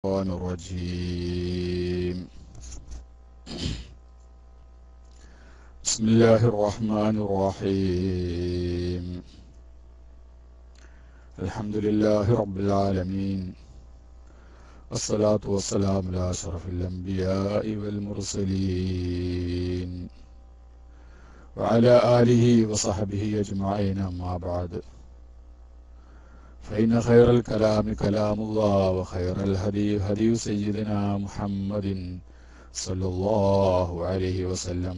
الشيطان الرجيم. بسم الله الرحمن الرحيم. الحمد لله رب العالمين، والصلاة والسلام على أشرف الأنبياء والمرسلين وعلى آله وصحبه أجمعين، أما بعد، فإن خير الكلام كلام الله، وخير الهدي هدي سيدنا محمد صلى الله عليه وسلم،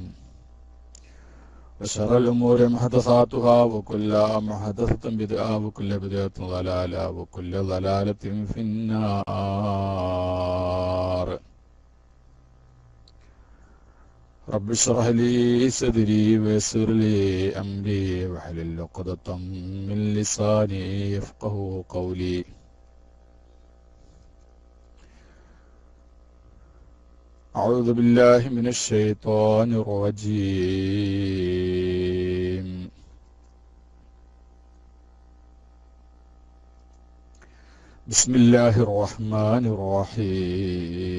وشر الأمور محدثاتها، وكل محدثة بدعة، وكل بدعة ضلالة، وكل ضلالة في النار. رب اشرح لي صدري ويسر لي أمري واحلل عقدة من لساني يفقه قولي. أعوذ بالله من الشيطان الرجيم. بسم الله الرحمن الرحيم.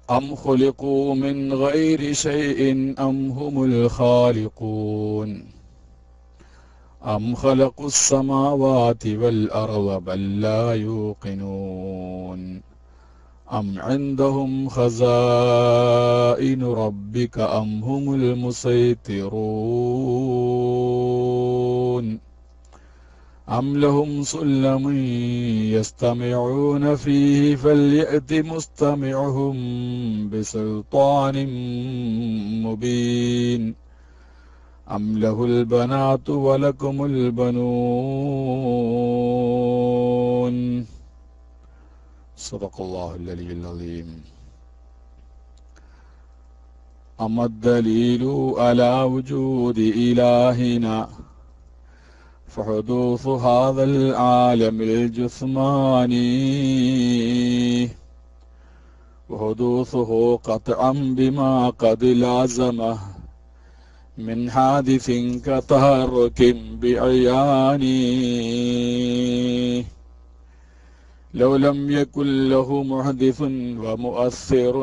أم خلقوا من غير شيء أم هم الخالقون أم خلقوا السماوات والأرض بل لا يوقنون أم عندهم خزائن ربك أم هم المسيطرون أم لهم سلم يستمعون فيه فليأت مستمعهم بسلطان مبين أم له البنات ولكم البنون. صدق الله العلي العظيم. أما الدليل على وجود إلهنا فحدوث هذا العالم الجسماني، وحدوثه قطعا بما قد لازمه من حادث كتحرك بعيانه، لو لم يكن له محدث ومؤثر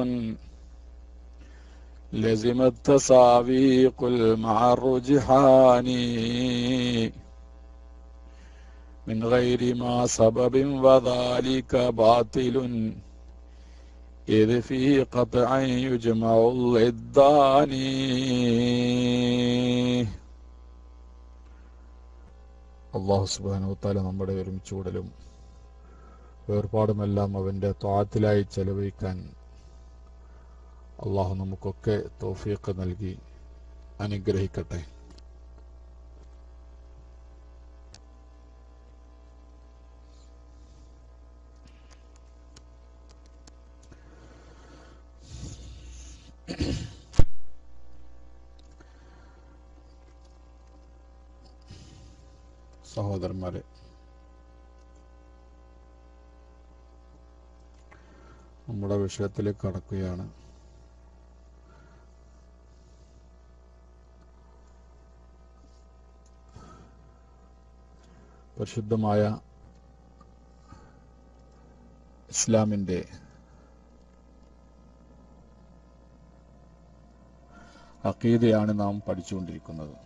لزم التساوي قل مع الرجحان، من غير ما سبب وذلك باطل إذ في قطع يجمع الضدان. അല്ലാഹു സുബ്ഹാനഹു വതആല നമ്മുടെ ഒരുമിച്ചുകൂടലും വേർപാടുമെല്ലാം അവൻ്റെ ത്വഅത്തിലായി ചെലവഴിക്കാൻ അള്ളാഹു നമുക്കൊക്കെ തൗഫീഖ് നൽകി അനുഗ്രഹിക്കട്ടെ. സഹോദരന്മാരെ, നമ്മുടെ വിഷയത്തിലേക്ക് കടക്കുകയാണ്. പരിശുദ്ധമായ ഇസ്ലാമിൻ്റെ അഖീദയാണ് നാം പഠിച്ചുകൊണ്ടിരിക്കുന്നത്.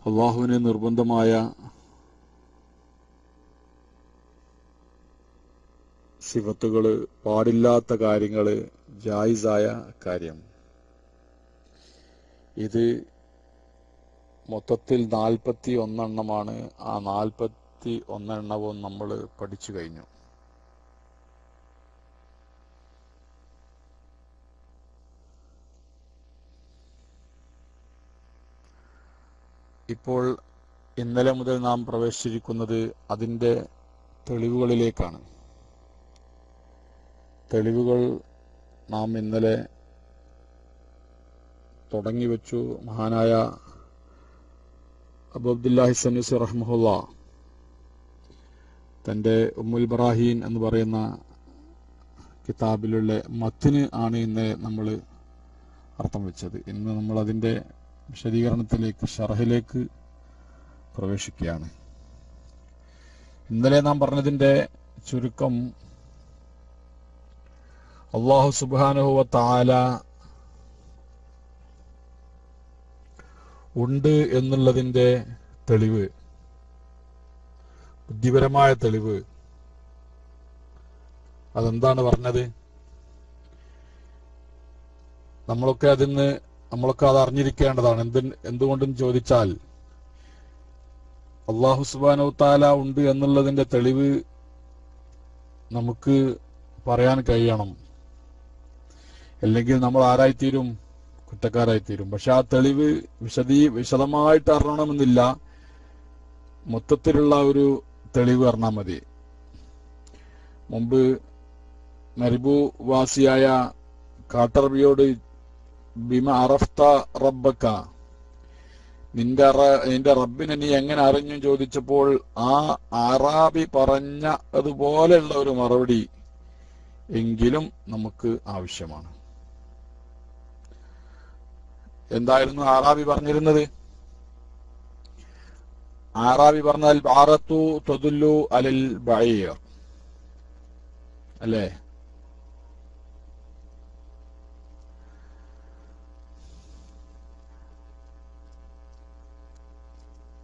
അള്ളാഹുവിന് നിർബന്ധമായ സിഫത്തുകള്, പാടില്ലാത്ത കാര്യങ്ങള്, ജായിസായ കാര്യം, ഇത് മൊത്തത്തിൽ 41 ആ 41 നമ്മൾ പഠിച്ചു കഴിഞ്ഞു. ഇപ്പോൾ ഇന്നലെ മുതൽ നാം പ്രവേശിച്ചിരിക്കുന്നത് അതിൻ്റെ തെളിവുകളിലേക്കാണ്. തെളിവുകൾ നാം ഇന്നലെ തുടങ്ങി വെച്ചു. മഹാനായ അബൂ അബ്ദുല്ലാഹി സന്നൂസി റഹ്മഹുല്ലാ തൻ്റെ ഉമ്മുൽ ബറാഹീൻ എന്ന് പറയുന്ന കിതാബിലുള്ള മത്തിന് ആണ് ഇന്ന് നമ്മൾ അർത്ഥം വെച്ചത്. ഇന്ന് നമ്മൾ അതിൻ്റെ വിശദീകരണത്തിലേക്ക്, ഷർഹിലേക്ക് പ്രവേശിക്കുകയാണ്. ഇന്നലെ നാം പറഞ്ഞതിൻ്റെ ചുരുക്കം, അല്ലാഹു സുബ്ഹാനഹു വ തആല ഉണ്ട് എന്നുള്ളതിൻ്റെ തെളിവ്, ബുദ്ധിപരമായ തെളിവ്, അതെന്താണ് പറഞ്ഞത്? നമ്മളൊക്കെ അത് അറിഞ്ഞിരിക്കേണ്ടതാണ്. എന്തുകൊണ്ടെന്ന് ചോദിച്ചാൽ, അല്ലാഹു സുബ്ഹാനഹു വ തആല ഉണ്ട് എന്നുള്ളതിന്റെ തെളിവ് നമുക്ക് പറയാൻ കഴിയണം. അല്ലെങ്കിൽ നമ്മൾ ആരായിത്തീരും? കുറ്റക്കാരായിത്തീരും. പക്ഷെ ആ തെളിവ് വിശദമായിട്ട് അറിയണമെന്നില്ല, മൊത്തത്തിലുള്ള ഒരു തെളിവ് അറിഞ്ഞാൽ മതി. മുമ്പ് മരിബു വാസിയായ കാട്ടറബിയോട് ബിമ അറഫ്ത റബ്ബക്ക, നിന്റെ റബ്ബിനെ നീ എങ്ങനെ അറിഞ്ഞു ചോദിച്ചപ്പോൾ ആ അറാബി പറഞ്ഞ അതുപോലെയുള്ള ഒരു മറുപടി എങ്കിലും നമുക്ക് ആവശ്യമാണ്. എന്തായിരുന്നു ആറാബി പറഞ്ഞിരുന്നത്? ആറാബി പറഞ്ഞാൽ ബാറത്തു തദുല്ലു അലൽ ബഈർ അല്ലേ?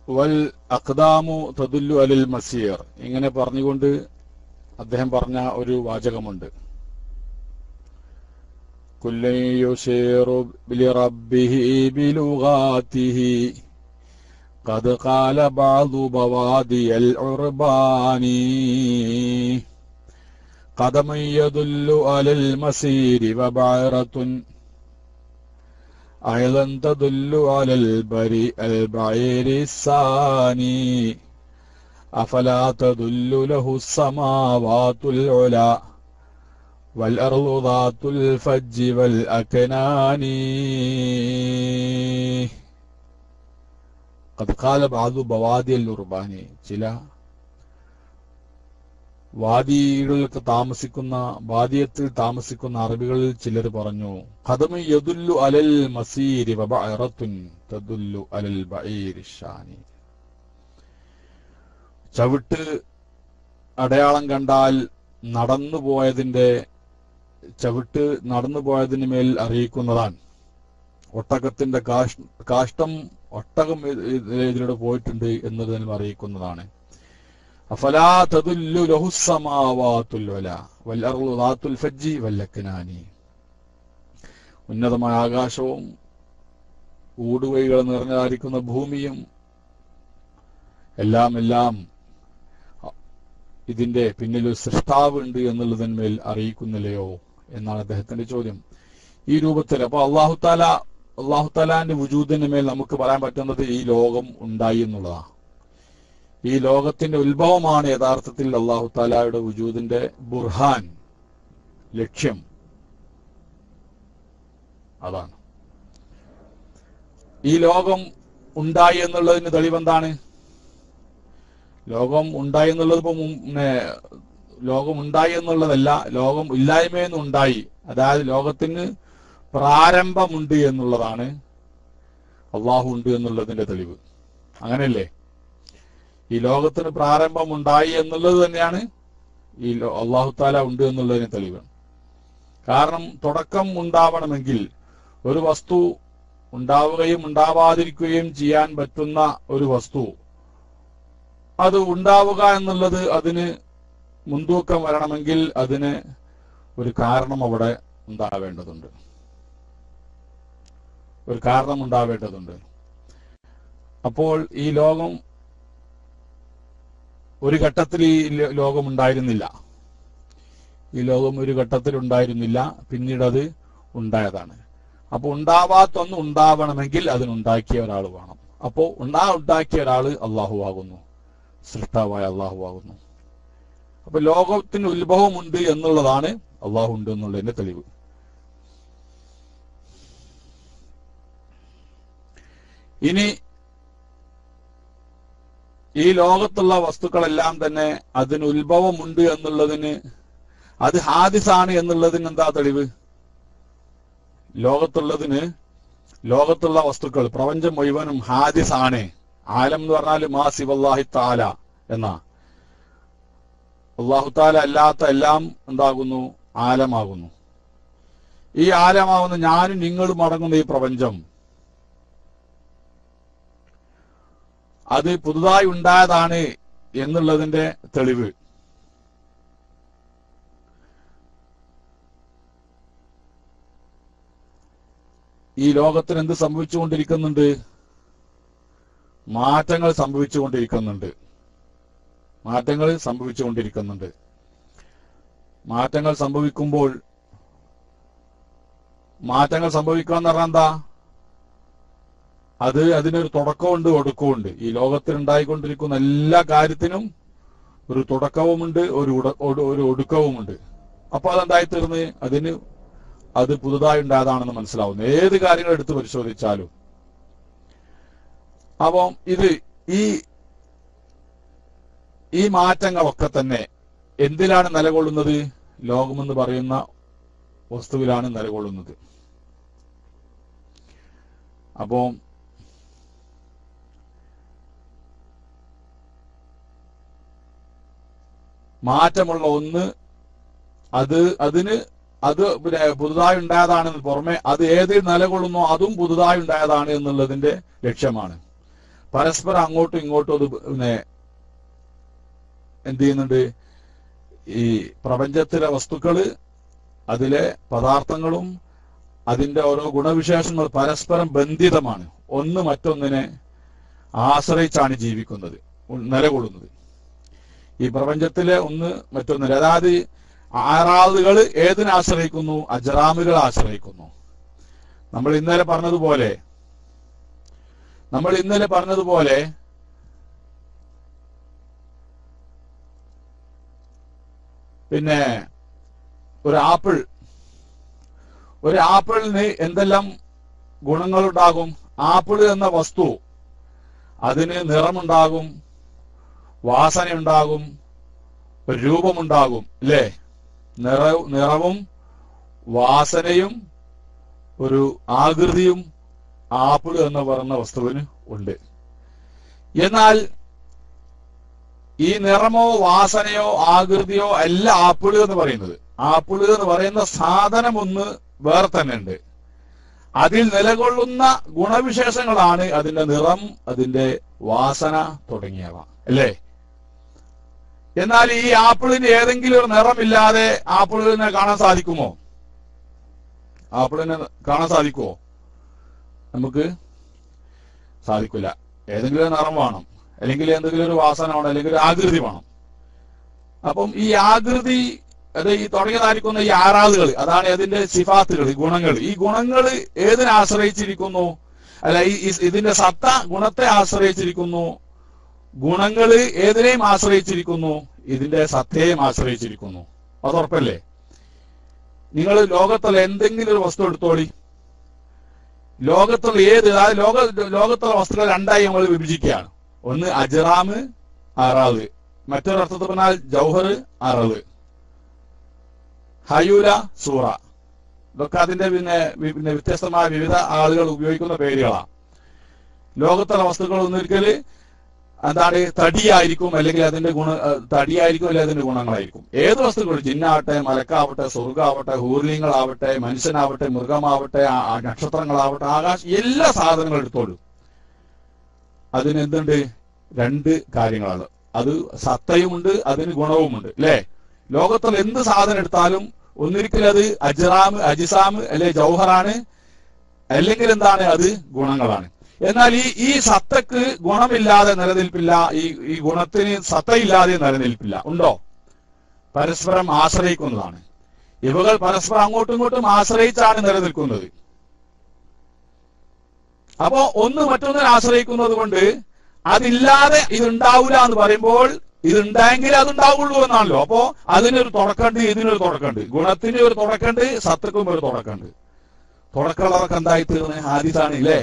വൽ അഖ്ദാമു തദുല്ലു അലൽ മസീർ, ഇങ്ങനെ പറഞ്ഞുകൊണ്ട് അദ്ദേഹം പറഞ്ഞ ഒരു വാചകമുണ്ട്. കുല്ലൻ യുശീറു ലിറബ്ബിഹി ബിലുഗാതിഹി ഖദ് ഖാല ബഅദു ബവാദിയൽ ഉർബാനി ഖദമൻ യദുല്ലു അലൽ മസീരി വബഅറത്തുൻ أيضا تدل على البعير الثاني أفلا تدل له السماوات العلى والأرض ذات الفج والأكنان قد قال بعض بوادي الأرباني, ചില വാദികൾക്ക് താമസിക്കുന്ന, വാദിയത്തിൽ താമസിക്കുന്ന അറബികളിൽ ചിലർ പറഞ്ഞു, ഖദമ യദുല്ലു അലൽ മസീരി വബഅറത്തുൻ തദുല്ലു അലൽ ബഈരി ഷാനി, ചവിട്ട് അടയാളം കണ്ടാൽ ചവിട്ട് നടന്നുപോയതിന് മേൽ അറിയിക്കുന്നതാണ്. ഒട്ടകത്തിന്റെ കാഷ്ടം ഒട്ടകം ഇതിലൂടെ പോയിട്ടുണ്ട് എന്നതിനും അറിയിക്കുന്നതാണ്. അഫലാ തദുല്ലു ലഹു സമാവാതുൽ ഉലാ വൽ അർളു ദാത്തുൽ ഫജ്ജി വൽ അക്നാനി, ഉന്നതമായ ആകാശവും ഊടുവഴികൾ നിറഞ്ഞായിരിക്കുന്ന ഭൂമിയും എല്ലാം ഇതിന്റെ പിന്നിൽ ഒരു സൃഷ്ടാവുണ്ട് എന്നുള്ളതിന്മേൽ അറിയിക്കുന്നില്ലയോ എന്നാണ് അദ്ദേഹത്തിന്റെ ചോദ്യം. ഈ രൂപത്തിൽ അപ്പൊ അല്ലാഹുത്താലാന്റെ വുജൂദിന് മേൽ നമുക്ക് പറയാൻ പറ്റുന്നത് ഈ ലോകം ഉണ്ടായി എന്നുള്ളതാണ്. ഈ ലോകത്തിന്റെ ഉത്ഭവമാണ് യഥാർത്ഥത്തിൽ അല്ലാഹുത്താലയുടെ വുജൂദിന്റെ ബുർഹാൻ, ലക്ഷ്യം അതാണ്. ഈ ലോകം ഉണ്ടായി എന്നുള്ളതിന് തെളിവെന്താണ്? ലോകം ഉണ്ടായി എന്നുള്ളത് ലോകം ഉണ്ടായി എന്നുള്ളതല്ല, ലോകം ഇല്ലായ്മയെന്ന് ഉണ്ടായി. അതായത് ലോകത്തിന് പ്രാരംഭമുണ്ട് എന്നുള്ളതാണ് അള്ളാഹു ഉണ്ട് എന്നുള്ളതിന്റെ തെളിവ്. അങ്ങനെയല്ലേ? ഈ ലോകത്തിന് പ്രാരംഭമുണ്ടായി എന്നുള്ളത് തന്നെയാണ് ഈ അള്ളാഹു താല ഉണ്ട് എന്നുള്ളതിന് തെളിവ്. കാരണം തുടക്കം ഉണ്ടാവണമെങ്കിൽ ഒരു വസ്തു ഉണ്ടാവുകയും ഉണ്ടാവാതിരിക്കുകയും ചെയ്യാൻ പറ്റുന്ന ഒരു വസ്തു, അത് ഉണ്ടാവുക എന്നുള്ളത് അതിന് മുൻതൂക്കം വരണമെങ്കിൽ അതിന് ഒരു കാരണം അവിടെ ഉണ്ടാവേണ്ടതുണ്ട്. അപ്പോൾ ഈ ലോകം ഒരു ഘട്ടത്തിൽ ലോകം ഉണ്ടായിരുന്നില്ല. പിന്നീട് അത് ഉണ്ടായതാണ്. അപ്പൊ ഉണ്ടാവാത്തൊന്ന് ഉണ്ടാവണമെങ്കിൽ അതിനുണ്ടാക്കിയ ഒരാൾ വേണം. അപ്പോ ഉണ്ടാക്കിയ ഒരാള് അള്ളാഹു ആകുന്നു, സൃഷ്ടാവായ അള്ളാഹു ആകുന്നു. അപ്പൊ ലോകത്തിന് ഉത്ഭവമുണ്ട് എന്നുള്ളതാണ് അള്ളാഹു ഉണ്ട് എന്നുള്ളതിന്റെ തെളിവ്. ഇനി ഈ ലോകത്തുള്ള വസ്തുക്കളെല്ലാം തന്നെ അതിന് ഉത്ഭവമുണ്ട് എന്നുള്ളതിന് അത് ഹാദിസാണ് എന്നുള്ളതിന് എന്താ തെളിവ്? ലോകത്തുള്ള വസ്തുക്കൾ പ്രപഞ്ചം മുഴുവനും ഹാദിസാണ്. ആലം എന്ന് പറഞ്ഞാൽ മാ സിവല്ലാഹി തആല എന്നാ. അല്ലാഹു തആല അല്ലാത്ത എല്ലാം എന്താകുന്നു? ആലമാകുന്നു. ഈ ആലമാകുന്ന ഞാനും നിങ്ങളും അടങ്ങുന്ന ഈ പ്രപഞ്ചം അത് പുതുതായി ഉണ്ടായതാണ് എന്നുള്ളതിന്റെ തെളിവ് ഈ ലോകത്തിന് എന്ത് സംഭവിച്ചുകൊണ്ടിരിക്കുന്നുണ്ട്? മാറ്റങ്ങൾ സംഭവിച്ചുകൊണ്ടിരിക്കുന്നുണ്ട്. മാറ്റങ്ങൾ സംഭവിക്കുമ്പോൾ മാറ്റങ്ങൾ സംഭവിക്കുക എന്ന് പറഞ്ഞാൽ എന്താ? അതിനൊരു തുടക്കമുണ്ട്, ഒടുക്കമുണ്ട്. ഈ ലോകത്തിൽ ഉണ്ടായിക്കൊണ്ടിരിക്കുന്ന എല്ലാ കാര്യത്തിനും ഒരു തുടക്കവുമുണ്ട്, ഒരു ഒടുക്കവുമുണ്ട്. അപ്പൊ അതെന്തായിത്തീർന്ന് അത് പുതുതായി ഉണ്ടായതാണെന്ന് മനസ്സിലാവുന്നു. ഏത് കാര്യങ്ങൾ എടുത്ത് പരിശോധിച്ചാലും. അപ്പം ഈ മാറ്റങ്ങളൊക്കെ തന്നെ എന്തിലാണ് നിലകൊള്ളുന്നത്? ലോകമെന്ന് പറയുന്ന വസ്തുവിലാണ് നിലകൊള്ളുന്നത്. അപ്പോൾ മാറ്റമുള്ള ഒന്ന് അത് പിന്നെ പുതുതായി ഉണ്ടായതാണെന്ന് പുറമെ അത് ഏതിൽ നിലകൊള്ളുന്നോ അതും പുതുതായി ഉണ്ടായതാണ് എന്നുള്ളതിന്റെ ലക്ഷ്യമാണ്. പരസ്പരം അങ്ങോട്ടും ഇങ്ങോട്ടും അത് പിന്നെ എന്ത് ചെയ്യുന്നുണ്ട്? ഈ പ്രപഞ്ചത്തിലെ വസ്തുക്കള്, അതിലെ പദാർത്ഥങ്ങളും അതിന്റെ ഓരോ ഗുണവിശേഷങ്ങൾ പരസ്പരം ബന്ധിതമാണ്. ഒന്ന് മറ്റൊന്നിനെ ആശ്രയിച്ചാണ് ജീവിക്കുന്നത്, നിലകൊള്ളുന്നത്. ഈ പ്രപഞ്ചത്തിലെ ഒന്ന് മറ്റൊന്നിനെ, അതായത് ആറാളുകൾ ഏതിനെ ആശ്രയിക്കുന്നു? അജ്റാമുകളെ ആശ്രയിക്കുന്നു. നമ്മൾ ഇന്നലെ പറഞ്ഞതുപോലെ പിന്നെ ഒരു ആപ്പിളിന് എന്തെല്ലാം ഗുണങ്ങളുണ്ടാകും? ആപ്പിൾ എന്ന വസ്തു അതിന് നിറമുണ്ടാകും, വാസനയുണ്ടാകും, രൂപമുണ്ടാകും, അല്ലേ? നിറവും വാസനയും ഒരു ആകൃതിയും ആപ്പിൾ എന്ന് പറയുന്ന വസ്തുവിന് ഉണ്ട്. എന്നാൽ ഈ നിറമോ വാസനയോ ആകൃതിയോ അല്ല ആപ്പിൾ എന്ന് പറയുന്നത്. ആപ്പിൾ എന്ന് പറയുന്ന സാധനം ഒന്ന് വേറെ തന്നെ ഉണ്ട്. അതിൽ നിലകൊള്ളുന്ന ഗുണവിശേഷങ്ങളാണ് അതിന്റെ നിറം, അതിന്റെ വാസന തുടങ്ങിയവ, അല്ലേ? എന്നാൽ ഈ ആപ്പിളിന് ഏതെങ്കിലും ഒരു നിറമില്ലാതെ ആപ്പിളിനെ കാണാൻ സാധിക്കുമോ? നമുക്ക് സാധിക്കില്ല. ഏതെങ്കിലും ഒരു നിറം വേണം, അല്ലെങ്കിൽ എന്തെങ്കിലും ഒരു വാസന വേണം, അല്ലെങ്കിൽ ഒരു ആകൃതി വേണം. അപ്പം ഈ ആകൃതി ഈ തുടങ്ങിയതായിരിക്കുന്ന ഈ ആറാളുകൾ, അതാണ് അതിന്റെ സിഫാത്തുകൾ, ഗുണങ്ങൾ. ഈ ഗുണങ്ങൾ ഏതിനെ ആശ്രയിച്ചിരിക്കുന്നു? അല്ല, ഇതിന്റെ സത്ത ഗുണത്തെ ആശ്രയിച്ചിരിക്കുന്നു. ഗുണങ്ങൾ ഏതിനെയും ആശ്രയിച്ചിരിക്കുന്നു? ഇതിന്റെ സത്തയെയും ആശ്രയിച്ചിരിക്കുന്നു. അത് ഉറപ്പല്ലേ? നിങ്ങൾ ലോകത്തുള്ള എന്തെങ്കിലും ഒരു വസ്തു എടുത്തോളി. ലോകത്തുള്ള ലോകത്തുള്ള വസ്തുക്കൾ രണ്ടായി നമ്മൾ വിഭജിക്കുകയാണ്. ഒന്ന് അജ്റാമ്, അറാള്. മറ്റൊരർത്ഥത്തിൽ പറഞ്ഞാൽ ജൗഹർ, അറള്, ഹയൂല, സൂറ. ഇതൊക്കെ അതിന്റെ പിന്നെ വ്യത്യസ്തമായ വിവിധ ആളുകൾ ഉപയോഗിക്കുന്ന പേരുകളാണ്. ലോകത്തുള്ള വസ്തുക്കൾ ഒന്നിരിക്കല് എന്താണ്? തടിയായിരിക്കും, അല്ലെങ്കിൽ അതിന്റെ തടിയായിരിക്കും, അല്ലെങ്കിൽ അതിന്റെ ഗുണങ്ങളായിരിക്കും. ഏത് വസ്തുക്കൾ, ജിന്നാവട്ടെ, മലക്കാവട്ടെ, സ്വർഗ്ഗാവട്ടെ, ഹൂർലിങ്ങളാവട്ടെ, മനുഷ്യനാവട്ടെ, മൃഗമാവട്ടെ, നക്ഷത്രങ്ങളാവട്ടെ, ആകാശം, എല്ലാ സാധനങ്ങളും എടുത്തോളൂ. അതിനെന്തുണ്ട്? രണ്ട് കാര്യങ്ങളാണ്. അത് സത്തയുമുണ്ട്, അതിന് ഗുണവുമുണ്ട്, അല്ലേ? ലോകത്തുള്ള എന്ത് സാധനം എടുത്താലും ഒന്നിരിക്കൽ അത് അജ്റാമ്, അജിസാമ്, അല്ലെ ജൗഹറാണ്, അല്ലെങ്കിൽ എന്താണ്? അത് ഗുണങ്ങളാണ്. എന്നാൽ ഈ സത്തക്ക് ഗുണമില്ലാതെ നിലനിൽപ്പില്ല, ഈ ഗുണത്തിന് സത്തയില്ലാതെ നിലനിൽപ്പില്ല. ഉണ്ടോ? പരസ്പരം ആശ്രയിക്കുന്നതാണ്. ഇവകൾ പരസ്പരം അങ്ങോട്ടും ഇങ്ങോട്ടും ആശ്രയിച്ചാണ് നിലനിൽക്കുന്നത്. അപ്പോ ഒന്ന് മറ്റൊന്നിനെ ആശ്രയിക്കുന്നത് കൊണ്ട് അതില്ലാതെ ഇതുണ്ടാവില്ല എന്ന് പറയുമ്പോൾ ഇതുണ്ടായെങ്കിൽ അതുണ്ടാവുള്ളൂ എന്നാണല്ലോ. അപ്പോ അതിനൊരു തുടക്കമുണ്ട്, ഇതിനൊരു തുടക്കമുണ്ട്. ഗുണത്തിന് ഒരു തുടക്കമുണ്ട്, സത്തക്കും ഒരു തുടക്കമുണ്ട്. തുടക്കമുള്ളതൊക്കെ എന്തായി തീർന്ന് ഹാദിസാണ്, ഇല്ലേ?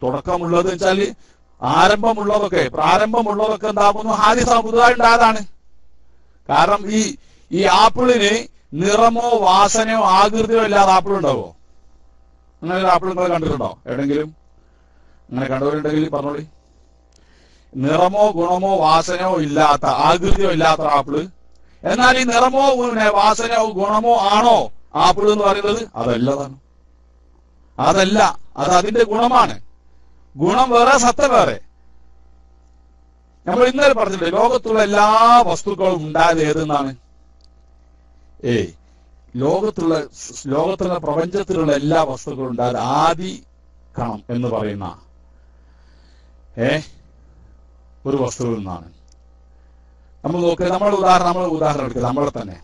തുടക്കമുള്ളത് വെച്ചാല് പ്രാരംഭമുള്ളതൊക്കെ എന്താകുന്നു? ഹാദിസ, പുതുതായി ഉണ്ടായതാണ്. കാരണം ഈ ആപ്പിളിന് നിറമോ വാസനയോ ആകൃതിയോ ഇല്ലാതെ ആപ്പിൾ ഉണ്ടാവോ? അങ്ങനെ ഒരു ആപ്പിൾ നിങ്ങൾ കണ്ടിട്ടുണ്ടോ എവിടെങ്കിലും? അങ്ങനെ കണ്ടവരുണ്ടെങ്കിൽ പറഞ്ഞോളി. നിറമോ ഗുണമോ വാസനയോ ഇല്ലാത്ത, ആകൃതിയോ ഇല്ലാത്ത ആപ്പിള്. എന്നാൽ ഈ നിറമോ വാസനയോ ഗുണമോ ആണോ ആപ്പിൾ എന്ന് പറയുന്നത്? അതല്ലതാണ്. അതല്ല, അത് അതിന്റെ ഗുണമാണ്. ഗുണം വേറെ, സത്ത വേറെ. നമ്മൾ ഇന്നലെ പറഞ്ഞിട്ടുണ്ട്, ലോകത്തുള്ള എല്ലാ വസ്തുക്കളും ഉണ്ടായത് ഏതെന്നാണ്? ലോകത്തുള്ള പ്രപഞ്ചത്തിലുള്ള എല്ലാ വസ്തുക്കളും ഉണ്ടായത് ആദി കണം എന്ന് പറയുന്ന ഒരു വസ്തുവിൽ നിന്നാണ്. നമ്മൾ നോക്കുക, നമ്മൾ ഉദാഹരണം എടുക്കുക. നമ്മളെ തന്നെ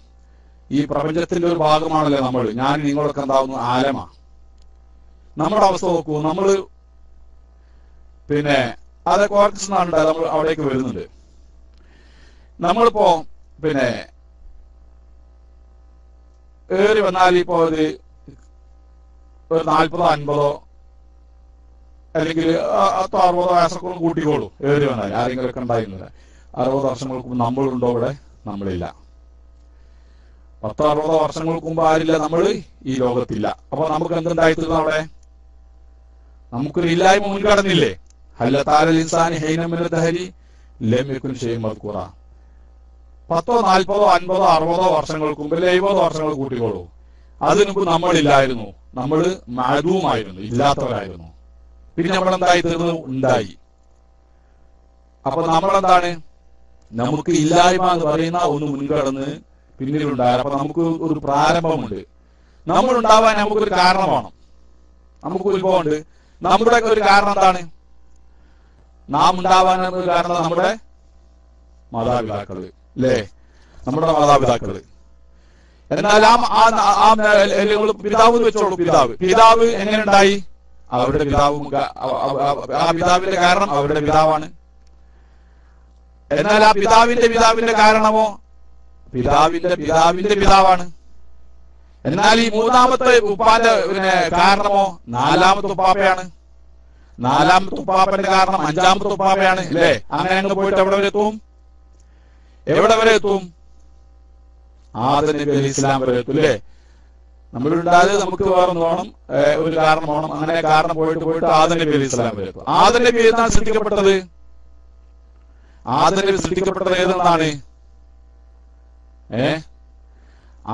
ഈ പ്രപഞ്ചത്തിന്റെ ഒരു ഭാഗമാണല്ലോ നമ്മൾ. ഞാൻ നിങ്ങളൊക്കെ എന്താവുന്നു ആലമാ. നമ്മുടെ അവസ്ഥ നോക്കൂ. നമ്മള് അത് ക്വാർട്ടേഴ്സ് എന്നാണ് നമ്മൾ അവിടേക്ക് വരുന്നുണ്ട്. നമ്മളിപ്പോ ഏറി വന്നാൽ ഇപ്പോ ഒരു 40-50 അല്ലെങ്കിൽ 60 വയസ്സൊക്കെ കൂട്ടിക്കോളൂ. ഏറി വന്നാൽ ആരെങ്കിലൊക്കെ ഉണ്ടായിരുന്നില്ല. 60 വർഷങ്ങൾക്ക് മുമ്പ് നമ്മളുണ്ടോ ഇവിടെ? നമ്മളില്ല. 10-60 വർഷങ്ങൾക്ക് മുമ്പ് ആരില്ല? നമ്മൾ ഈ ലോകത്തില്ല. അപ്പൊ നമുക്ക് എന്തുണ്ടായിത്തീർന്നു? അവിടെ നമുക്കൊരു ഇല്ലായ്മ മുൻകടന്നില്ലേ? ഹല്ലത്താലൽ ഇൻസാനി ഹൈനമിന ദഹരി ലം യകുൻ ഷൈഅൻ മദ്കൂറ. 10, 40, 50, 60 വർഷങ്ങൾക്ക് മുമ്പ്, 70 വർഷങ്ങൾ കൂട്ടിക്കോളൂ. അതിനു മുമ്പ് നമ്മളില്ലായിരുന്നു. നമ്മൾ മഅദൂമായിരുന്നു, ഇല്ലാത്തവരായിരുന്നു. പിന്നെ നമ്മളെന്തായി തീർന്നു? ഉണ്ടായി. അപ്പൊ നമ്മളെന്താണ്? നമുക്ക് ഇല്ലായ്മ എന്ന് പറയുന്ന ഒന്ന് മുൻകടന്ന് പിന്നീടുണ്ടായ. അപ്പൊ നമുക്ക് ഒരു പ്രാരംഭമുണ്ട്. നമ്മളുണ്ടാവാൻ നമുക്കൊരു കാരണം വേണം. നമുക്ക് ഉത്ഭവമുണ്ട്. നമ്മുടെ ഒരു കാരണം എന്താണ്? നാം ഉണ്ടാവാൻ ഒരു കാരണം നമ്മുടെ മാതാപിതാക്കള്, അല്ലേ? നമ്മുടെ മാതാപിതാക്കള്. എന്നാൽ പിതാവ് വെച്ചോളൂ. പിതാവ് എങ്ങനെ ഉണ്ടായി? അവരുടെ പിതാവ്, ആ പിതാവിന്റെ കാരണം അവരുടെ പിതാവാണ്. എന്നാൽ ആ പിതാവിന്റെ കാരണമോ പിതാവിന്റെ പിതാവാണ്. എന്നാൽ ഈ മൂന്നാമത്തെ ഉപ്പാന്റെ കാരണമോ 4ാമത്തെ ഉപ്പാപ്പയാണ്. 4ാമത്തെ ഉപ്പാപ്പന്റെ കാരണം 5ാമത്തെ ഉപ്പാപ്പയാണ്, അല്ലേ? അങ്ങനെ അങ്ങ് പോയിട്ട് എവിടെ വരെ എത്തും? ആദം നബി അലൈഹി ഇസ്ലാം വരെ എത്തും, അല്ലേ? നമ്മളുണ്ടായത് നമുക്ക് വേറൊന്ന് വേണം, ഒരു കാരണം വേണം. അങ്ങനെ കാരണം പോയിട്ട് ആദം നബി അലൈഹി ഇസ്ലാം വരെ എത്തും. ആദം നബി ഏതാണ് സൃഷ്ടിക്കപ്പെട്ടത്? ആദം നബി സൃഷ്ടിക്കപ്പെട്ടത് ഏതെന്നാണ്?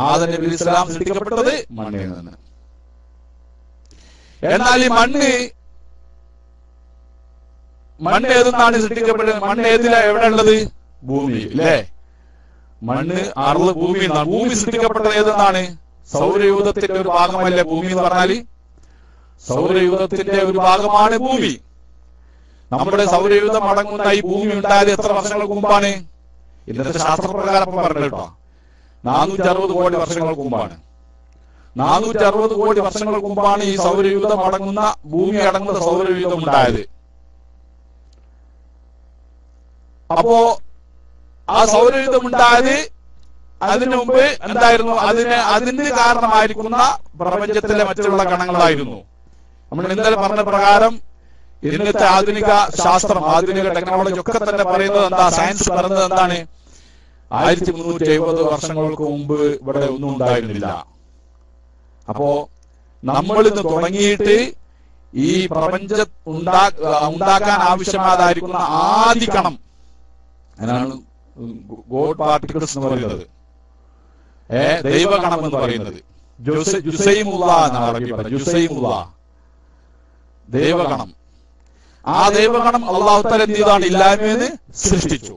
ആദം നബി അലൈഹി ഇസ്ലാം സൃഷ്ടിക്കപ്പെട്ടത് മണ്ണിൽ നിന്ന്. എന്നാൽ ഈ മണ്ണ് ഏതെന്നാണ് സൃഷ്ടിക്കപ്പെട്ടത്? മണ്ണ് എവിടെ ഉള്ളത്? ഭൂമി, അല്ലേ? മണ്ണ് ഭൂമി എന്നാണ്. ഭൂമി സൃഷ്ടിക്കപ്പെട്ടത് ഏതെന്നാണ്? സൗരയൂഥത്തിന്റെ ഒരു ഭാഗമല്ലേ ഭൂമി എന്ന് പറഞ്ഞാല്? സൗരയൂഥത്തിന്റെ ഒരു ഭാഗമാണ് ഭൂമി. നമ്മുടെ സൗരയൂഥം അടങ്ങുന്ന ഈ ഭൂമി ഉണ്ടായത് എത്ര വർഷങ്ങൾക്ക് മുമ്പാണ്? ഇന്നത്തെ ശാസ്ത്രപ്രകാരം പറഞ്ഞു കേട്ടോ, 460 കോടി വർഷങ്ങൾക്ക് മുമ്പാണ്. 460 കോടി വർഷങ്ങൾക്ക് മുമ്പാണ് ഈ സൗരയൂഥം അടങ്ങുന്ന, ഭൂമി അടങ്ങുന്ന സൗരയൂഥം ഉണ്ടായത്. അപ്പോ ആ സൗരയൂഥം ഉണ്ടായത് അതിനു മുമ്പ് എന്തായിരുന്നു? അതിന് കാരണമായിരിക്കുന്ന പ്രപഞ്ചത്തിലെ മറ്റുള്ള കണങ്ങളായിരുന്നു. നമ്മൾ ഇന്നലെ പറഞ്ഞ പ്രകാരം ഇന്നത്തെ ആധുനിക ശാസ്ത്രം, ആധുനിക ടെക്നോളജി ഒക്കെ തന്നെ പറയുന്നത് എന്താ? സയൻസ് പറയുന്നത് എന്താണ്? 1370 വർഷങ്ങൾക്ക് മുമ്പ് ഇവിടെ ഒന്നും ഉണ്ടായിരുന്നില്ല. അപ്പോ നമ്മളിന്ന് തുടങ്ങിയിട്ട് ഈ പ്രപഞ്ചം ഉണ്ടാക്കാൻ ആവശ്യമായിരിക്കുന്ന ആദി കണം, അതിനാണ് ഗോഡ് പാർട്ടിക്കിൾസ് എന്ന് പറയുന്നത്, ദൈവകണം എന്ന് പറയുന്നത്. ജുസൈമുള്ള എന്നാണ് അറബി പറയുന്നത്. ജുസൈമുള്ള, ദൈവകണം. ആ ദൈവകണം അല്ലാഹു തആല എന്ത് ചെയ്താണ്? ഇല്ലായ്മയെന്ന് സൃഷ്ടിച്ചു.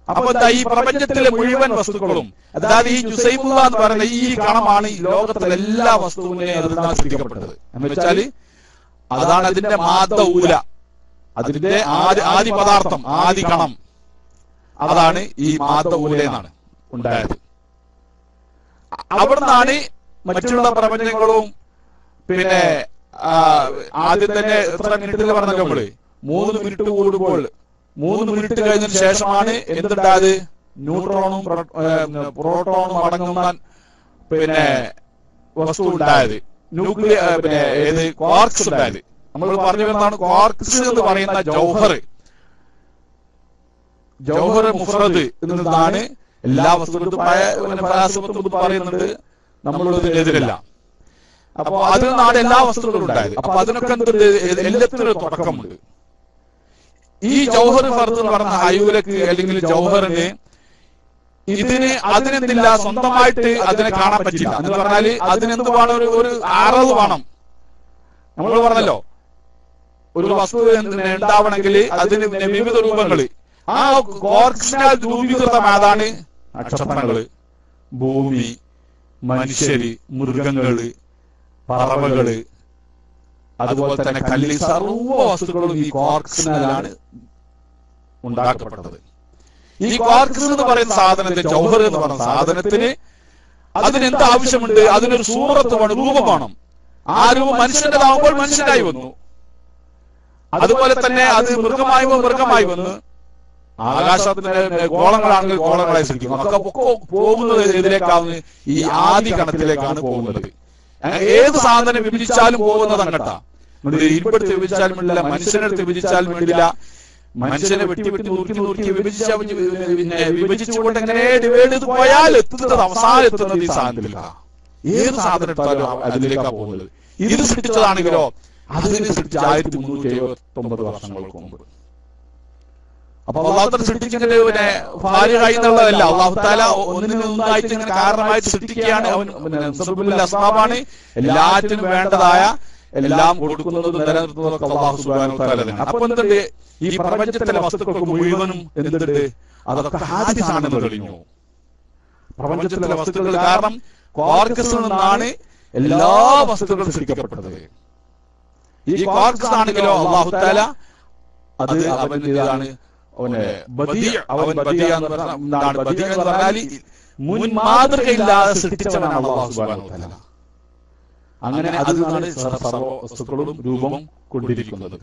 അപ്പൊ ഈ പ്രപഞ്ചത്തിലെ മുഴുവൻ വസ്തുക്കളും, അതായത് ഈ ജുസൈമുള്ള എന്ന് പറയുന്ന ഈ കണമാണ് ഈ ലോകത്തിലെ എല്ലാ വസ്തുവിനെയും അതിനാണ് സൃഷ്ടിക്കപ്പെട്ടത്. എന്ന് വെച്ചാല് അതാണ് അതിന്റെ മാദഊല, അതിന്റെ ആദി പദാർത്ഥം, ആദി കണം. അതാണ് ഈ മാദഊലയെന്നാണ് ഉണ്ടായത്. അവിടുന്നാണ് മറ്റുള്ള പ്രപഞ്ചങ്ങളും. പിന്നെ ആദ്യം തന്നെ എത്ര മിനിറ്റിൽ പറഞ്ഞല്ലോ നമ്മള്? 3 മിനിറ്റ് കൂടുമ്പോൾ, 3 മിനിറ്റ് കഴിഞ്ഞതിന് ശേഷമാണ് എന്തുണ്ടായത്? ന്യൂട്രോണും പ്രോട്ടോണും അടങ്ങുന്ന വസ്തു ഉണ്ടായത്. ഏത്? ക്വാർക്സ് ഉണ്ടായത്. നമ്മൾ പറഞ്ഞു വരുന്നതാണ് ക്വാർക്സ് എന്ന് പറയുന്ന ജൗഹർ മുഫ്രദ് എന്നതാണ് എല്ലാ വസ്തുക്കളും ഫലാസഫത്തും പറയുന്നുണ്ട്, നമ്മളുള്ളതിനെതിരല്ല. അപ്പൊ അതിൽ നിന്നാണ് എല്ലാ വസ്തുക്കളും ഉണ്ടായത്. അപ്പൊ അതിനൊക്കെ എന്തുണ്ട്? എല്ലാത്തിനും തുടക്കമുണ്ട്. ഈ ജൗഹർ ഫർദ് എന്ന് പറഞ്ഞ ഹൈവലക്ക് അല്ലെങ്കിൽ ജൗഹറിന് അതിനെന്തില്ല, സ്വന്തമായിട്ട് അതിനെ കാണാൻ പറ്റില്ല. എന്ന് പറഞ്ഞാല് അതിനെന്ത് വേണം? ഒരു അറവ് വേണം. നമ്മൾ പറഞ്ഞല്ലോ, ഒരു വസ്തു ഉണ്ടാവണമെങ്കിൽ അതിന് വിവിധ രൂപങ്ങള്, ആ കോർക്സിനാൽ രൂപീകൃതമായതാണ് നക്ഷത്രങ്ങള്, ഭൂമി, മനുഷ്യര്, മൃഗങ്ങള്, പറവകള്, അതുപോലെ തന്നെ കല്ല്, സർവ്വ വസ്തുക്കളും ഈ കോർക്സിനാലാണ് ഉണ്ടാക്കപ്പെട്ടത്. ഈ കോർക്സ് എന്ന് പറയുന്ന സാധനത്തെ, ജൗഹർ എന്ന് പറയുന്ന സാധനത്തിന് അതിനെന്ത് ആവശ്യമുണ്ട്? അതിനൊരു സൂറത്ത് വേണം, രൂപം വേണം. ആ രൂപം മനുഷ്യൻ്റെതാവുമ്പോൾ മനുഷ്യനായി വന്നു. അതുപോലെ തന്നെ അത് മൃഗമായി വന്ന്, ആകാശത്തിന്റെ ഗോളങ്ങളാണെങ്കിൽ ഗോളങ്ങളായി സൃഷ്ടിക്കും. ഒക്കെ പോകുന്നത് ഇതിലേക്കാണ്, ഈ ആദി കണത്തിലേക്കാണ് പോകുന്നത്. ഏത് സാധനം വിഭജിച്ചാലും പോകുന്നത് അങ്ങട്ടാ. ഇരുപ്പെടുത്ത് വിഭജിച്ചാലും വേണ്ടില്ല, മനുഷ്യനെടുത്ത് വിഭജിച്ചാലും വേണ്ടില്ല. മനുഷ്യനെ വെട്ടി നുറുക്കി വിഭജിച്ചുകൊണ്ട് എങ്ങനെ ഡിവൈഡ് ചെയ്ത് പോയാൽ എത്തുന്നത്, അവസാനം എത്തുന്നത് ഈ സാധനത്തിലേക്കാ. ഏത് സാധനം എടുത്താലും അതിലേക്കാ പോകുന്നത്. ഇത് സൃഷ്ടിച്ചതാണെങ്കിലോ അതിനെ സൃഷ്ടിച്ച 1379 വർഷങ്ങൾക്ക് മുമ്പ്. അപ്പൊ അള്ളാഹു സൃഷ്ടിച്ചതിന്റെ ഭാര്യയായി എന്നുള്ളതല്ല, അള്ളാഹു താല ഒന്നിനൊന്നായിട്ട് ഇങ്ങനെ കാരണമായിട്ട് സൃഷ്ടിക്കുകയാണ്. അവൻ അസ്ബാബാണ്, എല്ലാറ്റിനും വേണ്ടതായ എല്ലാം കൊടുക്കുന്നതും നിലനിർത്തുന്നതൊക്കെ അള്ളാഹു സുബ്ഹാനഹു വ തആല തന്നെ. അപ്പൊ എന്തുണ്ട്? ഈ പ്രപഞ്ചത്തിലെ വസ്തുക്കൾക്ക് മുഴുവനും എന്തുണ്ട്? അതൊക്കെ ഹാദിസാണെന്ന് തെളിഞ്ഞു. പ്രപഞ്ചത്തിലെ വസ്തുക്കൾ കാരണം ക്വാർക്കസിൽ നിന്നാണ് എല്ലാ വസ്തുക്കളും സൃഷ്ടിക്കപ്പെട്ടത്. ഈ ക്വാർക്കസ് ആണെങ്കിലോ അള്ളാഹു തആല അത് അവന്റെ ഇതാണ്, അവൻ ബദിയ എന്ന് പറഞ്ഞാൽ മുൻ മാതൃകയില്ലാതെ സൃഷ്ടിച്ചവനാണ് അള്ളാഹു സുബ്ഹാനഹു വ തആല. അങ്ങനെ അതിൽ നിന്നാണ് സർവ്വ വസ്തുക്കളും രൂപം കൊണ്ടിരിക്കുന്നത്.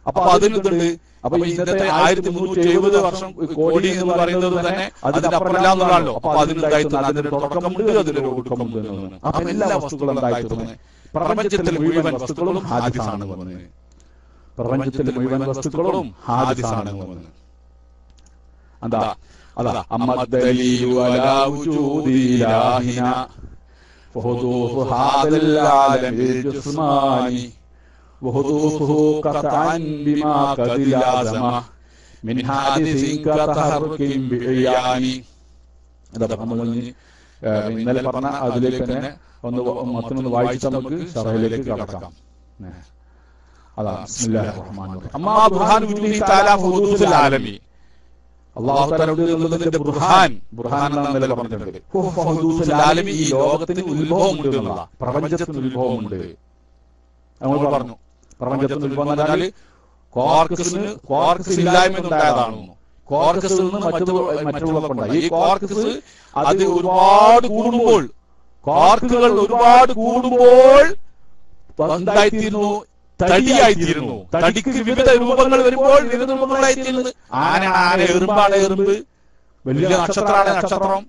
അപ്പൊ അതിനുണ്ട്. അപ്പൊ ഇന്നത്തെ 1370 വർഷം കോടി എന്ന് പറയുന്നത് തന്നെ അതിന്റെ അപ്പുറമില്ല എന്നുള്ളതാണല്ലോ. അപ്പൊ അതിനുണ്ടായിത്തന്നെ അതിന്റെ തുടക്കമുണ്ട്, അതിനൊരു ഒടുക്കമുണ്ട്. അപ്പൊ എല്ലാ വസ്തുക്കളും ഉണ്ടായിത്തന്നെ പ്രപഞ്ചത്തിലെ മുഴുവൻ വസ്തുക്കളും ഹാദിസാണ് വന്നത്. പ്രപഞ്ചത്തിലെ മുഴുവൻ വസ്തുക്കളും ഹാദിസാണ് വന്നത്. അതാ അമ്മദ്ദലീലു അലാ വജൂദി ഇലാഹിന فحدوث هذا العالم الجسماني وحدوثه قطعا بما قد لازم من حادث كتحرك بعيان. ഇന്നലെ പറഞ്ഞ അതിലേക്ക് തന്നെ മറ്റൊന്ന് വായിച്ച് നമുക്ക് ശറഹിലേക്ക് കടക്കാം. അതാണ് ബിസ്മില്ലാഹിർ റഹ്മാനിർ റഹീം. അമ്മാ ബുർഹാൻ വജൂദി തആല ഹുദൂസുൽ ആലമി. അല്ലാഹു തആലയുടെ ബുർഹാൻ എന്നാണ് പറഞ്ഞിട്ടുണ്ട്. ഹുദൂസുൽ ആലമി, ഈ ലോകത്തിന് ഉത്ഭവമുണ്ട് എന്നുള്ള, പ്രപഞ്ചത്തിന് ഉത്ഭവമുണ്ട്. നമ്മൾ പറഞ്ഞു പ്രപഞ്ചത്തിന് ഉത്ഭവം എന്ന് പറഞ്ഞാൽ ക്വാർക്കസ് ഇല്ലായ്മ ഉണ്ടായതാണ്. ക്വാർക്കസിൽ നിന്ന് മറ്റുള്ളവർക്കുണ്ടായി. ഈ ക്വാർക്കസ് അത് ഒരുപാട് കൂടുമ്പോൾ, ക്വാർക്കുകൾ ഒരുപാട് കൂടുമ്പോൾ എന്തായിത്തീരുന്നു? തടിയായിത്തീരുന്നു. തടിക്ക് വിവിധ രൂപങ്ങൾ വരുമ്പോൾ വിവിധ രൂപങ്ങളായിത്തീരുന്നത്. ആന എറുമ്പാണ് എറുമ്പ്, വലിയ നക്ഷത്രമാണ് നക്ഷത്രം,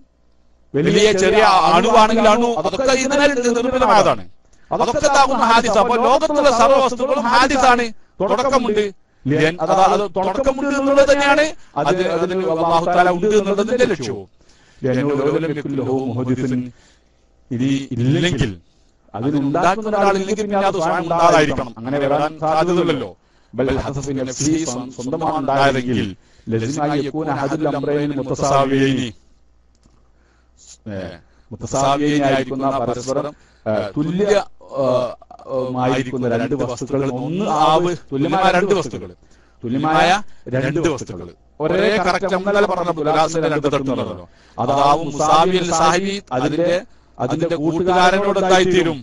വലിയ ചെറിയ അണുവാണെങ്കിൽ അണു, അതൊക്കെ ഇതിനാൽ നിർമ്മിതമായതാണ്. അതൊക്കെ ഹാദിസ്. അപ്പൊ ലോകത്തുള്ള സർവ്വ വസ്തുക്കളും ഹാദിസാണ്. തുടക്കമുണ്ട്. അത് തുടക്കമുണ്ട് എന്നുള്ളത് തന്നെയാണ് അതിന് അല്ലാഹു തആല ഉണ്ട് എന്നുള്ളതിന്റെ ലക്ഷ്യവും. ഇനി ഇല്ലെങ്കിൽ, അതിനുണ്ടാക്കുന്ന ഒരാളില്ലെങ്കിൽ പിന്നെ അത് സ്വയം ഉണ്ടാകാതിരിക്കണം. അങ്ങനെ വരാൻ സാധ്യതയില്ലല്ലോ. സ്വന്തമാണ് ഉണ്ടായതെങ്കിൽ മുത്തസാവിയായിരിക്കുന്ന പരസ്പരം തുല്യമായിരിക്കുന്ന രണ്ട് വസ്തുക്കൾ. ഒന്ന് ആവ്, തുല്യമായ രണ്ട് വസ്തുക്കൾ, തുല്യമായ രണ്ട് വസ്തുക്കൾ ഒരേ കറക്റ്റ് നമ്മളെ പറഞ്ഞ തുലാസിന്റെ രണ്ട് തട്ടുന്നല്ലോ. അതാവും മുസാവി അൽ സാഹിബി, അതിന്റെ കൂട്ടുകാരനോട് എന്തായിത്തീരും?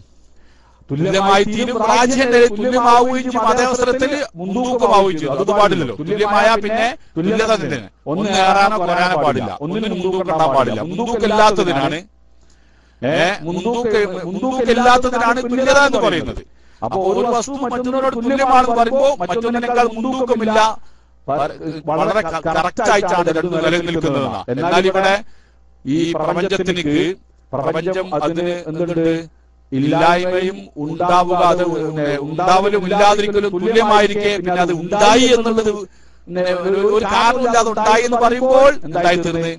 തുല്യമായി തീരും. റാജിഹന്റെ തുല്യമാവുകയും ചെയ്യും, അതേ അവസരത്തിൽ മുൻതൂക്കമാവുകയും ചെയ്യും. അത് പാടില്ലല്ലോ. തുല്യമായ പിന്നെ തുല്യത തന്നെ, ഒന്ന് ഏറാനോ കുറയാനോ പാടില്ല, ഒന്നിന് മുൻതൂക്കം ഉണ്ടാൻ പാടില്ല. മുൻതൂക്കമില്ലാത്തതിനാണ് മുൻതൂക്കമില്ലാത്തതിനാണ് തുല്യത എന്ന് പറയുന്നത്. അപ്പൊ ഒരു വസ്തു മറ്റൊന്നിനോട് തുല്യമാണെന്ന് പറയുമ്പോൾ മറ്റൊന്നിനേക്കാൾ മുൻതൂക്കമില്ല, വളരെ കറക്റ്റായിട്ടാണ് രണ്ടും നിലനിൽക്കുന്നതെന്നാണ്. എന്നാൽ ഇവിടെ ഈ പ്രപഞ്ചം അതിന് എന്തുണ്ട്? ഇല്ലായ്മയും ഉണ്ടാവുക, അത് ഉണ്ടാവലും ഇല്ലാതിരിക്കലും തുല്യമായിരിക്കെ പിന്നെ അത് ഉണ്ടായി എന്നുള്ളത് ഒരു കാരണമില്ലാതെ ഉണ്ടായി എന്ന് പറയുമ്പോൾ എന്തായിത്തീർന്ന്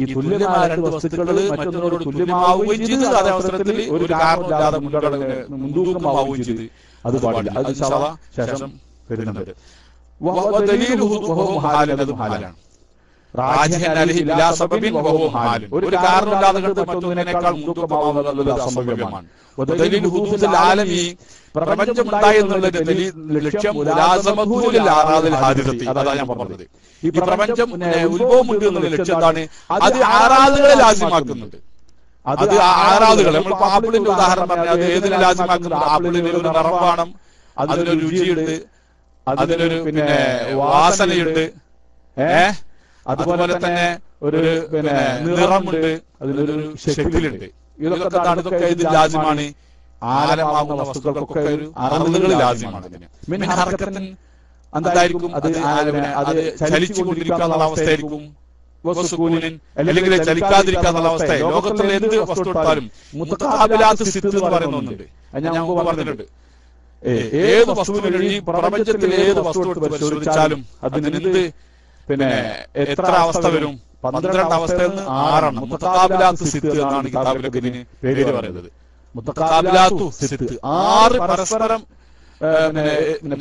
ഈ തുല്യമായ രണ്ട് വസ്തുക്കൾ മറ്റൊന്നിനോട് തുല്യമാവുകയും ചെയ്ത് അതേ അവസരത്തിൽ ഒരു കാരണമില്ലാതെ മുൻതൂക്കമാവുകയും ചെയ്ത് അത് പാടില്ല. അത് ശേഷം വരുന്നുണ്ട്. ഒരു കാരണമില്ലാതെ കണ്ട് മറ്റൊന്നിനേക്കാൾ മുൻതൂക്കമാവുന്നത് അസംഭവ്യമാണ്. പ്രപഞ്ചമുണ്ടായി എന്നുള്ളത് ലക്ഷ്യം അതാണ് ഞാൻ പറഞ്ഞത്. ഈ പ്രപഞ്ചം ഉത്ഭവമുണ്ട് എന്നുള്ള ലക്ഷ്യം എന്താണ്? അത് ആറാതുകളെ ലാസ്യമാക്കുന്നുണ്ട്. അത് ആറാതുകൾ നമ്മൾ ആപ്പിളിന്റെ ഉദാഹരണം പറഞ്ഞാൽ അത് ഏതിനെ ലാസ്യമാക്കുന്നുണ്ട്? ആപ്പിളിന് ഒരു നിറം വേണം, അതിനൊരു രുചിയുണ്ട്, അതിനൊരു വാസനയുണ്ട്, അതുപോലെ തന്നെ ഒരു നിറമുണ്ട്, അതിനൊരു ശക്തിയുണ്ട്. ഇതൊക്കെ ഇത് ലാസ്യമാണ്. ആലമാകുന്ന വസ്തുക്കൾക്കൊക്കെ ഒരു അറുതുകൾ ലാസ്യമാണ്. എന്തായിരിക്കും? അത് ചലിച്ചുകൊണ്ടിരിക്കാന്നുള്ള അവസ്ഥയായിരിക്കും, അല്ലെങ്കിൽ ചലിക്കാതിരിക്കാന്നുള്ള അവസ്ഥ. ലോകത്തിലെ എന്ത് വസ്തു എടുത്താലും മുത്തഖാബിലാത്ത് സിത്ത് എന്ന് പറയുന്ന ഒന്നുണ്ട്. ഞാൻ മുമ്പ് പറഞ്ഞിട്ടുണ്ട്. ഏത് വസ്തുവിനും ഈ പ്രപഞ്ചത്തിൽ ഏത് വസ്തു എടുത്ത് പരിശോധിച്ചാലും അതിനെന്ത് എത്ര അവസ്ഥ വരും? 12 അവസ്ഥയിൽ നിന്ന് 6 മുത്തഖാബിലാത്ത് സിത്ത് എന്നാണ് കിതാബിലൊക്കെ ഇതിന് പേര് പറയുന്നത്. മുത്തഖാബിലാത്തു സിത്ത് 6 പരസ്പരം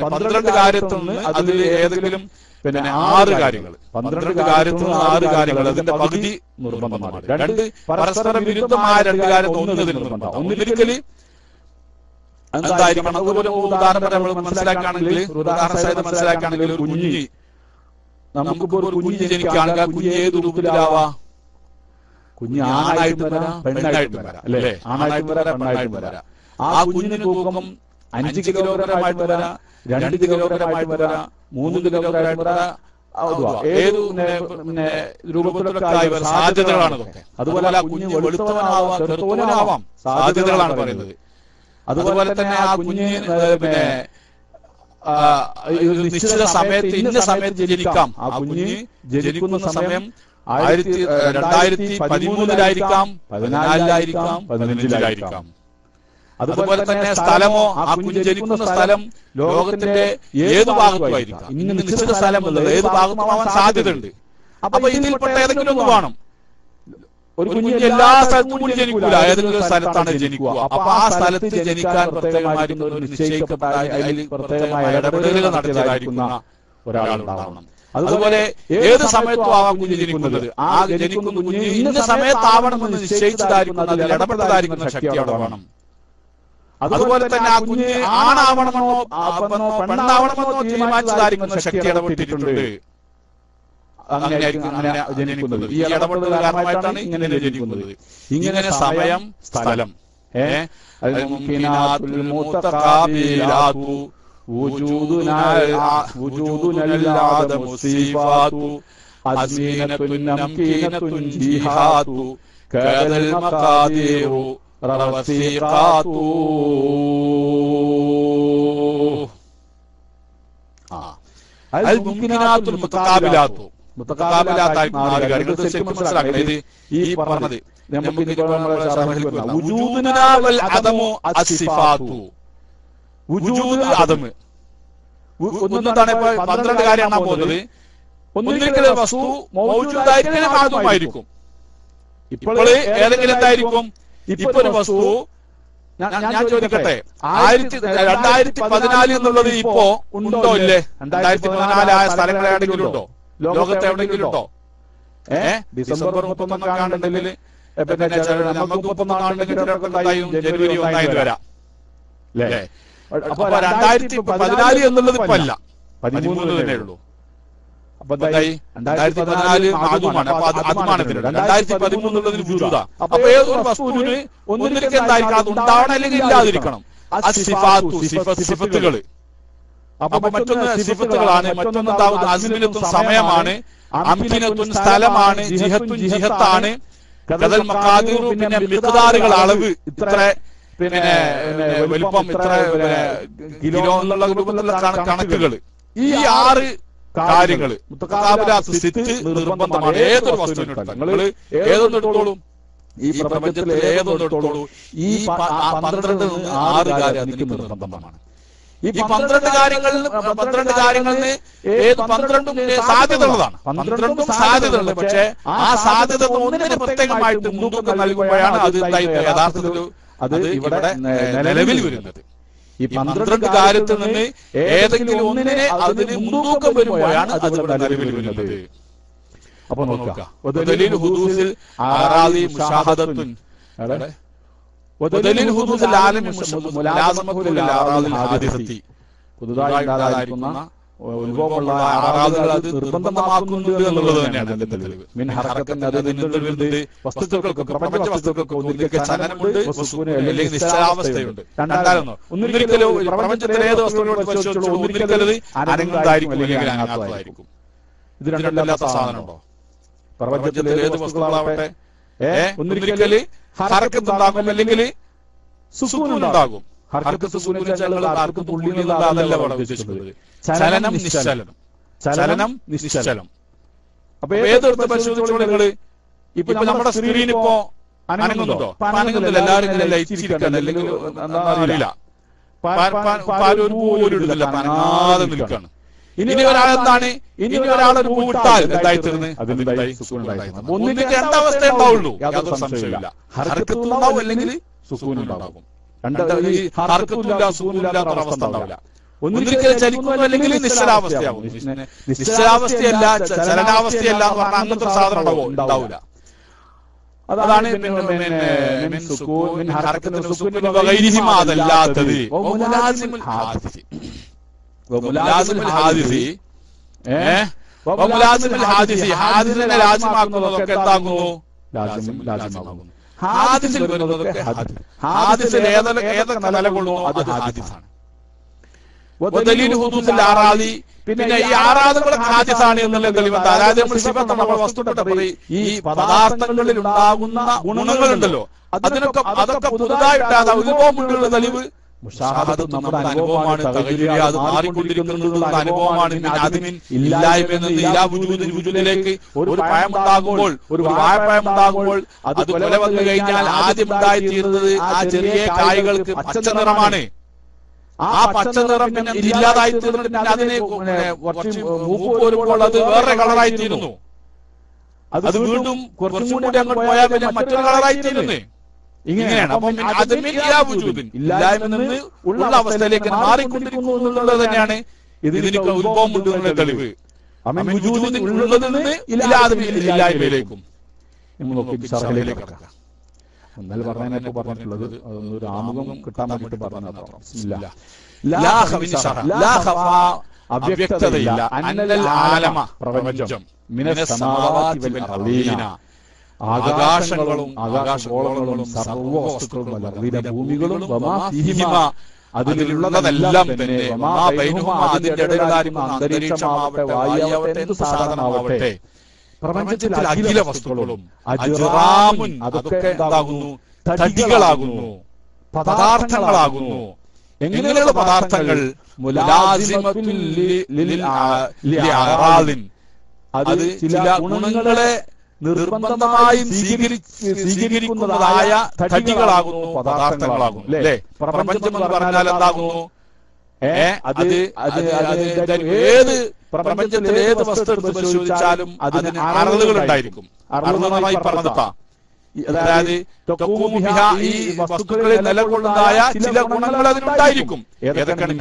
12 കാര്യത്തിൽ നിന്ന് അതിൽ ഏതെങ്കിലും 6 കാര്യങ്ങൾ 12 കാര്യത്തിൽ നിന്ന് 6 കാര്യങ്ങൾ അതിന്റെ പകുതി നിർബന്ധമാണ്. 2 പരസ്പരം വിരുദ്ധമായ 2 കാര്യത്തിൽ ഒന്ന് നിർബന്ധം. ഒന്നിരിക്കല് എന്തായിരിക്കണം? അതുപോലെ ഉദാഹരണം നമ്മൾ മനസ്സിലാക്കുകയാണെങ്കിൽ ഒരു കുഞ്ഞ്, നമുക്കിപ്പോ ഒരു കുഞ്ഞ് ജനിക്കുകയാണെങ്കിൽ ആ കുഞ്ഞ് ഏത് രൂപത്തിലാവാ? കുഞ്ഞ് ആണായിട്ടും വരാം, പെണ്ണായിട്ടും വരാം, അല്ലേ? ആണായിട്ടും വരാം, പെണ്ണായിട്ടും വരാം. ആ കുഞ്ഞിന് തൂക്കം 5 കിലോഗ്രാമായിട്ട് വരാം, 2 കിലോഗ്രാമായിട്ട് വരാം, 3 കിലോഗ്രാമായിട്ട് വരാം. ഏത് രൂപത്തിലൊക്കെ സാധ്യതകളാണ് ഇതൊക്കെ. അതുപോലെ ആ കുഞ്ഞ് വെളുത്തവനാവാം, കറുത്തവനാവാം, സാധ്യതകളാണ് പറയുന്നത്. അതുപോലെ തന്നെ ആ കുഞ്ഞ് നിശ്ചിത സമയത്ത് ഇന്ന സമയത്ത് ജനിക്കാം. ആ കുഞ്ഞ് ജനിക്കുന്ന സമയം 2013-ലായിരിക്കാം, 14-ലായിരിക്കാം, 15-ലായിരിക്കാം. അതുപോലെ തന്നെ സ്ഥലമോ, ആ കുഞ്ഞ് ജനിക്കുന്ന സ്ഥലം ലോകത്തിന്റെ ഏത് ഭാഗത്തുമായിരിക്കാം. ഇന്ന് നിശ്ചിത സ്ഥലം എന്നുള്ളത് ഏത് ഭാഗത്തുമാവാൻ സാധ്യതയുണ്ട്. അപ്പൊ ഇതിൽപ്പെട്ട ഏതെങ്കിലും ഒന്ന് വേണം. ഒരു കുഞ്ഞ് എല്ലാ സ്ഥലത്തും കൂടി ജനിക്കൂല, ഏതെങ്കിലും സ്ഥലത്താണ് ജനിക്കുക. അപ്പൊ ആ സ്ഥലത്ത് ജനിക്കാൻ പ്രത്യേകമായിട്ട് ഒരു നിശ്ചയിക്കപ്പെട്ട അതിൽ പ്രത്യേകമായ ഇടപെടലുകൾ നടത്തിയതായിരിക്കുന്ന ഒരാളുണ്ടാവണം. അതുപോലെ ഏത് സമയത്തും ആവാം കുഞ്ഞ് ജനിക്കുന്നത്. ആ ജനിക്കുന്ന കുഞ്ഞ് ഇന്ന സമയത്താവണമെന്ന് നിശ്ചയിച്ചതായിരിക്കുന്ന അതിൽ ഇടപെട്ടതായിരിക്കുന്ന ശക്തി അവിടെ വേണം. അതുപോലെ തന്നെ ആ കുഞ്ഞ് ആണാവണമെന്നോ പെണ്ണാവണമെന്നോ തീരുമാനിച്ചതായിരിക്കുന്ന ശക്തി ഇടപെട്ടിട്ടുണ്ട്. അങ്ങനെ ജനിക്കുന്നത് ഈ ഇടപെടൽ കാരണമായിട്ടാണ് ഇങ്ങനെ ജനിക്കുന്നത്. ഇങ്ങനെ സമയം, സ്ഥലം, മുത്തഖാബിലാത്തായിരിക്കും 4 കാര്യങ്ങൾ. ശരിക്കും മനസ്സിലാക്കണം. ഇത് ഈ പറഞ്ഞത് നമുക്ക് ഒന്നെന്താണ്? 12 കാര്യമാണ് പോകുന്നത്. ഒന്നിരിക്കലും വസ്തു മൗജൂദായിരിക്കും, അതുമായിരിക്കും. ഇപ്പോൾ ഏതെങ്കിലും എന്തായിരിക്കും? ഇപ്പൊ ഒരു വസ്തു ഞാൻ ചോദിക്കട്ടെ, 2014 എന്നുള്ളത് ഇപ്പോ ഉണ്ടോ ഇല്ലേ? 2014 ആയ സ്ഥലങ്ങൾ എവിടെയെങ്കിലും ഉണ്ടോ? ലോകത്ത് എവിടെയെങ്കിലും ഉണ്ടോ? ഡിസംബർ 31 ആണെന്നുണ്ടെങ്കിൽ നമുക്ക് 31 ആണെന്നുണ്ടെങ്കിൽ ജനുവരി 1 വരാം, അല്ലേ? അപ്പൊ 2014 എന്നുള്ളത് ഇപ്പൊ അല്ല, 13 തന്നെ ഉള്ളൂ. അപ്പൊ 2014 അതുമാണ്. അപ്പൊ അതുമാണ് 2013 എന്നുള്ളതിന് വിരുദ്ധ. അപ്പൊ ഏതൊരു വസ്തുവിന് ഒന്നിരിക്കും എന്തായിരിക്കണം? അത് ഉണ്ടാവണം, അല്ലെങ്കിൽ ഇല്ലാതിരിക്കണം. സിഫത്തുകള്. അപ്പൊ മറ്റൊന്ന് സിഫത്തുകളാണ്, മറ്റൊന്ന് അസ്മിനത്തും സമയമാണ്, അംകിനത്തും സ്ഥലമാണ്, ജിഹത്തും ജിഹത്താണ്, കദൽ മഖാദിറു പിന്നെ മിഖ്ദാറുകൾ അളവ്, ഇത്ര വലിപ്പം, ഇത്ര കിലോ എന്നുള്ള രൂപത്തിലുള്ള കണക്കുകൾ. ഈ 6 കാര്യങ്ങള് മുത്തഖാബിലാത്ത് സിത്ത് നിർബന്ധമാണ്. ഏതൊരു വസ്തുവിനെടുത്താൽ നിങ്ങൾ ഏതൊന്നെടുത്തോളൂ, ഈ പ്രപഞ്ചത്തിൽ ഏതൊന്നെടുത്തോളൂ, ഈ 12 6 കാര്യം എനിക്ക് നിർബന്ധമാണ്. ഈ 12 കാര്യങ്ങളിൽ ഏത് 12 സാധ്യതയുള്ളതാണ്. 12 സാധ്യതയുള്ളത്. പക്ഷെ ആ സാധ്യത ഒന്നിന് പ്രത്യേകമായിട്ട് മുൻതൂക്കം നൽകുമ്പോഴാണ് അത് യഥാർത്ഥത്തിൽ അത് ഇവിടെ നിലവിൽ വരുന്നത്. ഈ 12 കാര്യത്തിൽ നിന്ന് ഏതെങ്കിലും ഒന്നിനെ അതിന് മുൻതൂക്കം വരുമ്പോഴാണ് അത് ഇവിടെ നിലവിൽ വരുന്നത്. അപ്പൊ നോക്കുക, പുതുതായി ഉത്ഭവമുള്ള ആറാദുകൾ അത് നിർബന്ധമാക്കുന്നുണ്ട് എന്നുള്ളത് തന്നെയാണ് അതിന്റെ തെളിവ്. വസ്തുക്കൾക്ക് പ്രപഞ്ച വസ്തുക്കൾക്ക് ഒന്നിലേക്ക് ചലനമുണ്ട്, അല്ലെങ്കിൽ നിശ്ചലാവസ്ഥയുണ്ട്. ഒന്നിരിക്കലും പ്രപഞ്ചത്തിലെ ഏത് വസ്തുക്കളോട് പരിശോധിച്ചോളൂ, ഒന്നിരിക്കലത് അനങ്ങുന്നതായിരിക്കും അല്ലെങ്കിൽ അനങ്ങാത്തതായിരിക്കും. ഇത് രണ്ടല്ലാത്ത സാധനമുണ്ടോ? പ്രപഞ്ചത്തിലെ ഏത് വസ്തുക്കളാവട്ടെ ഒന്നിരിക്കല് ഹർക്കത്തുണ്ടാകും, അല്ലെങ്കിൽ സുസൂനുണ്ടാകും. ഹർക്കത്ത് ആർക്കും പുള്ളി അതല്ല ഉദ്ദേശിക്കുന്നത്. ചലനം നിശ്ചലനം, ചലനം നിശ്ചലം. അപ്പൊ ഏതെടുത്ത് പരിശോധിച്ചോളൂ നിങ്ങള്. ഇപ്പൊ നമ്മുടെ സ്ക്രീൻ ഇപ്പോ അനങ്ങുന്നുണ്ടോ? അനങ്ങുന്നില്ല. എല്ലാവരും ഇങ്ങനെ ലയിച്ചിരിക്കണം, അല്ലെങ്കിൽ അറിയില്ല, പോലും ഇടുന്നില്ല, അനങ്ങാതെ നിൽക്കാണ്. ഇനി ഒരാളെന്താണ്, ഇനി ഒരാളൊരു പൂട്ടാൽ എന്തായി തീർന്ന് ഒന്നിന്റെ രണ്ടവസ്ഥ ഉണ്ടാവുള്ളൂ, യാതൊരു സംശയമില്ല. ഹർക്കത്തുണ്ടാവും, അല്ലെങ്കിൽ സുസൂനുണ്ടാകും. ഹർക്കത്തുമില്ല സുസൂനില്ലാത്ത അവസ്ഥ ഉണ്ടാവില്ല. ഒന്നിരിക്കൽ ചലിക്കുന്നു, അല്ലെങ്കിൽ നിശ്ചലാവസ്ഥയാകും. നിശ്ചലാവസ്ഥയല്ല, ചലനാവസ്ഥയല്ല എന്ന് പറഞ്ഞാൽ അങ്ങനത്തെ സാധനം ഉണ്ടാവില്ല. അതാണ് അതല്ലാത്തത്. ഹാദിസിനെ രാജ്യമാക്കുന്നതൊക്കെ എന്താകുന്നു? ലാസിമാകുന്നു. ഹാദിസിൽ വരുന്നതൊക്കെ ഹാദിസിൽ ഏതൊക്കെ നിലകൊള്ളുന്നു അത് ഹാദിസാണ്. പിന്നെ ഈ ആറാദുകളെ ഹാദിസാണ് എന്നുള്ള തെളിവുണ്ട്. അതായത് നമ്മൾ വസ്തുക്കളുടെ ഈ പദാർത്ഥങ്ങളിൽ ഉണ്ടാകുന്ന ഗുണങ്ങളുണ്ടല്ലോ, അതൊക്കെ പുതുതായിട്ട് ഉത്ഭവമുള്ള തെളിവ് നമ്മുടെ അനുഭവമാണ്. അത് മാറിക്കൊണ്ടിരിക്കുന്ന അനുഭവമാണ്. ഇല്ലായ്മയിലേക്ക് ഒരു പഴമുണ്ടാകുമ്പോൾ, ഒരു വാഴപ്പഴമുണ്ടാകുമ്പോൾ അത് കൊല വന്നു കഴിഞ്ഞാൽ ആദ്യം ഉണ്ടായിത്തീരുന്നത് ആ ചെറിയ കായ്കൾക്ക് പച്ച നിറമാണ്. ആ പച്ച നിറം പിന്നെ ഇല്ലാതായി തീർന്നിട്ട് അതിനെ മൂപ്പ് വരുമ്പോൾ അത് വേറെ കളറായി തീരുന്നു. അത് വീണ്ടും കുറച്ചും കൂടി അങ്ങോട്ട് പോയാൽ പിന്നെ മറ്റൊരു കളറായി തീരുന്നു. ഇങ്ങനെയാണ്. അപ്പം ഇല്ലായ്മ നിന്ന് ഉള്ള അവസ്ഥയിലേക്ക് മാറിക്കൊണ്ടിരിക്കുന്നു എന്നുള്ളത് തന്നെയാണ് ഇതിന് ഉത്ഭവം കൊണ്ടുവരുന്ന തെളിവ്. ഉള്ളതിൽ നിന്ന് ഇല്ലായ്മയിലേക്കും എന്നാൽ പറഞ്ഞതിനൊക്കെ പറഞ്ഞിട്ടുള്ളത് അതൊന്നൊരു ആമുഖം കിട്ടാൻ വേണ്ടിട്ട് പറഞ്ഞതാണ്. അവ്യക്തതയില്ല. പ്രപഞ്ചം ആകാശങ്ങളും ആകാശഗോളങ്ങളും സർവ്വ വസ്തുക്കളും ഭൂമികളും അതിലുള്ളതെല്ലാം തന്നെ അതിന്റെ ഇടയിലായിരിക്കുന്ന അന്തരീക്ഷമാവട്ടെ, വായുവാവട്ടെ, എന്ത് സാധനമാവട്ടെ, പ്രപഞ്ചത്തിൽ അഖില വസ്തുക്കളും അജ്റാമുൻ അതൊക്കെ എന്താകുന്നു? തടികളാകുന്നു, പദാർത്ഥങ്ങളാകുന്നു. എങ്ങനെയുള്ള പദാർത്ഥങ്ങൾ? അത് ചില ഗുണങ്ങളെ നിർബന്ധമായും സ്വീകരിക്കുന്നതായ തടികളാകുന്നു, പദാർത്ഥങ്ങളാകുന്നു. അല്ലെ? പ്രപഞ്ചം എന്ന് പറഞ്ഞാൽ എന്താകുന്നു? ഏത് പ്രപഞ്ചത്തിൽ ഏത് വസ്തു എടുത്ത് പരിശോധിച്ചാലും അതിന് അറളുകൾ ഉണ്ടായിരിക്കും. അറളുകളായി പറഞ്ഞതാ. അതായത് ഈ വസ്തുക്കളിൽ നിലകൊള്ളുന്നതായ ചില ഗുണങ്ങൾ അതിനുണ്ടായിരിക്കും. ഏതൊക്കെയാണ്?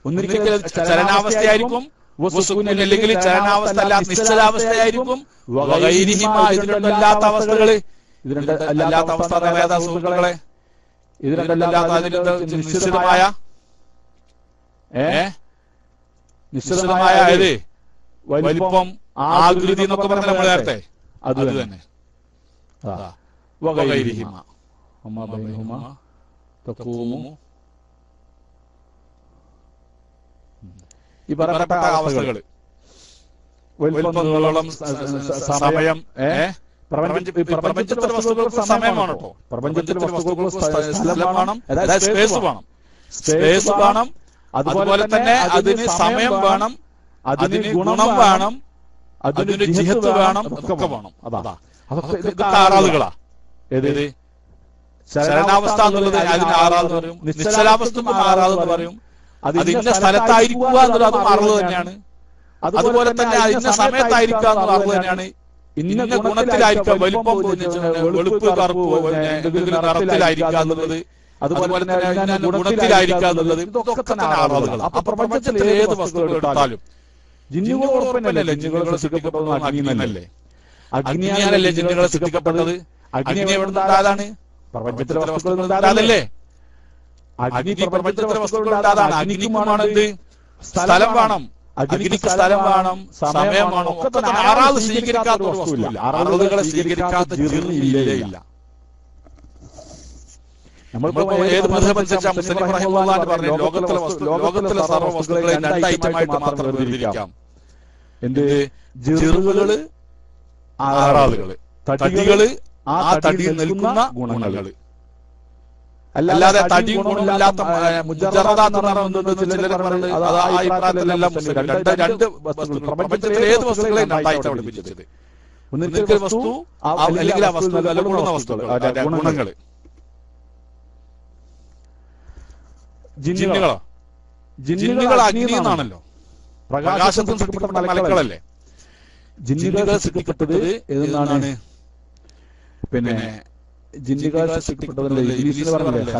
ഒന്നിരിക്കൽ ചലനാവസ്ഥയായിരിക്കും, അല്ലെങ്കിൽ ചലനാവസ്ഥ അല്ല നിശ്ചലാവസ്ഥയായിരിക്കും. ഇതിനല്ലാത്ത അവസ്ഥകള്, ഇതിനല്ലാത്ത അവസ്ഥ സുഹൃത്തുക്കളെ, ഇതിനല്ലാത്ത നിശ്ചിതമായ നിശ്ചിതമായ വലിപ്പം, ആകൃതി എന്നൊക്കെ പറഞ്ഞ നമ്മൾ നേരത്തെ അത് തന്നെ. ഈ പറയപ്പെട്ട അവസ്ഥകള് വലിപ്പം, സമയം, പ്രപഞ്ചത്തിലെ വസ്തുക്കൾക്ക് സമയമാണ് കേട്ടോ. പ്രപഞ്ചത്തിലെ വസ്തുക്കൾക്ക് സ്ഥലം വേണം, അതായത് സ്പേസ് വേണം. സ്പേസ് വേണം, അതുപോലെ തന്നെ അതിന് സമയം വേണം, അതിന് ഗുണം വേണം, അതിന് ജിഹത്ത് വേണം, ഒക്കെ വേണം. അതാ അതൊക്കെ ആറാദുകളാ. ഏത്? ശരണാവസ്ഥ എന്നുള്ളത് അതിന് ആറാന്ന് പറയും, നിശ്ചലാവസ്ഥക്കും ആറാന്ന് പറയും. അത് ഇന്ന സ്ഥലത്തായിരിക്കുക എന്നുള്ളത് അത് ആറുള്ളത് തന്നെയാണ്. അതുപോലെ തന്നെ ഇന്ന സമയത്തായിരിക്കുക എന്നുള്ള അറിവ് തന്നെയാണ്. ഇന്ന ഗുണത്തിലായിരിക്കുക, വലിപ്പം, വെളുപ്പ്, കറുപ്പ്, എന്തെങ്കിലും നിറത്തിലായിരിക്കുക എന്നുള്ളത്, അതുപോലെ തന്നെ ഇന്ന ഗുണത്തിലായിരിക്കുക എന്നുള്ളത്, ഇതൊക്കെ തന്നെ ആറാളുകൾ. അപ്പൊ പ്രപഞ്ചത്തിൽ ഏത് വസ്തുക്കൾ എടുത്താലും ജിന്നുകളോടൊപ്പമല്ലേ ജിന്നുകളെ സൃഷ്ടിക്കപ്പെട്ടത്? അഗ്നിയല്ലേ? അഗ്നിയാലല്ലേ ജിന്നുകളെ സൃഷ്ടിക്കപ്പെട്ടത്? അഗ്നി എവിടെ നിന്നുണ്ടായതാണ്? പ്രപഞ്ചത്തിലെ വസ്തുക്കൾ നിന്നുണ്ടായതല്ലേ? അഗ്നി പ്രപഞ്ചത്തിലെ വസ്തുക്കൾ ഉണ്ടായതാണ്. അഗ്നിക്കുമാണ് ഇത് സ്ഥലം വേണം, അഗ്നിക്ക് സ്ഥലം വേണം, സമയം വേണം. ഒക്കെ തന്നെ ആറാള് സ്വീകരിക്കാത്ത ഒരു വസ്തുവില്ല, ആറാളുകളെ സ്വീകരിക്കാത്ത ജിന്ന് ഇല്ലേ ഇല്ല. നമ്മളിപ്പോ ഏത് മതമനുസരിച്ചാ മുസ്ലിം റഹിമഹുല്ലാഹ് പറഞ്ഞു, ലോകത്തിലെ സർവ്വ വസ്തുക്കളെ രണ്ട് ഐറ്റമായിട്ട് മാത്രം വേർതിരിക്കാം. എന്ത്? ജിറുകള്, ആറാളുകള്, തടികള്, ആ തടിയിൽ നിൽക്കുന്ന ഗുണങ്ങള്. അല്ലാതെ തടി ഗുണമില്ലാത്ത ചിലർ പറഞ്ഞത് അത് ആ അഭിപ്രായത്തിലെല്ലാം രണ്ട് വസ്തുക്കൾ, പ്രപഞ്ചത്തിലെ ഏത് വസ്തുക്കളെ രണ്ടായിട്ടാണ് വിഭജിച്ചത്. ഒന്നിക്കൽ വസ്തു അല്ലെങ്കിൽ ആ വസ്തു നിലകൊള്ളുന്ന വസ്തുക്കൾ, ഗുണങ്ങള്. ജിന്നുകളോ? ജിന്നുകൾ അഗ്നി എന്നാണല്ലോ, പ്രകാശത്തിൽ സൃഷ്ടിക്കപ്പെട്ട മലക്കളല്ലേ. ജിന്നുകൾ സൃഷ്ടിക്കപ്പെട്ടത് ഏതെന്നാണ്? പിന്നെ ജിന്നുകൾ സൃഷ്ടിക്കപ്പെട്ടതല്ലേ ഇബ്ലീസിന് പറഞ്ഞില്ലേ,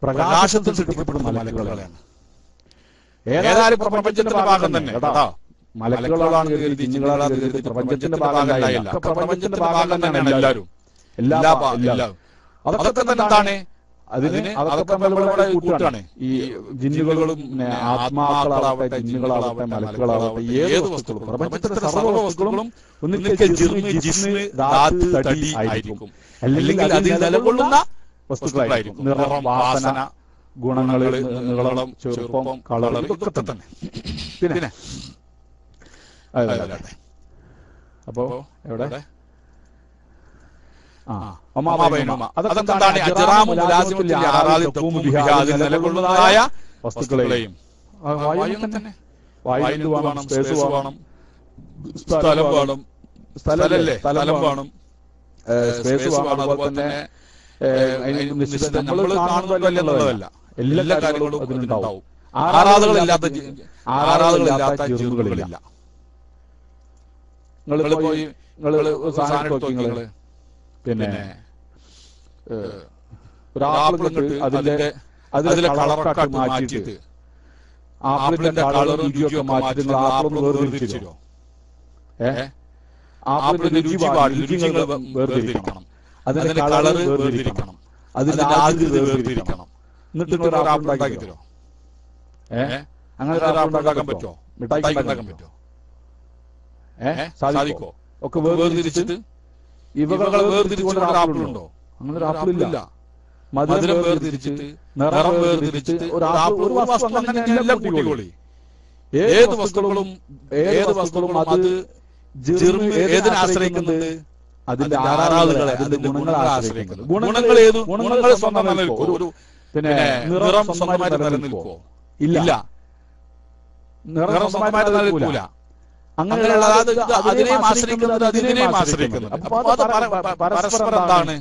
പ്രകാശത്തിൽ സൃഷ്ടിക്കപ്പെട്ട മലക്കുകളാണ്. ഏതായാലും പ്രപഞ്ചത്തിന്റെ ഭാഗം തന്നെ കേട്ടോ. മലക്കുകളാണ് കരുതി, ജിന്നുകളാണ് കരുതി പ്രപഞ്ചത്തിന്റെ ഭാഗമല്ല. പ്രപഞ്ചത്തിന്റെ ഭാഗം തന്നെയാണ് എല്ലാവരും, എല്ലാം. അതൊക്കെ തന്നെ എന്താണ്? അതൊക്കെ കൂട്ടാണ്. ഈ ജിന്നുകളും ആത്മാക്കളാവട്ടെ, ജിന്നുകളാവട്ടെ, മലക്കുകളാവട്ടെ, ഏത് വസ്തുക്കളും പ്രപഞ്ചത്തിലെ സർവ്വ വസ്തുക്കളും ഒന്നിക്കൽ ജിസ്മ്, ധാത്ത്, തടി ആയിരിക്കും, അല്ലെങ്കിൽ അതിൽ നിലകൊള്ളുന്ന വസ്തുക്കളായിരിക്കും. നിറം, വാസന, ഗുണങ്ങള്, നീളം, ചെറുപ്പം, കളർ, ഇതൊക്കെ തന്നെ. പിന്നെ അപ്പോ എവിടെ നിലകൊള്ളുന്നതായ വസ്തുക്കളെയും വായു വേണം, സ്പേസ് വേണം, സ്ഥലം വേണം, സ്ഥലല്ലേ, സ്ഥലം വേണം, സ്പേസ് വേണം. അതുപോലെ തന്നെ നമ്മൾ കാണുന്നതല്ല, എല്ലാ കാര്യങ്ങളും അതിനുണ്ടാവും. ആറാളുകളില്ലാത്ത ജിറുകളില്ല. നിങ്ങൾ പോയി സാധനം എടുത്ത് നോക്കി. നിങ്ങള് പിന്നെ ഒരാപ്പിൾ കിട്ട് അതിലെ കളറൊക്കെ മാറ്റിയിട്ട് ആപ്പിളിന്റെ കളറും രുചിയൊക്കെ മാറ്റിയിട്ട് ആപ്പിൾ വേർതിരിച്ചോ? ആപ്പിളിന്റെ രുചി രുചികൾ വേർതിരിക്കണം, അതിന്റെ കളറ് വേർതിരിക്കണം, അതിന്റെ ആകൃതി വേർതിരിക്കണം. എന്നിട്ട് നിങ്ങൾ ഒരു ആപ്പിൾ ഉണ്ടാക്കി തരോ? അങ്ങനെ ഒരു ആപ്പിൾ ഉണ്ടാക്കാൻ പറ്റുമോ? മിഠായി ഉണ്ടാക്കാൻ പറ്റുമോ? സാധിക്കോ? ഒക്കെ വേർതിരിച്ചിട്ട് ഇവകളെ വേർതിരിച്ചുകൊണ്ട് ആപ്പിളുണ്ടോ? അങ്ങനെ ഒരു ആപ്പിളില്ല. മധുരം വേർതിരിച്ചിട്ട്, നിറം വേർതിരിച്ചിട്ട് ഒരു വസ്തു അങ്ങനെയല്ല കുട്ടികളി. ഏത് വസ്തുക്കളും അത് ഏതിനെ ആശ്രയിക്കുന്നത്? അതിന്റെ ആറാളുകളെ, അതിന്റെ ഗുണങ്ങളെ ആശ്രയിക്കുന്നത്. ഗുണങ്ങൾ ഏത്? ഗുണങ്ങൾ സ്വന്തം നിലനിൽക്കോ? ഒരു പിന്നെ നിറം സ്വന്തമായിട്ട് നിലനിൽക്കോ? ഇല്ല, നിറം സ്വന്തമായിട്ട് നിലനിൽക്കൂല. അങ്ങനെയുള്ള അതിനെയും ആശ്രയിക്കുന്നത്, അതിനെയും ആശ്രയിക്കുന്നത്. അപ്പൊ അത് പരസ്പരം എന്താണ്?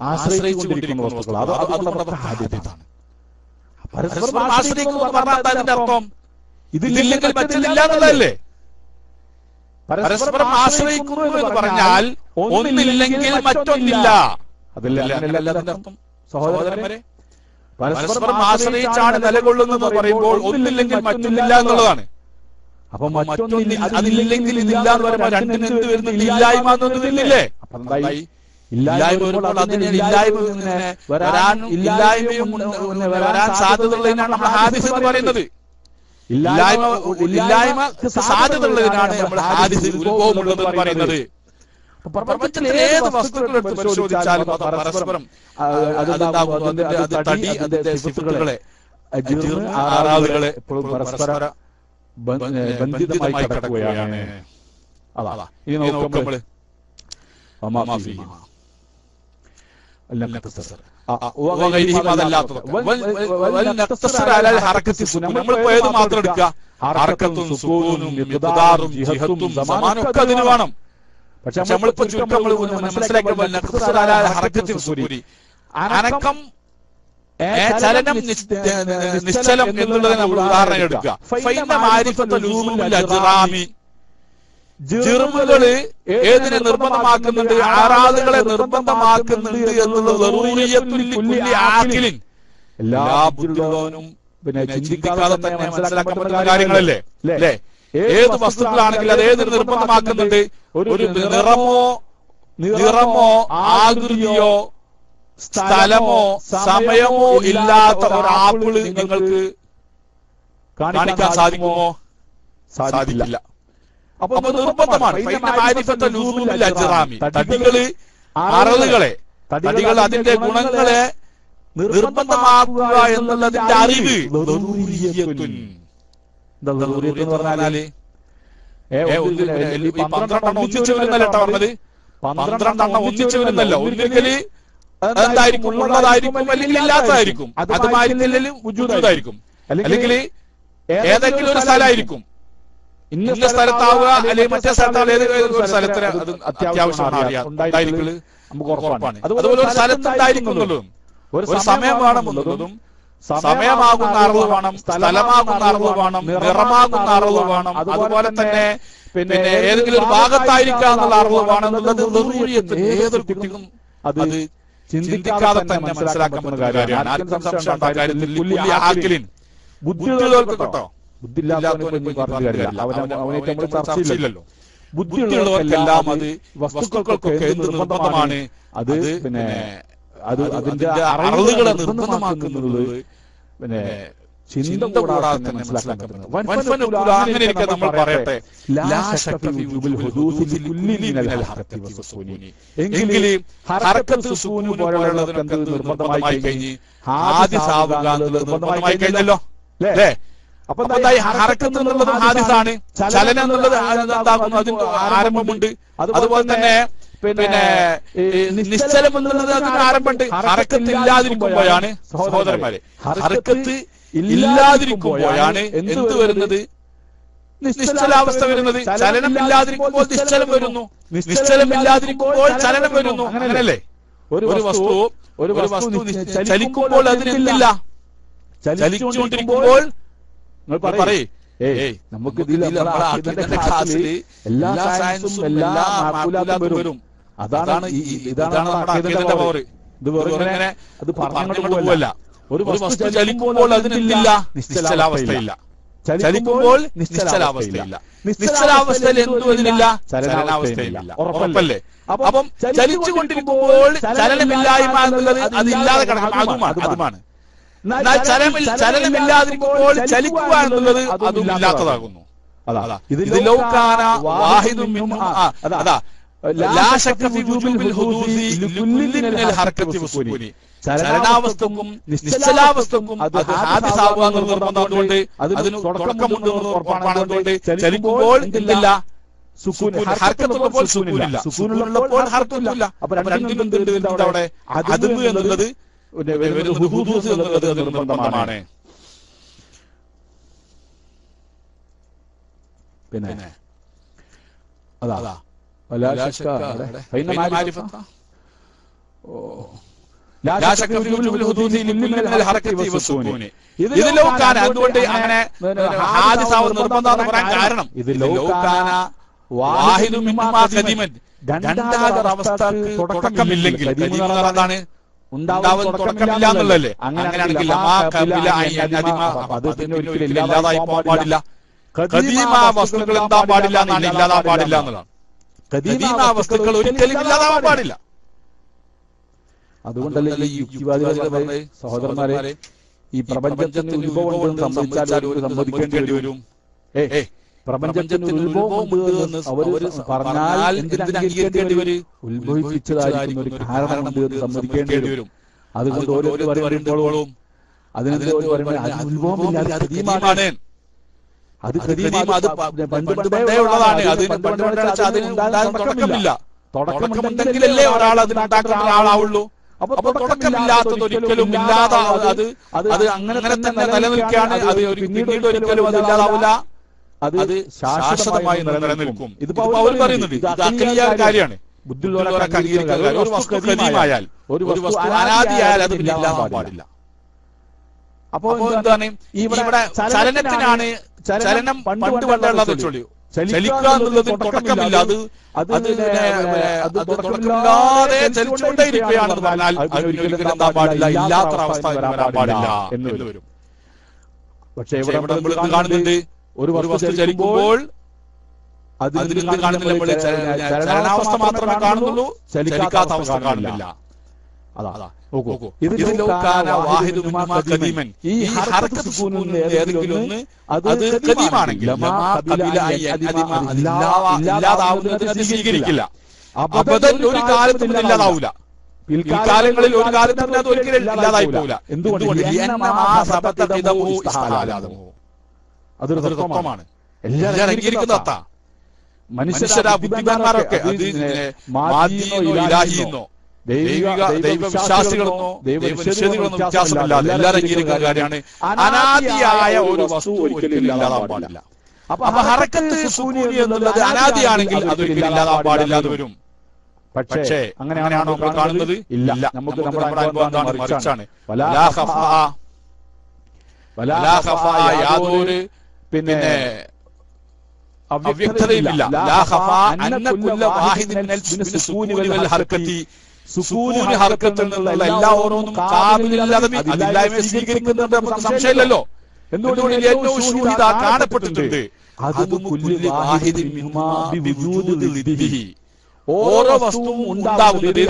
ആശ്രയിച്ചുകൊണ്ടിരിക്കുന്ന വസ്തുക്കൾ. അതുകൊണ്ടത്തെ ഹാദിതാണ്. പരസ്പരം ആശ്രയിക്കുക പറഞ്ഞാൽ അതിന്റെ അർത്ഥം ഇതില്ലെങ്കിൽ മറ്റൊന്നില്ല എന്നുള്ളതല്ലേ? പരസ്പരം ആശ്രയിക്കുന്നു എന്ന് പറഞ്ഞാൽ ഒന്നില്ലെങ്കിൽ മറ്റൊന്നില്ല. അതല്ലേ അതിന്റെ അർത്ഥം സഹോദരന്മാരെ? പരസ്പരം ആശ്രയിച്ചാണ് നിലകൊള്ളുന്നത് പറയുമ്പോൾ ഒന്നില്ലെങ്കിൽ മറ്റൊന്നില്ല എന്നുള്ളതാണ്. അപ്പൊ മറ്റൊന്നില്ല, അതില്ലെങ്കിൽ ഇതില്ല എന്ന് പറയുമ്പോൾ രണ്ടിന് എന്ത് വരുന്നില്ല? ഇല്ലായ്മ എന്നൊന്നുമില്ലേ? അപ്പൊ എന്തായി? ഇല്ലായ്മ വരുമ്പോൾ അതിന് ഇല്ലായ്മയും വരാൻ സാധ്യതയുള്ളതിനാണ് നമ്മൾ ഹാദിസ് എന്ന് പറയുന്നത്. ഇല്ലായ്മ സാധ്യതയുള്ളതിനാണ് നമ്മൾ ഹാദിസ്, ഉത്ഭവമുള്ളത് എന്ന് പറയുന്നത്. പ്രപഞ്ചത്തിലെ ഏത് വസ്തുക്കൾ എടുത്ത് പരിശോധിച്ചാലും പരസ്പരം തടി, അതിന്റെ സിഫത്തുകളെ, ആറാളുകളെ പരസ്പര ബന്ധിതമായി കിടക്കുകയാണ്. അതാ ഇനി നോക്കുമ്പോൾ നമ്മളിപ്പോ ഏത് മാത്രം എടുക്കുക? ഹറക്കത്തും സുകൂനും മിഖ്ദാറും ജിഹത്തും സമാനും ഒക്കെ അതിന് വേണം. പക്ഷെ നമ്മളിപ്പോ ചുരുക്കം മനസ്സിലാക്കിയപ്പോൾ അനക്കം ചലനം നിശ്ചലം എന്നുള്ളതിന് നമ്മൾ ഉദാഹരണം എടുക്കുക. ജിർമുകള് ഏതിനെ നിർബന്ധമാക്കുന്നുണ്ട്? ആറാളുകളെ നിർബന്ധമാക്കുന്നുണ്ട് എന്നുള്ളത് എല്ലാ ബുദ്ധിയുള്ളവനും പിന്നെ ചിന്തിക്കാതെ തന്നെ മനസ്സിലാക്കാൻ പറ്റുന്ന കാര്യങ്ങളല്ലേ അല്ലേ? ഏത് വസ്തുക്കളാണെങ്കിൽ അത് ഏത് നിർബന്ധമാക്കുന്നുണ്ട്? ഒരു നിറമോ ആകൃതിയോ സ്ഥലമോ സമയമോ ഇല്ലാത്ത ഒരു ആപ്പിള് നിങ്ങൾക്ക് കാണിക്കാൻ സാധിക്കുമോ? സാധിക്കില്ല. അപ്പൊ നിർബന്ധമാണ്. തടികൾ അതിന്റെ ഗുണങ്ങളെ നിർബന്ധമാക്കുക എന്നുള്ളതിന്റെ അറിവ് എന്ന് പറഞ്ഞാല് 12 ഒന്നിച്ചു വരുന്നല്ലോ പറഞ്ഞത്. 12 ഒന്നിച്ചു വരുന്നല്ലോ. ഒരിക്കല് എന്തായിരിക്കും? ഉള്ളതായിരിക്കും, അല്ലെങ്കിൽ ഇല്ലാത്തതായിരിക്കും. അതുമായിരുന്നില്ലെങ്കിലും ഉജൂദായിരിക്കും, അല്ലെങ്കിൽ ഏതെങ്കിലും ഒരു സ്ഥലമായിരിക്കും. ഇന്ന സ്ഥലത്താവുക അല്ലെങ്കിൽ മറ്റേ സ്ഥലത്താവുക, ഏതെങ്കിലും ഒരു സ്ഥലത്തിന് അത് അത്യാവശ്യമാണ് അറിയാം, ഉണ്ടായിരിക്കും, നമുക്ക് ഉറപ്പാണ്. അതുപോലെ ഒരു സ്ഥലത്തുണ്ടായിരിക്കുന്നതും ഒരു സമയം വേണമെന്നുള്ളതും, സമയമാകുന്ന അറിവ് വേണം, സ്ഥലമാകുന്ന അറിവ് വേണം, നിറമാകുന്ന അറിവ് വേണം, അതുപോലെ തന്നെ പിന്നെ ഏതെങ്കിലും ഒരു ഭാഗത്തായിരിക്കാം എന്നുള്ള അറിവ് വേണം എന്നുള്ളത് ഏതൊരു കുട്ടിക്കും അത് ചിന്തിക്കാതെ തന്നെ മനസ്സിലാക്കാൻ പറ്റുന്ന കാര്യമാണ്. ആർക്കും സംശയം ഉണ്ടാ കാര്യത്തിൽ ബുദ്ധിയുള്ളവർക്ക് കേട്ടോ, ബുദ്ധിയില്ലാത്തവനല്ലോ. ബുദ്ധിയുള്ളവർക്കെല്ലാം അത് വസ്തുക്കൾക്കൊക്കെ നിർബന്ധമാണ്. അത് പിന്നെ അതിന്റെ അറിവുകളെ നിർബന്ധമാക്കുന്നത് പിന്നെ ചിന്ത കൂടാതെ തന്നെ മനസ്സിലാക്കാൻ പറ്റുന്നത്. അങ്ങനെ ഇരിക്കാൻ നമ്മൾ പറയട്ടെ, എങ്കിൽ ഹർക്കത്ത് സുകൂന് പോലുള്ളതിനൊക്കെ നിർബന്ധമായി കഴിഞ്ഞ് ഹാദിസാവുക എന്നുള്ളത് നിർബന്ധമായി കഴിഞ്ഞല്ലോ അല്ലേ? അപ്പൊ എന്തായി? ഹർക്കത്ത് എന്നുള്ളത് ഹാദിസാണ്, ചലനം എന്നുള്ളത് എന്താകുന്നു? അതിന് ആരംഭമുണ്ട്. അതുപോലെ തന്നെ പിന്നെ നിശ്ചലം എന്നുള്ളത് അതിന് ആരംഭമുണ്ട്. ഹർക്കത്ത് ഇല്ലാതിരിക്കുമ്പോഴാണ് സഹോദരന്മാരെ, ഹർക്കത്ത് ഇല്ലാതിരിക്കുമ്പോഴാണ് എന്ത് വരുന്നത്? നിശ്ചലാവസ്ഥ വരുന്നത്. ചലനം ഇല്ലാതിരിക്കുമ്പോൾ നിശ്ചലം വരുന്നു, നിശ്ചലം ഇല്ലാതിരിക്കുമ്പോൾ ചലനം വരുന്നു. അങ്ങനല്ലേ? ഒരു വസ്തു ചലിക്കുമ്പോൾ അതിനെന്തില്ല? ചലിച്ചുകൊണ്ടിരിക്കുമ്പോൾ നിങ്ങൾ പറയേ നമുക്ക് എല്ലാ സയൻസും എല്ലാ മാർക്കുലാത്തും വരും. അതാണ് ഇതാണ് പവർ. ഇത് വെറുതെ അത് പറഞ്ഞുകൊണ്ട് പോവല്ല. ഒരു വസ്തു ചലിക്കുമ്പോൾ അതിനെന്തില്ല? നിശ്ചലാവസ്ഥയില്ല. ചലിക്കുമ്പോൾ നിശ്ചലാവസ്ഥയില്ല. നിശ്ചലാവസ്ഥയിൽ എന്തും അതിനില്ല? ചലനാവസ്ഥയില്ല. ഉറപ്പല്ലേ? അപ്പം ചലിച്ചുകൊണ്ടിരിക്കുമ്പോൾ ചലനമില്ലായ്മ എന്നുള്ളത് അതില്ലാതെ കിടക്കണം. അതുമാണ്. എന്നാൽ ചലനമില്ലാതിരിക്കുമ്പോൾ ചലിക്കുക എന്നുള്ളത് അതും ഇല്ലാത്തതാകുന്നു. അതാ ഇത് ലൗകാന വാഹിദുൻ മിൻഹും. അതാ ലാ ശക്ക ഫീ വുജൂബിൽ ഹുദൂസി ലികുല്ലി മിനൽ ഹർക്കത്തി വസുകൂനി. ചലനാവസ്ഥക്കും നിശ്ചലാവസ്ഥക്കും അത് ഹാദിസാവുക എന്നത് നിർബന്ധമുണ്ട്. അതിന് തുടക്കമുണ്ട് ഉറപ്പാണതുകൊണ്ട് ചലിക്കുമ്പോൾ എന്തില്ല? സുകൂൻ. ഹർക്കത്തുള്ളപ്പോൾ സുകൂനില്ല, സുകൂനുള്ളപ്പോൾ ഹർക്കത്തില്ല. അപ്പൊ രണ്ടിനും എന്തുണ്ട് അവിടെ? അദ്മ് എന്നുള്ളത് ഹുദൂസ് എന്നുള്ളത് നിർബന്ധമാണ്. പിന്നെ അതാ അതുകൊണ്ട് അങ്ങനെ ഹാദിസാവ് നിർബന്ധം പറയാൻ കാരണം ഇത് ലൗകാന വാഹിദുൻ മിമ്മാ ഖദിമൻ. രണ്ടാമതൊരു അവസ്ഥക്ക് തുടക്കമില്ലെങ്കിൽ, എന്താണ് ഉണ്ടാവാൻ തുടക്കമില്ല എന്നുള്ളല്ലേ? അങ്ങനെയാണെങ്കിൽ അത് പിന്നെ ഒരിക്കലും ഇല്ലാതായി പോകാൻ പാടില്ല. ഖദീമ വസ്തുക്കൾ എന്താ പാടില്ല എന്നാണ്? ഇല്ലാതാൻ പാടില്ല എന്നുള്ളതാണ്. ഖദീമ വസ്തുക്കൾ ഒരിക്കലും ഇല്ലാതാവാൻ പാടില്ല. അതുകൊണ്ടല്ലേ ഈ യുക്തിവാദികൾ പറഞ്ഞത്, സഹോദരന്മാരെ, ഈ പ്രപഞ്ചത്തിന് ഉത്ഭവം സംഭവിച്ചാൽ ഒരു സമ്മതിക്കേണ്ടി വരും. പ്രപഞ്ചത്തിന് ഉത്ഭവം എന്ന് അവര് പറഞ്ഞാൽ എന്തിനംഗീകരിക്കേണ്ടി വരും? ഉത്ഭവിപ്പിച്ചതായിരിക്കും ഒരു കാരണമുണ്ട് എന്ന് സമ്മതിക്കേണ്ടി വരും. അതുകൊണ്ട് ഓരോ പറയുമ്പോഴും അതിനെതിരെ ഉത്ഭവമില്ലാതെ ഖദീമാണ്. അത് ഖദീം, അത് പണ്ട് ഉള്ളതാണ്. അതിന് തുടക്കമില്ല. തുടക്കമുണ്ടെങ്കിലല്ലേ ഒരാൾ അതിനുണ്ടാക്കുന്ന ഒരാളാവുള്ളൂ. അപ്പൊ തുടക്കമില്ലാത്തത് ഒരിക്കലും ഇല്ലാതാവും. അത് അങ്ങനെ തന്നെ നിലനിൽക്കുകയാണ്. അത് പിന്നീട് ഒരിക്കലും അത് ഇല്ലാതാവില്ല. അത് ശാശ്വതമായി നിലനിൽക്കും. ഇതിപ്പോ അവർ പറയുന്നുണ്ട് ഇത് അഖിലിയായ കാര്യമാണ്, ബുദ്ധിയുള്ളവരൊക്കെ അംഗീകരിക്കുന്ന കാര്യം. ഒരു വസ്തു ഖദീമായാൽ, ഒരു വസ്തു അനാദിയായാൽ അത് പിന്നെ ഇല്ലാതാവാൻ പാടില്ല. അപ്പോ എന്താണ് ഇവിടെ ചലനത്തിനാണ്, ചലനം പണ്ട് പണ്ടുള്ളത് ചൊല്ലി ചലിക്കുക എന്നുള്ളത് തുടക്കമില്ല, അത് തുടക്കമില്ലാതെ ചലിച്ചുകൊണ്ടേയിരിക്കുകയാണെന്ന് പറഞ്ഞാൽ ഒരിക്കലും എന്താ പാടില്ല, ഇല്ലാത്ത അവസ്ഥ വരാൻ പാടില്ല എന്ന് വരും. പക്ഷെ ഇവിടെ നമ്മൾ കാണുന്നുണ്ട് ഒരു വസ്തു ചലിക്കുമ്പോൾ അതിൽ കാണുന്നില്ല, നമ്മൾ ചലനാവസ്ഥ മാത്രമേ കാണുന്നുള്ളൂ, ചലിക്കാത്ത അവസ്ഥ കാണുന്നില്ല. അതാ നോക്കൂ, ഇതിൽ ഈ ഹർക്കത്ത് സുകൂൻ ഏതെങ്കിലും ഒന്ന് അത് ഖദീമാണെങ്കിൽ ഇല്ലാതാവുന്നതിനെ സ്വീകരിക്കില്ല. അബദൻ ഒരു കാലത്തും ഇല്ലാതാവൂല, പിൽക്കാലങ്ങളിൽ ഒരു കാലത്തും അത് ഒരിക്കലും ഇല്ലാതായി പോകില്ല. എന്തുകൊണ്ട്? അതൊരു തത്വമാണ്, എല്ലാവരും അംഗീകരിക്കുന്ന തത്വ. മനുഷ്യരാ ബുദ്ധിമാന്മാരൊക്കെ അത് മാദിയെന്നോ ഇലാഹിയെന്നോ ദൈവവിശ്വാസികളെന്നോ ദൈവനിഷേധികളെന്നോ വ്യത്യാസമില്ലാതെ എല്ലാവരും അംഗീകരിക്കുന്ന കാര്യമാണ് അനാദിയായ ഒരു വസ്തു ഒരിക്കലും ഇല്ലാതാവാൻ പാടില്ല. അപ്പൊ ഹറക്കത്ത് സുകൂൻ എന്നുള്ളത് അനാദിയാണെങ്കിൽ അതൊരിക്കലും ഇല്ലാതാവാൻ പാടില്ലാതെ വരും. പക്ഷേ അങ്ങനെയാണോ നമ്മൾ കാണുന്നത്? ഇല്ല. നമുക്ക് നമ്മുടെ അനുഭവം മറിച്ചാണ്. യാതൊരു പിന്നെ അവ്യക്തതയുമില്ല. സുകൂന് ഹർക്കത്ത് എന്നുള്ള എല്ലാ ഓരോന്നും അതില്ലായ്മയെ സ്വീകരിക്കുന്നുണ്ട്, നമുക്ക് സംശയമില്ലല്ലോ. എന്തുകൊണ്ട് കാണപ്പെട്ടിട്ടുണ്ട്. ഓരോ വസ്തുവും ഉണ്ടാകുന്നത്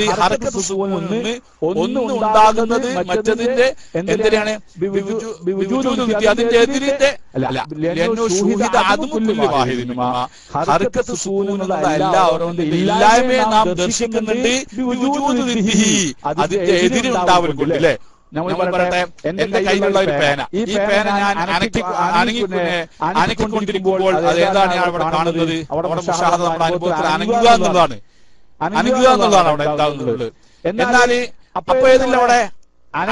ഒന്ന് ഉണ്ടാകുന്നത് മറ്റതിന്റെ എന്തിനാണ്? അതിന്റെ എതിരിന്റെ ഇല്ലായ്മയെ നാം ദർശിക്കുന്നുണ്ട്, അതിന്റെ എതിരുണ്ടാവലുണ്ട്. അല്ലെ, നമ്മൾ പറയട്ടെ, എന്റെ കയ്യിലുള്ള ഒരു പേന, ഈ പേന ഞാൻ അനക്കിക്കൊണ്ടിരിക്കുമ്പോൾ അതേതാണ് ഞാൻ അവിടെ കാണുന്നത്? അവിടെ മുശാഹദ, നമ്മുടെ അനുഭവത്തിൽ അനങ്ങുക എന്നുള്ളതാണ്, അവിടെ ഉണ്ടാകുന്നത്. എന്നാൽ അപ്പൊ ഏതില്ല, അവിടെ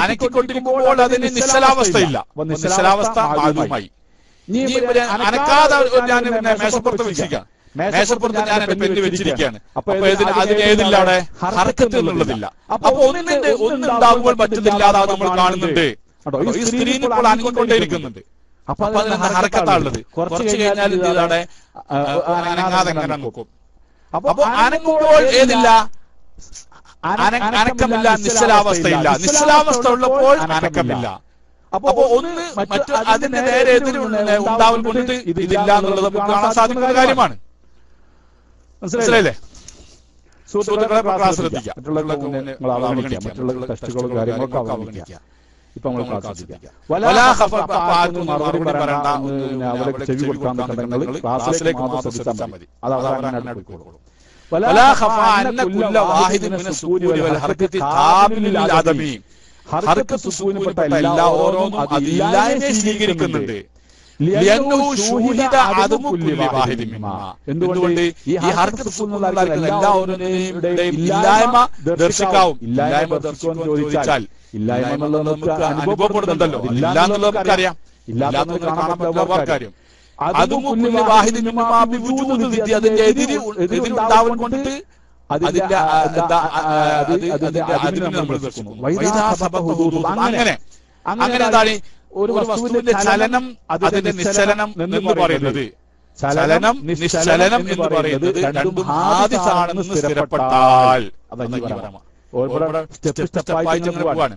അനക്കിക്കൊണ്ടിരിക്കുമ്പോൾ അതിന് നിശ്ചലാവസ്ഥയില്ല, നിശ്ചലാവസ്ഥ മാറുമായി. അനക്കാതെ ഞാൻ പിന്നെ മേശപ്പുറത്ത് വെച്ചിരിക്കാം, മേശപ്പുറത്ത് ഞാൻ എന്റെ പെണ്ണ് വെച്ചിരിക്കുകയാണ്. അപ്പൊ അതിന് ഏതില്ല, അവിടെ ഹർക്കത്ത് എന്നുള്ളതില്ല. അപ്പൊ ഒന്നുണ്ടാകുമ്പോൾ മറ്റൊന്നില്ലാതെ നമ്മൾ കാണുന്നുണ്ട്. ഈ സ്ക്രീൻ ഇപ്പോൾ അനങ്ങിക്കൊണ്ടേയിരിക്കുന്നുണ്ട്. അപ്പൊ അതിന് ഹർക്കത്താണുള്ളത്. കുറച്ച് കഴിഞ്ഞാൽ ഇതവിടെ അനങ്ങാതെ എങ്ങനെ നോക്കും. അപ്പൊ അനങ്ങുമ്പോൾ ഏതില്ല? അനക്കമില്ല, നിശ്ചലാവസ്ഥയില്ല. നിശ്ചലാവസ്ഥ ഉള്ളപ്പോൾ അനക്കമില്ല. അപ്പൊ ഒന്ന് മറ്റു അതിന്റെ നേരെ എതിര് ഉണ്ടാവൽ കൊണ്ടിട്ട് ഇതില്ല എന്നുള്ളത് നമുക്ക് കാണാൻ സാധിക്കുന്ന കാര്യമാണ്. മനസ്സിലായില്ലേ? സുഹൃത്തുക്കളെ ക്ലാസ് ശ്രദ്ധിക്കുക, മറ്റുള്ള ടെസ്റ്റുകളും കാര്യങ്ങളൊക്കെ അവഗണിക്കുക. ഇപ്പൊ നമ്മൾ ചെവി കൊടുക്കാൻ ക്ലാസ്സിലേക്ക് മാത്രം ശ്രദ്ധിച്ചാൽ മതി. അത് എല്ലാ ഓരോന്നും അതില്ലായ്മയെ സ്വീകരിക്കുന്നുണ്ട്. എന്തുകൊണ്ട്? ഈ ഹർക്കത്ത് എല്ലാ ഓരോന്നിന്റെയും ഇല്ലായ്മ ദർശിക്കാവും. ഇല്ലായ്മ ദർശിക്കുമെന്ന് ചോദിച്ചാൽ ഇല്ലായ്മ എന്നുള്ളത് നമുക്ക് അനുഭവപ്പെടുന്നുണ്ടല്ലോ, ഇല്ല എന്നുള്ളത് നമുക്കറിയാം, ഇല്ലാത്തത് കാണാൻ പറ്റുന്ന കാര്യം. അതും അതിന്റെ എതിരുണ്ടാവൽ കൊണ്ട് അതിന്റെ നമ്മൾ ദർശിക്കുന്നു. അങ്ങനെ എന്താണ് ഒരു വസ്തുവിന്റെ ചലനം, അതിന്റെ നിശ്ചലനം എന്ന് പറയുന്നത്, ചലനം നിശ്ചലനം എന്ന് പറയുന്നത് രണ്ടും ഹാദിസാണെന്ന് സ്ഥിരപ്പെട്ടാൽ സ്റ്റെപ്പാണ്.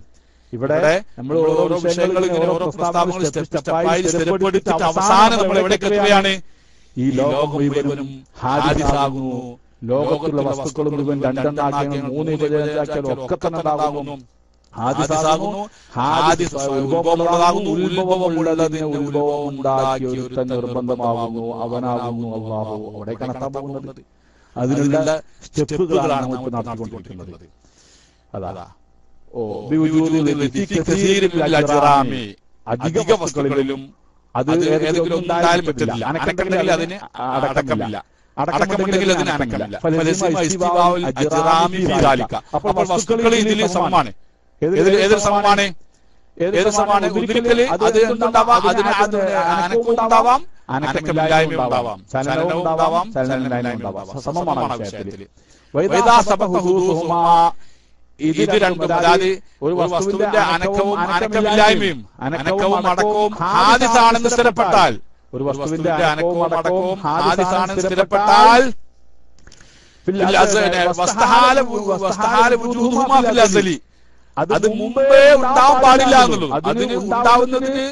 ഇവിടെ നമ്മൾ ഓരോ വിഷയങ്ങളും ഓരോ പ്രസ്താവനകളും സ്റ്റെപ്പായി സ്ഥിരപ്പെടുത്തിട്ട് അവസാനം നമ്മൾ എവിടേക്ക് എത്തുകയാണ്? ഈ ലോകം മുഴുവനും ഹാദിസാകുന്നു. ലോകത്തുള്ള വസ്തുക്കളും മുഴുവൻ രണ്ടെണ്ണാക്കിയാൽ, മൂന്ന് വിഭജനമാക്കിയാൽ ഒക്കെ തന്നെ ഉണ്ടാകുന്നു. ഹാദിസാകുന്നു, ഉത്ഭവമുള്ളതാകുന്നു. ഉത്ഭവമുള്ളതിന് ഉത്ഭവം ഉണ്ടാക്കി ഒരുത്തൻ നിർബന്ധമാകുന്നു, അവനാകുന്നു അല്ലാഹു. അവിടെ കണക്കാൻ പോകുന്നത് അതിനുള്ള സ്റ്റെപ്പുകളാണ് നമുക്ക് നടത്തിക്കൊണ്ടിരിക്കുന്നത്. അതാ അധിക വസ്തുക്കളിലും അത് ഏതെങ്കിലും ഉണ്ടായാലും പറ്റില്ല. അനക്കമില്ലെങ്കിൽ അതിന് അടക്കമില്ല, അടക്കമുണ്ടെങ്കിൽ അതിന് അനക്കമില്ല. അപ്പോൾ വസ്തുക്കൾ ഇതിൽ സമമാണ്. ഏതിൽ സമമാണ്? ഏത് സമയമാണ്? ഒരിക്കല് അത് എന്തുണ്ടാവാം? അതിന് അനക്കവും ഉണ്ടാവാം, അനക്കമില്ലായ്മയും ഉണ്ടാവാം, ചലനവും ഉണ്ടാവാം, ചലനമില്ലായ്മയും ഉണ്ടാവാം. സമമാണ് വിഷയത്തിൽ. ഇത് രണ്ടും, അതായത് ഒരു വസ്തുവിന്റെ അനക്കവും അനക്കമില്ലായ്മയും അനക്കവും അടക്കവും ഹാദിസാണെന്ന് സ്ഥിരപ്പെട്ടാൽ, ഒരു വസ്തുവിന്റെ അനക്കവും അടക്കവും ഹാദിസാണെന്ന് സ്ഥിരപ്പെട്ടാൽ അത് മുമ്പേ ഉണ്ടാവാൻ പാടില്ല എന്നുള്ളൂ. അതിന് ഉണ്ടാവുന്നതിന്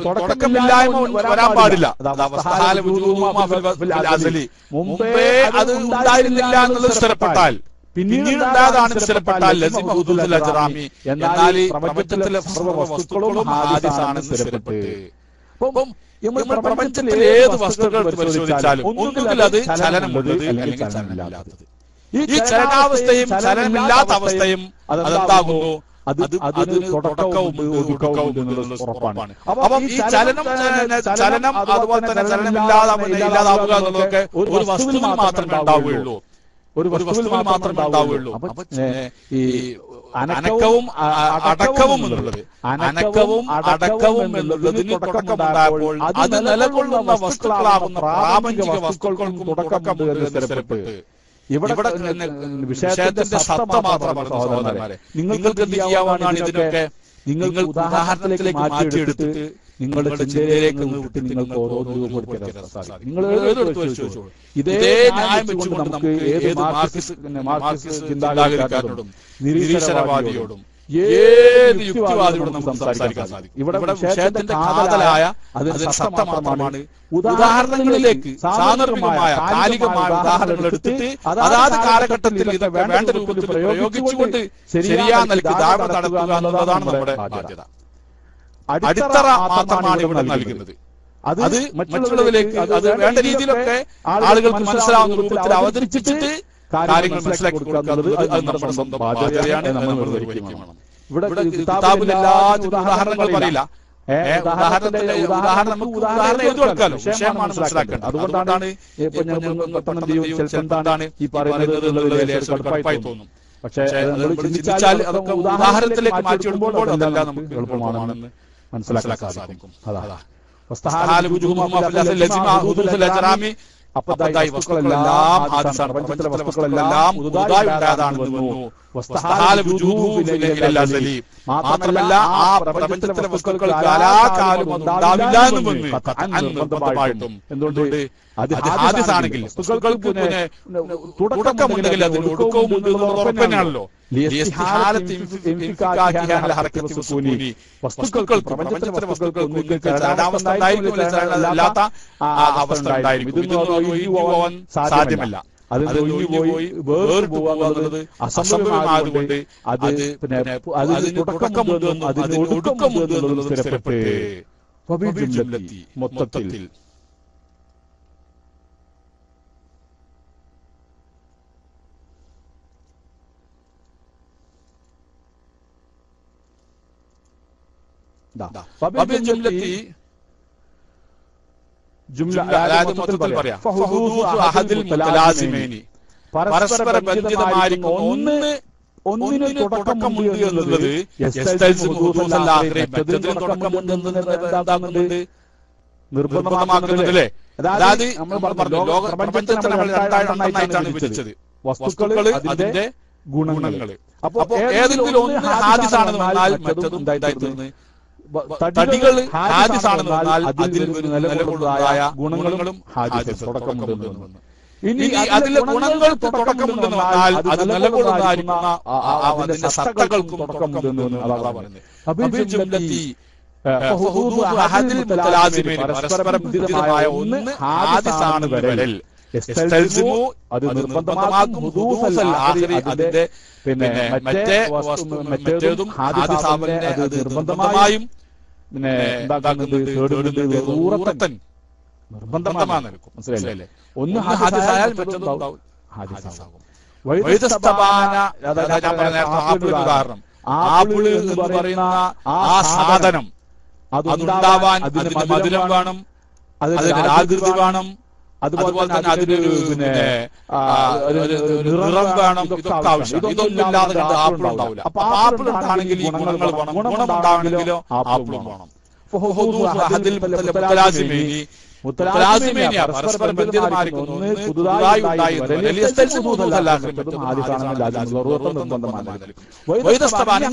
തുടക്കമില്ലായ്മ വരാൻ പാടില്ല. മുമ്പേ അത് ഉണ്ടായിരുന്നില്ല എന്നുള്ളത് സ്ഥിരപ്പെട്ടാൽ, പിന്നീട് ഉണ്ടായതാണ് സ്ഥിരപ്പെട്ടാൽ ലസിമി, എന്നാൽ ഈ പ്രപഞ്ചത്തിലെ സർവ്വ വസ്തുക്കളും ഹാദിസാണെന്ന് സ്ഥിരപ്പെട്ട്. അപ്പം പ്രപഞ്ചത്തിലെ ഏത് വസ്തുക്കൾ പരിശോധിച്ചാലും ഒന്നുകിൽ അത് ചലനമുള്ളത് അല്ലെങ്കിൽ ചലനമില്ലാത്തത്. ഈ ചലനാവസ്ഥയും ചലനമില്ലാത്ത അവസ്ഥയും അതെന്താകുന്നു? അതിന് തുടക്കവും ഒടുക്കവും എന്നുള്ളത് ഉറപ്പാണ്. അപ്പം ഈ ചലനം അതുപോലെ തന്നെ ചലനമില്ലാതാവുക എന്നുള്ളതൊക്കെ ഒരു വസ്തുവിൽ മാത്രമേ ഉണ്ടാവുകയുള്ളൂ, ഒരു വസ്തുവിൽ മാത്രമേ ഉണ്ടാവുകയുള്ളൂ. അപ്പൊ ഈ അനക്കവും അടക്കവും എന്നുള്ളത്, അനക്കവും അടക്കവും എന്നുള്ളതിന് തുടക്കമുണ്ടായപ്പോൾ അത് നിലകൊള്ളുന്ന വസ്തുക്കളാകുന്ന പ്രാപഞ്ചിക വസ്തുക്കൾക്കും തുടക്കമുണ്ട് എന്ന് സ്ഥിരപ്പെട്ട്. ഇവിടെ വിഷയത്തിന്റെ സത്ത മാത്രമാണ് സഹോദരന്മാരെ. നിങ്ങൾക്ക് എന്ത് ചെയ്യാവുന്നതാണ്? ഇതിനൊക്കെ നിങ്ങൾ ഉദാഹരണത്തിലേക്ക് മാറ്റിയെടുത്തിട്ട് നിങ്ങളുടെ ചിന്തയിലേക്ക് വിട്ടിട്ട് നിങ്ങൾക്ക് ഓരോന്ന് രൂപപ്പെടുത്താൻ സാധിക്കും. നിങ്ങൾ ചോദിച്ചോളൂ. ഇതേ ന്യായം വെച്ചുകൊണ്ട് നമുക്ക് ഏത് മാർക്സിസ്റ്റ് ചിന്താഗതിക്കാരോടും നിരീശ്വരവാദിയോടും ഏത് യുക്തിവാദിയോടും നമുക്ക് സംസാരിക്കാൻ സാധിക്കും. ഇവിടെ വിഷയത്തിന്റെ കാതലായ അതിന് സത്ത മാത്രമാണ്. ഉദാഹരണങ്ങളിലേക്ക് സാന്ദർഭികമായ കാലികമായ ഉദാഹരണങ്ങൾ എടുത്തിട്ട് അതാത് കാലഘട്ടത്തിൽ ഇത് വേണ്ട രൂപത്തിൽ പ്രയോഗിച്ചുകൊണ്ട് ശരിയായ നിലയ്ക്ക് ധാരണ നടത്തുക എന്നുള്ളതാണ് നമ്മുടെ ബാധ്യത. അടിത്തറ മാത്രമാണ് ഇവിടെ നൽകുന്നത്. അത് മറ്റുള്ളവരിലേക്ക് അത് വേണ്ട രീതിയിലൊക്കെ ആളുകൾക്ക് മനസ്സിലാവുന്ന രൂപത്തിൽ അവതരിപ്പിച്ചിട്ട് കാര്യങ്ങൾ മനസ്സിലാക്കി കൊടുക്കുക എന്നുള്ളത് അത് നമ്മുടെ സ്വന്തം ബാധ്യതയാണ്. നമ്മൾ നിർവഹിക്കണം. ഇവിടെ കിതാബിൽ എല്ലാ ഉദാഹരണങ്ങൾ പറയില്ല. ഉദാഹരണം നമുക്ക് ഉദാഹരണം എഴുതി കൊടുക്കാമല്ലോ, വിഷയം മനസ്സിലാക്കേണ്ടത്. അതുകൊണ്ടാണ് എന്താണ് ഈ പറയുന്നത് കടുപ്പായി തോന്നും. പക്ഷെ ചിന്തിച്ചാൽ അതൊക്കെ ഉദാഹരണത്തിലേക്ക് മാറ്റിയിടുമ്പോൾ അതെല്ലാം നമുക്ക് എളുപ്പമാണെന്ന് മനസ്സിലാക്കാൻ സാധിക്കും. അതാ അപ്പതായി വസ്തുക്കളെല്ലാം ഹാദിസാണ്. പ്രപഞ്ചത്തിലെ വസ്തുക്കളെല്ലാം പുതുതായി ഉണ്ടായതാണെന്ന് മാത്രമല്ല ആ പ്രപഞ്ചത്തിലെ വസ്തുക്കൾ കാലാകാലം ഉണ്ടാവില്ല എന്നും നിർബന്ധമായിട്ടും. എന്തുകൊണ്ട്? അത് ഹാദിസാണെങ്കിൽ വസ്തുക്കൾക്ക് പിന്നെ തുടക്കമുണ്ടെങ്കിൽ അതിന് ഒടുക്കവും ഉണ്ട് എന്നുള്ളത് ഉറപ്പ് തന്നെയാണല്ലോ. വസ്തുക്കൾ പ്രപഞ്ചത്തിലെ വസ്തുക്കൾ ചലനാവസ്ഥ അല്ലാത്ത അവസ്ഥ ഉണ്ടായിരിക്കും. ഇതൊന്നും ഒഴിഞ്ഞു പോകാൻ സാധ്യമല്ല. അതിൽ ഒഴിഞ്ഞുപോയി വേറെ പോവാന്നുള്ളത് അസംഭവമായതുകൊണ്ട് അത് പിന്നെ അതിന് തുടക്കമുണ്ടെന്നും അതിന് ഒടുക്കമുണ്ടെന്നുള്ളത് സ്ഥിരപ്പെട്ട് മൊത്തത്തിൽ പരസ്പര ബന്ധിതമായിരിക്കുന്ന ഒന്നിന് തുടക്കമുണ്ട് എന്നുള്ളത് നിർബന്ധമാക്കുന്നുണ്ടല്ലേ. അതായത് നമ്മൾ ലോക പ്രപഞ്ചത്തെ നമ്മൾ രണ്ടായിട്ടാണ് വിഭജിച്ചത്. വസ്തുക്കള് അതിന്റെ ഗുണങ്ങള്. അപ്പൊ ഏതെങ്കിലും ഒന്ന് ഹാദിസാണെന്ന് പറഞ്ഞാൽ മറ്റതും ഉണ്ടായിത്തീർന്ന്, തടികൾ ഹാദിസാണെന്ന് പറഞ്ഞാൽ അതിൽ നിലകൊള്ളുന്നതായ ഗുണങ്ങളും ഹാദിസ് തുടക്കമുണ്ടെന്ന്. ഇനി അതിലെ ഗുണങ്ങൾക്ക് തുടക്കമുണ്ടെന്ന് പറഞ്ഞാൽ അത് നിലകൊള്ളുന്നതായിരിക്കുന്ന അതിന്റെ സത്തകൾക്കും തുടക്കമുണ്ടെന്ന് അതാണ് പറയുന്നത്. പരസ്പര ബന്ധിതമായ ഒന്ന് ഹാദിസാണ് വരൽ. അത് നിർബന്ധമാക്കും അതിന്റെ പിന്നെ മറ്റേതും ഹാദിസാവിനെ അത് നിർബന്ധമായും പിന്നെ എന്താക്കുന്നത് ൂറത്തൻ നിർബന്ധമാണ്. മനസ്സിലായില്ലേ? ഒന്ന് ഹാദിസായാൽ മറ്റൊന്നും ഹാദിസാകും. ഉദാഹരണം ആപ്പിള് എന്ന് പറയുന്ന ആ സാധനം അതുണ്ടാവാൻ അതിന് മധുരം വേണം, അതിന് ആകൃതി വേണം, അതുപോലെ തന്നെ അതിനൊരു നിറം വേണം, ഇതൊക്കെ ആവശ്യം. ഇതൊന്നും ഇല്ലാതെ കണ്ട് ആപ്പിൾ ഉണ്ടാവില്ല. അപ്പൊ ആപ്പിൾ ഉണ്ടാണെങ്കിൽ ഈ ഗുണങ്ങൾ വേണം, ഗുണം ഉണ്ടാവണമെങ്കിലോ ആപ്പിളും വേണം. പരസ്പരം ബന്ധിതമായിരിക്കുന്നു, ഒന്ന് പുതുതായി ഉണ്ടായി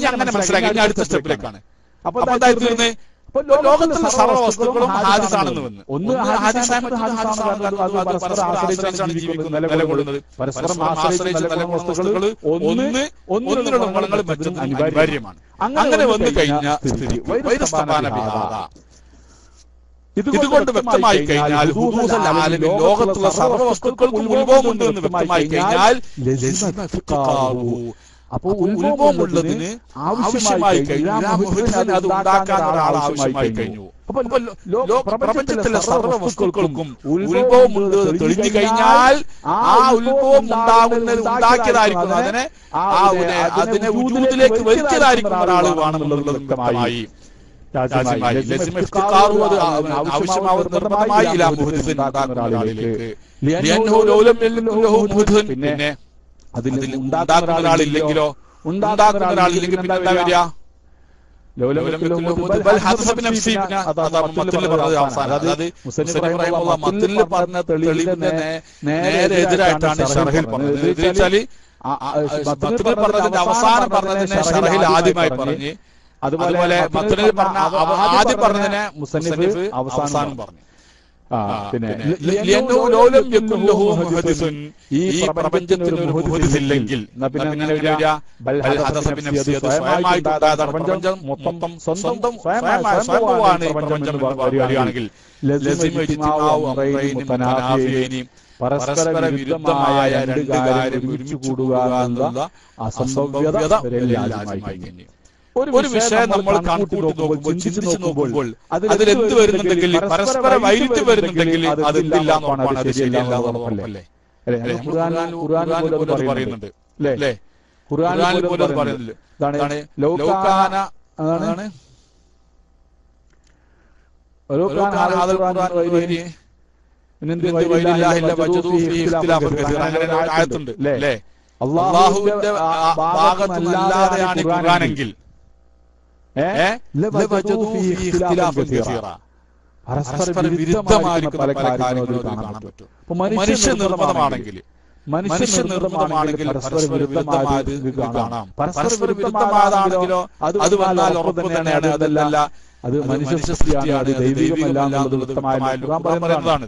അങ്ങനെ മനസ്സിലാക്കി. ഇനി അടുത്ത സ്റ്റെപ്പിലേക്കാണ്. അപ്പൊ എന്തായിരുന്നു, ലോകത്തുള്ള സർവ്വ വസ്തുക്കളും ഹാദിസാണെന്ന് വന്ന്. ഒന്ന് പരസ്പരം ജീവിക്കുന്നത്, നിലകൊള്ളുന്നത്, പരസ്പരം ആശ്രയിച്ച് നിലകൊള്ളുന്ന വസ്തുക്കൾ ഒന്നിനുള്ള ഗുണങ്ങൾ മറ്റൊന്ന് അനിവാര്യമാണ്. അങ്ങനെ വന്നു കഴിഞ്ഞ സ്ഥിതി ഇതുകൊണ്ട് വ്യക്തമായി കഴിഞ്ഞാൽ ലോകത്തുള്ള സർവ്വ വസ്തുക്കൾക്കും ഉത്ഭവമുണ്ട് എന്ന് വ്യക്തമായി കഴിഞ്ഞാൽ അപ്പോൾ ഉത്ഭവമുള്ളതിന് ആവശ്യമായി കഴിഞ്ഞാൽ അത് ഉണ്ടാക്കാൻ ഒരാൾ ആവശ്യമായി കഴിഞ്ഞു. അപ്പൊ പ്രപഞ്ചത്തിലെ സർവ്വ വസ്തുക്കൾക്കും ഉത്ഭവമുണ്ട് തെളിഞ്ഞു കഴിഞ്ഞാൽ ആ ഉത്ഭവം ഉണ്ടാകുന്നത് ഉണ്ടാക്കിയതായിരിക്കും, അതിനെ വജൂദിലേക്ക് വരുത്തിയതായിരിക്കും ഒരാൾ വേണമെന്നുള്ളത് വ്യക്തമായി. പിന്നെ അതിൽ ഉണ്ടാക്കുന്ന ഒരാളില്ലെങ്കിലോ, ഉണ്ടാക്കുന്ന ഒരാളില്ലെങ്കിൽ പിന്നെ എന്താ വരിക? പറഞ്ഞ തെളിവിന്റെ നേരെ എതിരായിട്ടാണ് ഷറഹിൽ പറഞ്ഞത്. പറഞ്ഞതിന്റെ അവസാനം പറഞ്ഞതിനെ ഷറഹിൽ ആദ്യമായി പറഞ്ഞ്, അതുപോലെ മത്നിൽ പറഞ്ഞ ആദ്യം പറഞ്ഞതിനെ മുസന്നിഫ് അവസാനം പറഞ്ഞു. പിന്നെ ഈ പ്രപഞ്ചത്തിന് ഒരു മുഹദ്ദിസ് ഇല്ലെങ്കിൽ പ്രപഞ്ചം മൊത്തം സ്വയംഭവമാണ് പ്രപഞ്ചം വരികയാണെങ്കിൽ പരസ്പര വിരുദ്ധമായ രണ്ട് കാര്യം ഒരുമിച്ച് കൂടുക എന്നുള്ള അസംഭവ്യത ഒരു വിഷയം നമ്മൾ കണക്കൂട്ടി നോക്കുമ്പോൾ, ചിന്തിച്ചു നോക്കുമ്പോൾ അതിലെന്ത് വരുന്നുണ്ടെങ്കിൽ, പരസ്പര വൈരുദ്ധ്യം വരുന്നുണ്ടെങ്കിൽ അത് എന്തില്ല എന്നുള്ളതാണ്, അത് ശരിയല്ല എന്നുള്ളതല്ലേ. ഖുർആനിൽ പറയുന്നുണ്ട് അല്ലേ? ഖുർആനിൽ പോലും പറയുന്നില്ല. ഇതാണ് ലൗകാന, അതാണ് ആയത്തുണ്ട് അല്ലേ? അല്ലാഹുവിന്റെ ഭാഗത്തുനിന്നല്ലാതെയാണ് ഖുർആനെങ്കിൽ പരസ്പര വിരുദ്ധമായിരിക്കുന്ന പല കാര്യങ്ങളും കാണാൻ പറ്റും. മനുഷ്യ നിർമ്മിതമാണെങ്കിൽ പരസ്പര വിരുദ്ധമായത് കാണാം. പരസ്പര വിരുദ്ധമായതാണെങ്കിലോ അത് വന്നാൽ ഉറപ്പ് തന്നെയാണ് അതല്ല, അത് മനുഷ്യ സൃഷ്ടിയാണ്, ദൈവികമല്ല എന്നുള്ളത് വ്യക്തമായ പറയുന്നതാണ്.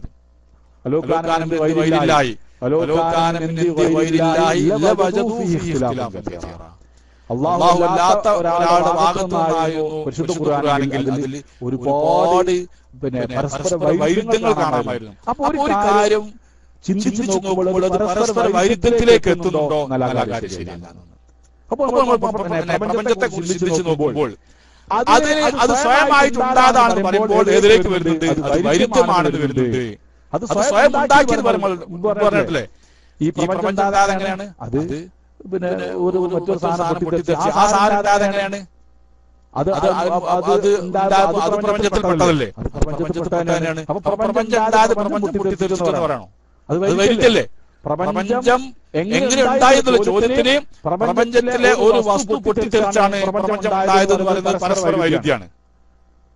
അല്ലാഹുവല്ലാത്ത ഒരാളുടെ ഭാഗത്തുനിന്നായിരുന്നു പരിശുദ്ധ ഖുർആനിൽ അതിൽ ഒരുപാട് പരസ്പര വൈരുദ്ധ്യങ്ങൾ കാണാമായിരുന്നു. അപ്പൊ ഒരു കാര്യം ചിന്തിച്ചു നോക്കുമ്പോൾ അത് പരസ്പര വൈരുദ്ധ്യത്തിലേക്ക് എത്തുന്നുണ്ടോ നല്ല കാര്യം ശരിയല്ല. അപ്പോൾ പ്രപഞ്ചത്തെ കുറിച്ച് ചിന്തിച്ചു നോക്കുമ്പോൾ അത് സ്വയമായിട്ടുണ്ടാതാണെന്ന് പറയുമ്പോൾ എതിലേക്ക് വരുന്നുണ്ട്, അത് വൈരുദ്ധ്യമാണെന്ന് വരുന്നുണ്ട്. അത് സ്വയം ഉണ്ടാക്കിയത് പറഞ്ഞിട്ടില്ലേ? ഈ പ്രപഞ്ചം എങ്ങനെയാണ്? അത് പിന്നെ ഒരു മറ്റൊരു സാധനം പൊട്ടിത്തെറിച്ച് ആ സാധനം ഉണ്ടായത് എങ്ങനെയാണ്? അത് പ്രപഞ്ചത്തിൽപ്പെട്ടതല്ലേ? പ്രപഞ്ചത്തിൽപ്പെട്ട തന്നെയാണ്. അപ്പൊ പ്രപഞ്ചം ഉണ്ടായത് പ്രപഞ്ചം പൊട്ടിത്തെറിച്ചെന്ന് പറയണോ? അത് വൈരുദ്ധ്യല്ലേ? പ്രപഞ്ചം എങ്ങനെ ഉണ്ടായെന്നുള്ള ചോദ്യത്തിന് പ്രപഞ്ചത്തിലെ ഒരു വസ്തു പൊട്ടിത്തെറിച്ചാണ് പ്രപഞ്ചം ഉണ്ടായതെന്ന് പറയുന്നത് പരസ്പര വൈരുദ്ധ്യമാണ്.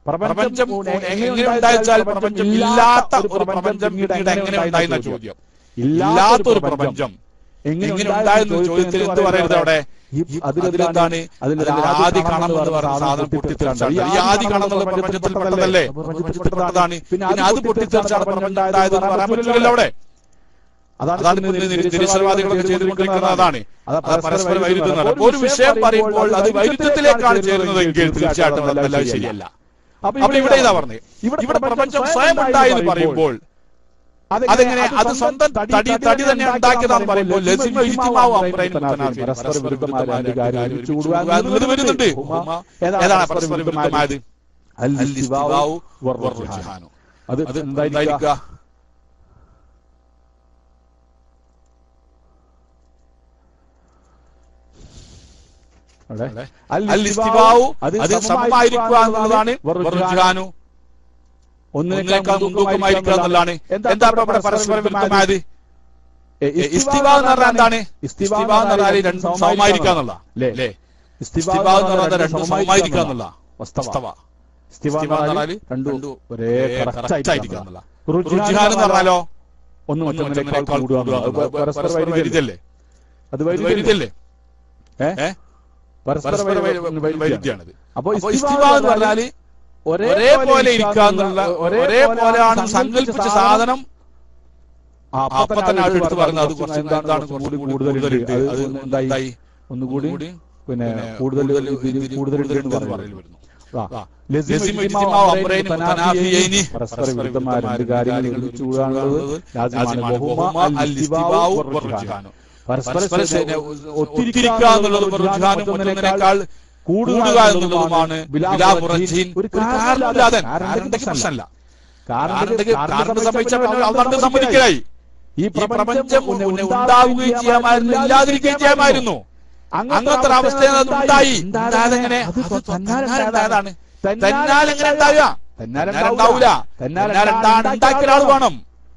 പ്രപഞ്ചം എങ്ങനെ ഉണ്ടായിച്ചാൽ പ്രപഞ്ചം ഇല്ലാത്ത ഒരു പ്രപഞ്ചം എങ്ങനെ ഉണ്ടായെന്ന ചോദ്യം. ഇല്ലാത്ത ഒരു പ്രപഞ്ചം എങ്ങനെ ഉണ്ടായെന്ന ചോദ്യത്തിൽ എന്ത് പറയരുത് അവിടെ? അതിലെന്താണ്? അതിൽ ആദി കണം എന്ന് പറയുന്ന സാധനം പൊട്ടിത്തെറിച്ചാണ്. ഈ ആദി കണം എന്നുള്ള പ്രപഞ്ചത്തിൽപ്പെട്ടതല്ലേ? പ്രപഞ്ചത്തിൽപ്പെട്ടതാണ്. പിന്നെ അത് പൊട്ടിത്തെറിച്ചാണ് പ്രപഞ്ചം ഉണ്ടായതെന്ന് പറയാൻ പറ്റില്ലല്ലോ അവിടെ. അതാണ് നിരീശ്വരവാദികളൊക്കെ ചെയ്തുകൊണ്ടിരിക്കുന്നത്. അതാണ് പരസ്പര വൈരുദ്ധ്യം. ഒരു വിഷയം പറയുമ്പോൾ അത് വൈരുദ്ധ്യത്തിലേക്കാണ് ചേരുന്നതെങ്കിൽ തീർച്ചയായിട്ടും അതല്ല, ശരിയല്ല. അപ്പൊ ഇവിടെ ഇതാ പറഞ്ഞത്, ഇവിടെ പ്രപഞ്ചം സ്വയം ഉണ്ടായി എന്ന് പറയുമ്പോൾ അതെങ്ങനെ? അത് സ്വന്തം തടി തന്നെ ഉണ്ടാക്കിയതാണെന്ന് പറയുമ്പോൾ വരുന്നുണ്ട്. ഏതാണ് പരസ്പര വിരുദ്ധമായത്? അത് എന്തായിരിക്കുക? അത് സമമായിരിക്കുക എന്നുള്ളതാണ്. ഒന്നിനേക്കാൾ മുൻതൂക്കമായിരിക്കുക എന്നുള്ളതാണ്. എന്താ ഇവിടെ പരസ്പര വിരുദ്ധമായത്? ഇസ്തിവാ എന്ന് പറഞ്ഞാൽ എന്താണ്? ഇസ്തിവാ എന്ന് പറഞ്ഞാൽ രണ്ടും സമമായിരിക്കുക എന്നുള്ള അല്ലേ? ഇസ്തിവാ എന്ന് പറഞ്ഞാൽ രണ്ടും സമമായിരിക്കുക എന്നുള്ള വസ്തവ. ഇസ്തിവാ എന്ന് പറഞ്ഞാൽ രണ്ടും ഒരേ കറക്റ്റായിരിക്കുക എന്നുള്ള. റുജ്ഹാൻ എന്ന് പറഞ്ഞാലോ ഒന്നിനേക്കാൾ കൂടുക. പരസ്പര വൈരുദ്ധ്യല്ലേ? അത് വൈരുദ്ധ്യല്ലേ? പരസ്പര വൈരുദ്ധ്യാണത്. അപ്പൊ ഇസ്തിവാ എന്ന് പറഞ്ഞാല് ഒരേപോലെ ഇരിക്കുക എന്നുള്ള, ഒരേപോലെയാണ് സങ്കല്പിച്ച സാധനം അപ്പൊ തന്നെ എടുത്ത് പറഞ്ഞത്. അത് കുറച്ച് എന്താണ് കൂടുതൽ എന്തായി ഒന്നുകൂടി പിന്നെ കൂടുതൽ വരുന്നു. പരസ്പര വിരുദ്ധമായ രണ്ട് കാര്യങ്ങൾ ഒരുമിച്ച് കൂടാനുള്ളത് പരസ്പരം ഒത്തിരിക്കുക എന്നുള്ളത് ഒന്നിനേക്കാൾ കൂടുക എന്നുള്ളതുമാണ്. ഒരു കാരണമില്ലാതെ പ്രശ്നമല്ല. കാരണം സമ്മതിക്കലായി. ഈ പ്രപഞ്ചം ഉണ്ടാവുകയും ചെയ്യാമായിരുന്നു, ഇല്ലാതിരിക്കുകയും ചെയ്യാമായിരുന്നു. അങ്ങനത്തെ ഒരു അവസ്ഥ ഉണ്ടായി. തന്നാലെങ്ങനെ ഉണ്ടാവുക? തന്നാലുണ്ടാവൂല. ഉണ്ടാക്കിയ ഒരാൾ വേണം.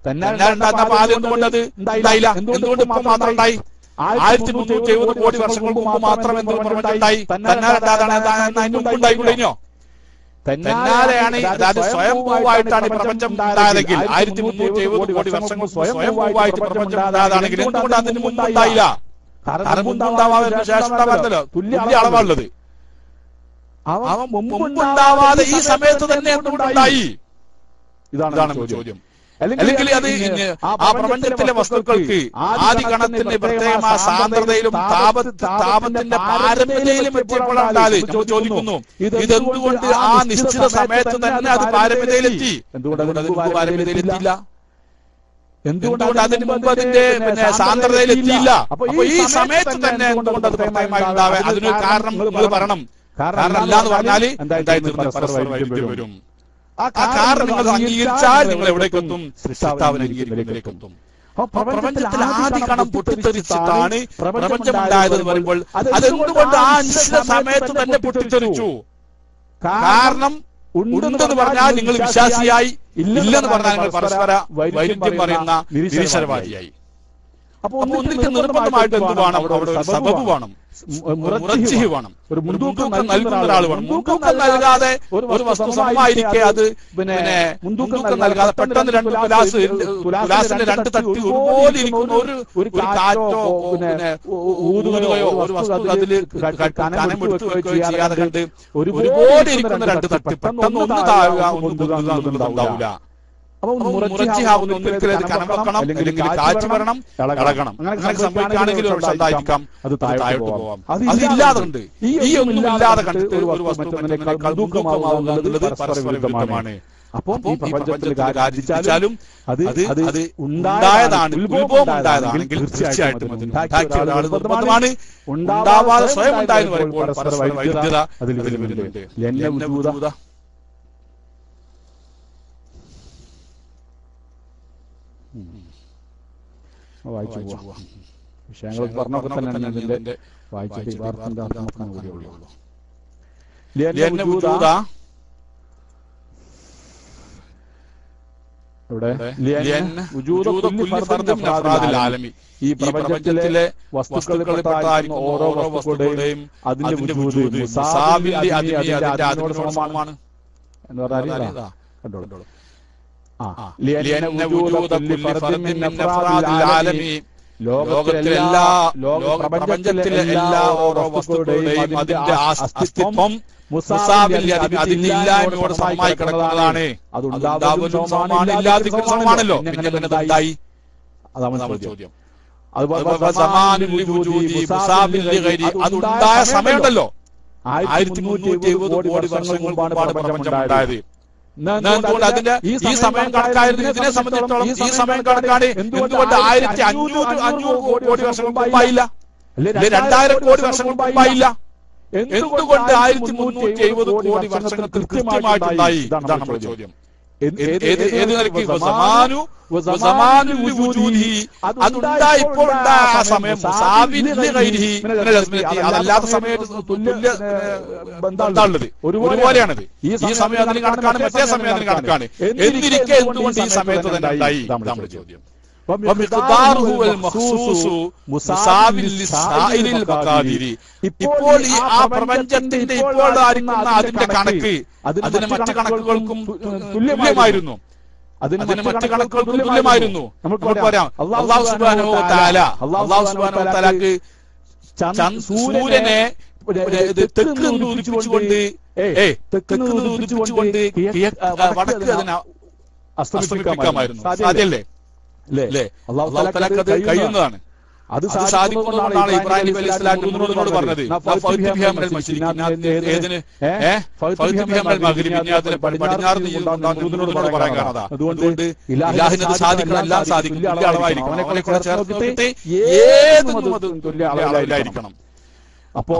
തന്നാലുണ്ടാകുന്ന ആദ്യം എന്തുകൊണ്ടത് ഉണ്ടായില്ല? എന്തുകൊണ്ട് ഇപ്പം മാത്രം ഉണ്ടായി? 1370 കോടി വർഷങ്ങൾക്ക് മുമ്പ് മാത്രം എന്തുകൊണ്ടുണ്ടായി? തന്നാലുണ്ടായിക്കൂടെയോ? തന്നാലെയാണ്, അതായത് സ്വയംഭൂവായിട്ടാണ് പ്രപഞ്ചം ഉണ്ടായതെങ്കിൽ 1370 കോടി വർഷങ്ങൾ സ്വയംഭൂവായിട്ട് പ്രപഞ്ചം ഉണ്ടായതാണെങ്കിൽ എന്തുകൊണ്ട് അതിന് മുമ്പ് ഉണ്ടായില്ല? കാരണം മുമ്പുണ്ടാവാതെ ശേഷം ഉണ്ടാവാത്തല്ലോ, തുല്യ അളവാണുള്ളത്. അവ മുമ്പുണ്ടാവാതെ ഈ സമയത്ത് തന്നെ എന്തുകൊണ്ടുണ്ടായി? ഇതാണ് ചോദ്യം. അല്ലെങ്കിൽ അത് ആ പ്രപഞ്ചത്തിലെ വസ്തുക്കൾക്ക് ആദി കണത്തിന് പ്രത്യേകമായ സാന്ദ്രതയിലും താപത്തിന്റെ പാരമ്യതയിലും എത്തിയപ്പോഴാണ് ചോദിക്കുന്നു, ഇതെന്തുകൊണ്ട് ആ നിശ്ചിത സമയത്ത് തന്നെ അത് പാരമ്യതയിലെത്തി? എന്തുകൊണ്ട് പാരമ്യതയിലെത്തിയില്ല? എന്തുകൊണ്ട് അതിന് മുമ്പ് അതിന്റെ സാന്ദ്രതയിലെത്തിയില്ല? അപ്പൊ ഈ സമയത്ത് തന്നെ എന്തുകൊണ്ട് അത് പ്രത്യേകമായി ഉണ്ടാവേ? അതിനൊരു കാരണം നിങ്ങൾ പറയണം. കാരണം അല്ല എന്ന് പറഞ്ഞാല് എന്തായി വരും. ആ കാരണം നിങ്ങൾ അംഗീകരിച്ചാൽ നിങ്ങൾ എവിടേക്കെത്തും? സൃഷ്ടാവിനെത്തും. പ്രപഞ്ചത്തിൽ ആദ്യ കണം പൊട്ടിത്തെറിച്ചിട്ടാണ് പ്രപഞ്ചം ഉണ്ടായതെന്ന് പറയുമ്പോൾ അതെന്തുകൊണ്ട് ആ നിശ്ചിത സമയത്ത് തന്നെ പൊട്ടിത്തെറിച്ചു? കാരണം ഉണ്ടെന്ന് പറഞ്ഞാൽ നിങ്ങൾ വിശ്വാസിയായി, ഇല്ലെന്ന് പറഞ്ഞാൽ നിങ്ങൾ പരസ്പര വൈരുദ്ധ്യം പറയുന്ന നിരീശ്വരവാദിയായി. അപ്പൊ ഒന്നിലേക്ക് നിർബന്ധമായിട്ട് എന്ത് വേണം? അവിടെ ഒരു സബബ് വേണം, മുറജ്ജിഹ് വേണം, ഒരു മുൻതൂക്കം നൽകുന്ന ഒരാൾ വേണം. മുൻതൂക്കം നൽകാതെ ഒരു വസ്തു സമമായിരിക്കെ അത് പിന്നെ മുൻതൂക്കം നൽകാതെ പെട്ടെന്ന് രണ്ട് തുലാസിന്റെ രണ്ട് തട്ടി ഒരുപോലെ ഇരിക്കുന്ന ഒരു കാറ്റോ പിന്നെ ഊതുകയോ ഒരു വസ്തു അതിൽ കനം എടുത്തു വെക്കുകയോ ചെയ്യാതെ കണ്ട് ഒരുപോലെ ഇരിക്കുന്ന രണ്ട് തട്ടി പെട്ടെന്ന് ഒന്ന് താഴുക, ഒന്ന് ഉണ്ടാവില്ല. അപ്പൊ മുറജ്ജിഹാവുന്ന ഒന്നിരിക്കൽ അത് കനം വെക്കണം, അല്ലെങ്കിൽ കാറ്റ് വരണം, ഇളകണം. അങ്ങനെ സംഭവിക്കുകയാണെങ്കിൽ ഒരു എന്തായിരിക്കാം? അത് താഴോട്ട് പോവാം. അതില്ലാതെ കണ്ട് ഈ ഒന്നും ഇല്ലാതെ കണ്ടിട്ട് ഒരു വസ്തു മറ്റൊന്നിനേക്കാൾ മുൻതൂക്കമാവുന്നത് പരസ്പര വിരുദ്ധമാണ്. അപ്പം ഈ പ്രപഞ്ചത്തിൽ കാര്യം അത് ഉണ്ടായതാണ്, ഉത്ഭവം ഉണ്ടായതാണെങ്കിൽ തീർച്ചയായിട്ടും നിർബന്ധമാണ്. ഉണ്ടാവാതെ സ്വയം ഉണ്ടായെന്ന് പറയുമ്പോൾ പരസ്പര വൈരുദ്ധ്യത അതിൽ വരുന്നുണ്ട്. വായിച്ചു പോവാം. വിഷയങ്ങൾ പറഞ്ഞൊക്കെ തന്നെയാണ് ഇതിന്റെ വായിച്ചിട്ട് ഇവിടെ ഈ പ്രപഞ്ചത്തിലെ വസ്തുക്കളിൽപ്പെട്ടായിരിക്കുന്ന ഓരോ വസ്തുക്കളുടെയും അതിന്റെ സമമാണ് എന്ന് പറഞ്ഞാൽ കണ്ടോളൂ. പ്രപഞ്ചത്തിലെ എല്ലാ ഓരോ വസ്തുക്കളുടെയും അതിന്റെ അസ്തിത്വം അതിന്റെ ഇല്ലായ്മയോട് സമമായി കിടക്കുന്നതാണ്. അതുണ്ടാവുന്നതാണല്ലോ. അതാണ് ചോദ്യം. അതുണ്ടായ സമയമുണ്ടല്ലോ, 1370 കോടി വർഷങ്ങൾ മുമ്പാണ് പ്രപഞ്ചം ഉണ്ടായത്. അതിന്റെ ഈ സമയം കണക്കായിരുന്നു. ഇതിനെ സംബന്ധിച്ചിടത്തോളം ഈ സമയം കണക്കാണ്. എന്തുകൊണ്ട് 1500 കോടി വർഷം മുമ്പായില്ല? 2000 കോടി വർഷം മുമ്പായില്ല? എന്തുകൊണ്ട് 1370 കോടി വർഷങ്ങൾക്ക് കൃത്യമായിട്ടുണ്ടായി? ഇതാണ് നമ്മുടെ ചോദ്യം. ഏത് നിലയ്ക്ക് അതുണ്ടായപ്പോൾ ആ സമയം അതല്ലാത്ത സമയത്ത് തുല്യ ബന്ധമുള്ളത് ഒരുപോലെയാണത്. ഈ സമയം അതിന് കണക്കാണ്, മറ്റേ സമയം അതിന് കണക്കാണ്. എന്നിരിക്കെ എന്തുകൊണ്ട് ഈ സമയത്ത് തന്നെ ഉണ്ടായി? നമ്മുടെ ചോദ്യം. ഇപ്പോൾ ആ പ്രപഞ്ചത്തിന്റെ ഇപ്പോൾ ആയിരിക്കുന്ന അതിന്റെ കണക്ക് അതിന് മറ്റു കണക്കുകൾക്കും തുല്യമായിരുന്നു. അതിന് മറ്റു കണക്കുകൾക്കും തുല്യമായിരുന്നു. നമുക്ക് പറയാം അല്ലാഹു സുബ്ഹാനഹു വ തആലക്ക് സൂര്യനെ തെക്ക് ഉദിപ്പിച്ചുകൊണ്ട് വടക്ക് അതിനെ അസ്തമിപ്പിക്കാമായിരുന്നു. സാധ്യല്ലേ? അല്ലാഹു തആലക്ക് അത് കഴിയുന്നതാണ്. അത് സാധിക്കുന്നതാണ് ഇബ്രാഹിം നബി അലൈഹി സ്വലാത്തു വസ്സലാമിനോട് പറഞ്ഞത്. അതുകൊണ്ട് ഇലാഹിനത് സാധിക്കണം, എല്ലാം സാധിക്കും, തുല്യ അളവായിരിക്കണം. അവനെ കൂടെ ചേർത്തിട്ട് ഏതൊന്നും തുല്യ അളവിലായിരിക്കണം. അപ്പോ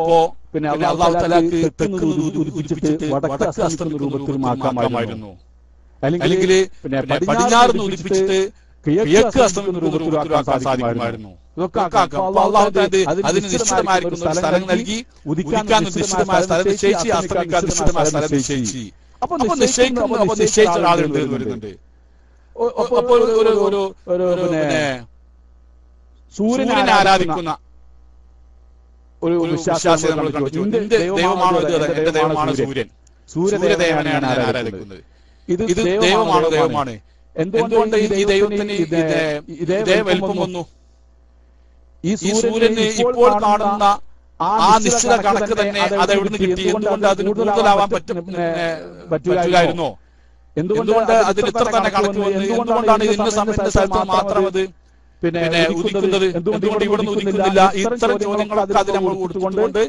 പിന്നെ അല്ലാഹു തആലക്ക് തെക്ക് ഉദിപ്പിച്ചിട്ട് വടക്ക് അസ്തമിക്കുന്ന രൂപത്തിൽ മാക്കാമായിരുന്നു. അല്ലെങ്കിൽ പിന്നെ പടിഞ്ഞാറ് ഉദിപ്പിച്ചിട്ട് കിഴക്ക് അസ്തമിക്കുന്ന രൂപത്തിലാക്കാൻ സാധിക്കുമായിരുന്നു. അതിന് നിശ്ചിതമായിരിക്കുന്ന സ്ഥലം നൽകി, ഉദിക്കാൻ നിശ്ചിതമായ സ്ഥലം നിശ്ചയിച്ച്, അസ്തമിക്കാൻ നിശ്ചിതമായ സ്ഥലം നിശ്ചയിച്ച്. അപ്പൊ നിശ്ചയിച്ച ഒരാളുണ്ട് വരുന്നുണ്ട്. അപ്പോൾ പിന്നെ സൂര്യനെ ആരാധിക്കുന്ന ഒരു വിശ്വാസി നമ്മൾ കണ്ടു. എന്റെ ദൈവമാണോ ഇത്? എന്റെ ദൈവമാണ് സൂര്യൻ. സൂര്യദേവനെയാണ് ആരാധിക്കുന്നത്. ഇത് ദൈവമാണോ? ദൈവമാണ്. എന്തുകൊണ്ട് ഈ ദൈവത്തിന് ഇതേ വലിപ്പം വന്നു? ഈ സൂര്യന് ഇപ്പോൾ കാണുന്ന ആ നിശ്ചിത കണക്ക് തന്നെ അത് എവിടുന്ന് കിട്ടി? എന്തുകൊണ്ട് അതിന് കൂടുതലാവാൻ പറ്റില്ലായിരുന്നോ? എന്തുകൊണ്ട് അതിന് ഇത്ര തന്നെ കണക്ക് വന്നു? എന്തുകൊണ്ടാണ് ഇതിന്റെ സമയത്തിന്റെ സ്ഥലത്ത് മാത്രം അത് പിന്നെ ഉദിക്കുന്നത്? എന്തുകൊണ്ട് ഇവിടുന്ന് ഉദിക്കുന്നില്ല? ഇത്തരം ചോദ്യങ്ങളൊക്കെ അതിന് നമ്മൾ കൊടുത്തുകൊണ്ട്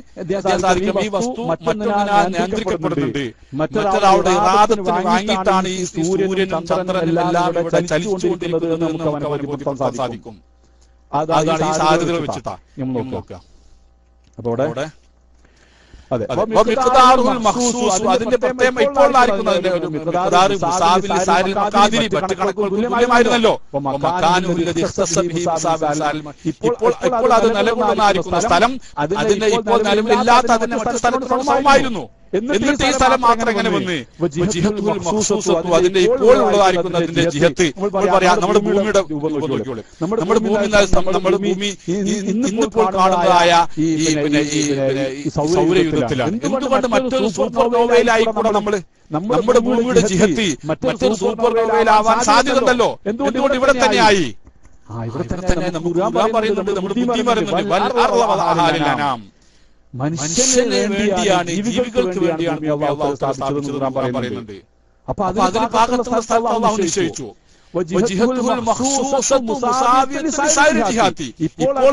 സാധിക്കും. ഈ വസ്തു മറ്റൊന്നിനാൽ നിയന്ത്രിക്കപ്പെടുന്നുണ്ട്. മറ്റൊരാളുടെ ഇറാദത്തിന് വാങ്ങിയിട്ടാണ് ഈ സൂര്യനും ചന്ദ്രനും എല്ലാം ഇവിടെ ചലിച്ചുകൊണ്ടിരിക്കുന്നത് എന്ന് നമുക്ക് അവന് ബോധ്യപ്പെടുത്താൻ സാധിക്കും. അതാണ് ഈ സാധ്യതകൾ വെച്ചിട്ടാ നമ്മൾ നോക്കുക. അപ്പൊ അവിടെ അതിന്റെ പ്രത്യേകം ഇപ്പോൾ തുല്യമായിരുന്നല്ലോ. ഇപ്പോൾ അത് നിലകൊള്ളുന്നതായിരിക്കുന്ന സ്ഥലം അതിന്റെ ഇപ്പോൾ നിലവിലില്ലാത്ത അതിന്റെ മറ്റു സ്ഥലത്തിനുള്ള സമമായിരുന്നു. എന്നിട്ട് ഈ സ്ഥലം മാത്രം എങ്ങനെ വന്ന് അതിന്റെ ഇപ്പോൾ ഉള്ളതായിരിക്കുന്ന അതിന്റെ ജിഹത്ത് പറയാം. നമ്മുടെ ഭൂമിയുടെ നമ്മുടെ ഭൂമി ഇന്നിപ്പോൾ കാണുന്നതായ ഈ പിന്നെ ഈ സൗരയുഗത്തിലാണ്. എന്തുകൊണ്ട് മറ്റൊരു സൂപ്പർ നോവയിലായിക്കൂടെ നമ്മുടെ ഭൂമിയുടെ ജിഹത്ത് മറ്റൊരു സൂപ്പർ നോവയിലാവാൻ സാധ്യത ഉണ്ടല്ലോ? എന്തുകൊണ്ട് ഇവിടെ തന്നെയായി? ഇവിടെ തന്നെ നമുക്ക് പറയുന്നുണ്ട്, നമ്മുടെ ബുദ്ധി പറയുന്നുണ്ട്. മനുഷ്യന് വേണ്ടിയാണ്, ജീവികൾക്ക് വേണ്ടിയാണ് പറയുന്നുണ്ട്. അപ്പൊ അതിന് പാകത്തുള്ള സ്ഥലത്ത് അല്ലാഹു നിശ്ചയിച്ചു. ഇപ്പോൾ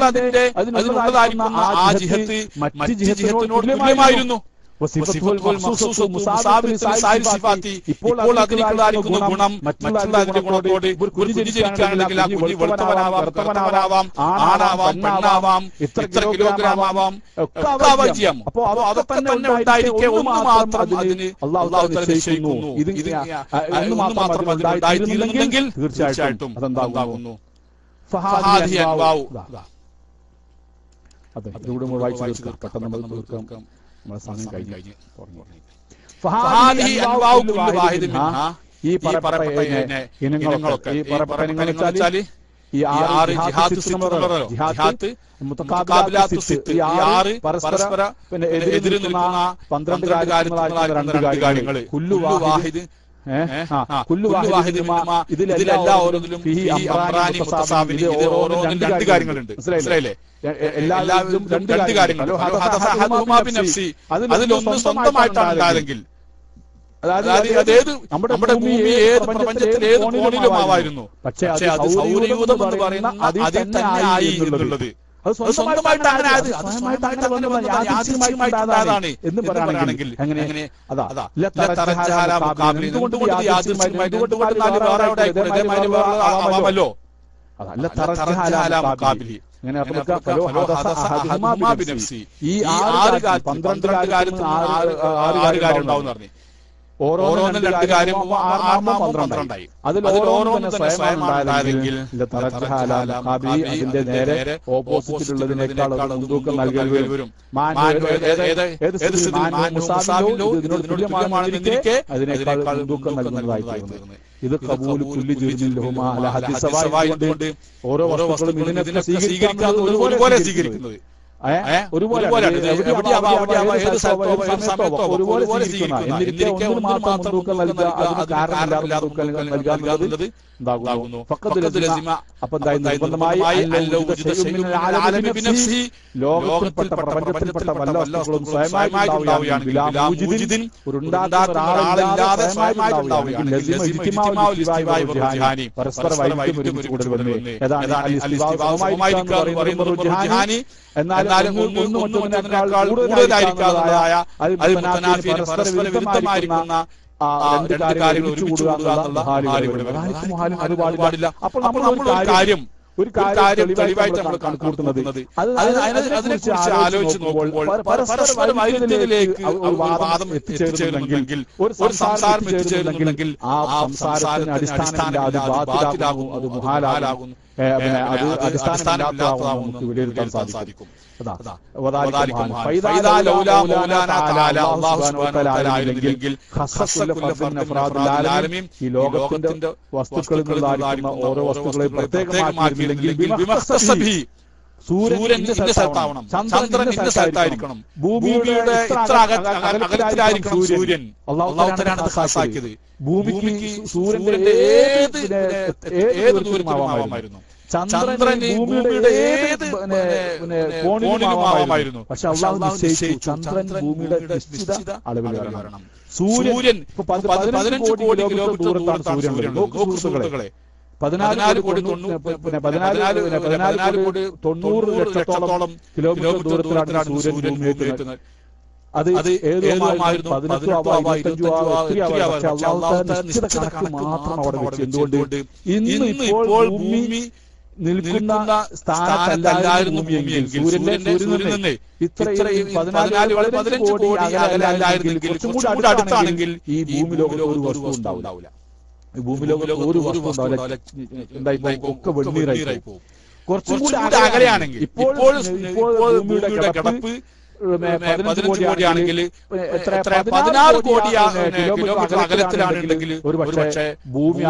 അതിനുള്ളതായിരിക്കുന്ന ആ ജിഹത്ത് മറ്റ് ജിഹത്തിനോട് തുല്യമായിരുന്നു. ഇപ്പോൾ അതിനുള്ളതായിരിക്കുന്ന ഗുണം മറ്റുള്ള അതിന്റെ ഗുണത്തോട് കുഞ്ഞിരിക്കാണെങ്കിൽ ആ കുഞ്ഞ് വെളുത്തവനാവാം, ആണാവാം, പെണ്ണാവാം, ഇത്ര കിലോഗ്രാം ആവാം, ഒക്കെ ചെയ്യാം. അപ്പൊ അതൊക്കെ തന്നെ ഉണ്ടായിരിക്കെ ഒന്ന് മാത്രം അതിന് അല്ലാഹു തആല നിശ്ചയിക്കുന്നു. ഇത് ഒന്ന് മാത്രം അതിനുണ്ടായിരുന്നെങ്കിൽ തീർച്ചയായിട്ടും അതെന്താകുന്നു? അതെ, ഇതുകൂടെ നമ്മൾ വായിച്ചു തീർക്കാം. പെട്ടെന്ന് നമ്മൾ തീർക്കാം. സമയം കഴിഞ്ഞ് ഈ പറയപ്പെട്ട ഇനങ്ങളൊക്കെ ഈ പറയപ്പെട്ട ഇനങ്ങൾ വെച്ചാൽ ഈ 6 ജിഹാത്ത്, മുതഖാബിലാത്ത്, ഈ 6 പരസ്പര പിന്നെ എതിര് നിൽക്കുന്ന 12 കാര്യങ്ങൾ, കുല്ലു വാഹിദ് ഇതിലെല്ലാ ഓരോന്നിലും ഇത് ഓരോന്നിലും 2 കാര്യങ്ങളുണ്ട്. മനസ്സിലായില്ലേ? എല്ലാവരും 2 കാര്യങ്ങൾ. അതിലൊന്ന് സ്വന്തമായിട്ടാണ് ഉണ്ടായതെങ്കിൽ, അതായത് അതേത് നമ്മുടെ ഭൂമി ഏത് പ്രപഞ്ചത്തിൽ ഏത് കോണിലും ആവായിരുന്നു. പക്ഷെ അത് സൗരയൂഥം എന്ന് പറയുന്ന അതിൽ തന്നെ ആയി എന്നുള്ളത് അത് സ്വന്തമായിട്ട് അങ്ങനെ ആയത്, അത് സ്വന്തമായിട്ട് അങ്ങനെ യാദൃശ്ചികമായിട്ടുണ്ടായതാണ് എന്ന് പറയുകയാണെങ്കിൽ എങ്ങനെ? ആവാമല്ലോ. ഈ 12 കാര്യം ഉണ്ടാവും പറഞ്ഞു. ഓരോന്നും രണ്ട് കാര്യം 12 അതിൽ ഓരോന്നും തന്നെ സ്വയമാണെങ്കിൽ അതിന്റെ നേരെ ഓപ്പോസിറ്റുള്ളതിനേക്കാൾ മുൻതൂക്കം നൽകേണ്ടി വരും. തുല്യമാണെന്നിരിക്കെ അതിനേക്കാൾ മുൻതൂക്കം നൽകുന്നതായി തീർന്നു. ഇത് കബൂൽ കുല്ലി ജുൽഹുമാ അലാ ഹദ്ദി സവായികൊണ്ട് ഓരോ വസ്തുക്കളും ഇതിനെ സ്വീകരിക്കാൻ ഒരുപോലെ സ്വീകരിക്കുന്നത് ഒരുപോലെ ലോകത്തിൽപ്പെട്ട പ്രപഞ്ചത്തിൽപ്പെട്ട വല്ല വസ്തുക്കളും പരസ്പര എന്നാലും ഒന്നും മറ്റൊന്നിനേക്കാൾ കൂടുതലായിരിക്കാതായ പരസ്പര വിരുദ്ധമായിരിക്കുന്ന രണ്ട് കാര്യങ്ങൾ ഒരുമിച്ച് കൂടുക അത് പാടില്ല. അപ്പോൾ നമ്മൾ ഒരു കാര്യം തെളിവായിട്ട് നമ്മൾ കണക്കുകൂട്ടുന്നത് അതിനെക്കുറിച്ച് ആലോചിച്ച് നോക്കുമ്പോൾ പരസ്പര വൈരുദ്ധ്യത്തിലേക്ക് വാദം എത്തിച്ചേരുന്നെങ്കിൽ ഒരു സംസാരം എത്തിച്ചേരുന്നെങ്കിൽ ആ സംസാരത്തിന് അടിസ്ഥാനമില്ല, അത് ബാത്തിലാകും, അത് മുഹാലാകുന്നു, അത് അടിസ്ഥാനമില്ലാത്തതാകും നമുക്ക് വിലയിരുത്താൻ സാധിക്കും. ഈ ലോകത്തിന്റെ വസ്തുക്കളിൽ നിന്നായിരിക്കുന്ന ഓരോ വസ്തുക്കളെ പ്രത്യേകമാക്കിയില്ലെങ്കിൽ സൂര്യൻ ഇന്ന സ്ഥലത്താവണം, ചന്ദ്രൻ ഇന്ന സ്ഥലത്തായിരിക്കണം, ഭൂമിയുടെ ഇത്ര അകലത്തിലായിരിക്കണം സൂര്യൻ. അല്ലാഹുവിനാണ് ഖാസാക്കിയത്. ഭൂമിക്ക് സൂര്യന്റെ ഏത് ദൂരമാവാമായിരുന്നു, ചന്ദ്രന് ഭൂമിയുടെ ഏത് കോണിലുമാവാമായിരുന്നു. പക്ഷെ അല്ലാഹു നിശ്ചയിച്ചു ചന്ദ്രൻ ഭൂമിയുടെ നിശ്ചിത അളവിൽ വരണം. സൂര്യൻ 15 കോടി കിലോമീറ്റർ ദൂരത്താണ് സൂര്യൻ. നോക്കൂ സുഹൃത്തുക്കളെ, 14 കോടി 90 ലക്ഷത്തോളം കിലോമീറ്റർ ദൂരത്തിലാണ് സൂര്യൻ ഭൂമിയിലേക്ക് എത്തുന്നത്. അത് ഏതുമായിരുന്നു 18 ആവാം 25 ആവാം, പക്ഷെ അല്ലാഹു നിശ്ചിത കണക്ക് മാത്രം അവിടെ വെച്ചു. എന്തുകൊണ്ട്? ഇന്ന് ഇപ്പോൾ ഭൂമി നിൽക്കുന്ന സ്ഥാനത്തല്ലായിരുന്നു ഭൂമിയെങ്കിൽ സൂര്യനിൽ നിന്ന് ഇത്രയും 15 കോടി അകലെയല്ലായിരുന്നെങ്കിൽ കുറച്ചും കൂടി അടുത്താണെങ്കിൽ ഈ ഭൂമി ലോകത്ത് ഒരു വസ്തു ഉണ്ടാവില്ല. ഈ ഭൂമി ലോകത്ത് ഒരു വസ്തു ഉണ്ടാവില്ല. എന്തായി ഒക്കെ വെണ്ണീറായി പോകും. കുറച്ചും കൂടി അകലെയാണെങ്കിൽ ഇപ്പോൾ ഭൂമിയുടെ കിടപ്പ് 15 കോടിയാണെങ്കിൽ 16 കോടി കിലോമീറ്റർ അകലത്തിലാണെങ്കിൽ ഒരു പക്ഷേ ഭൂമി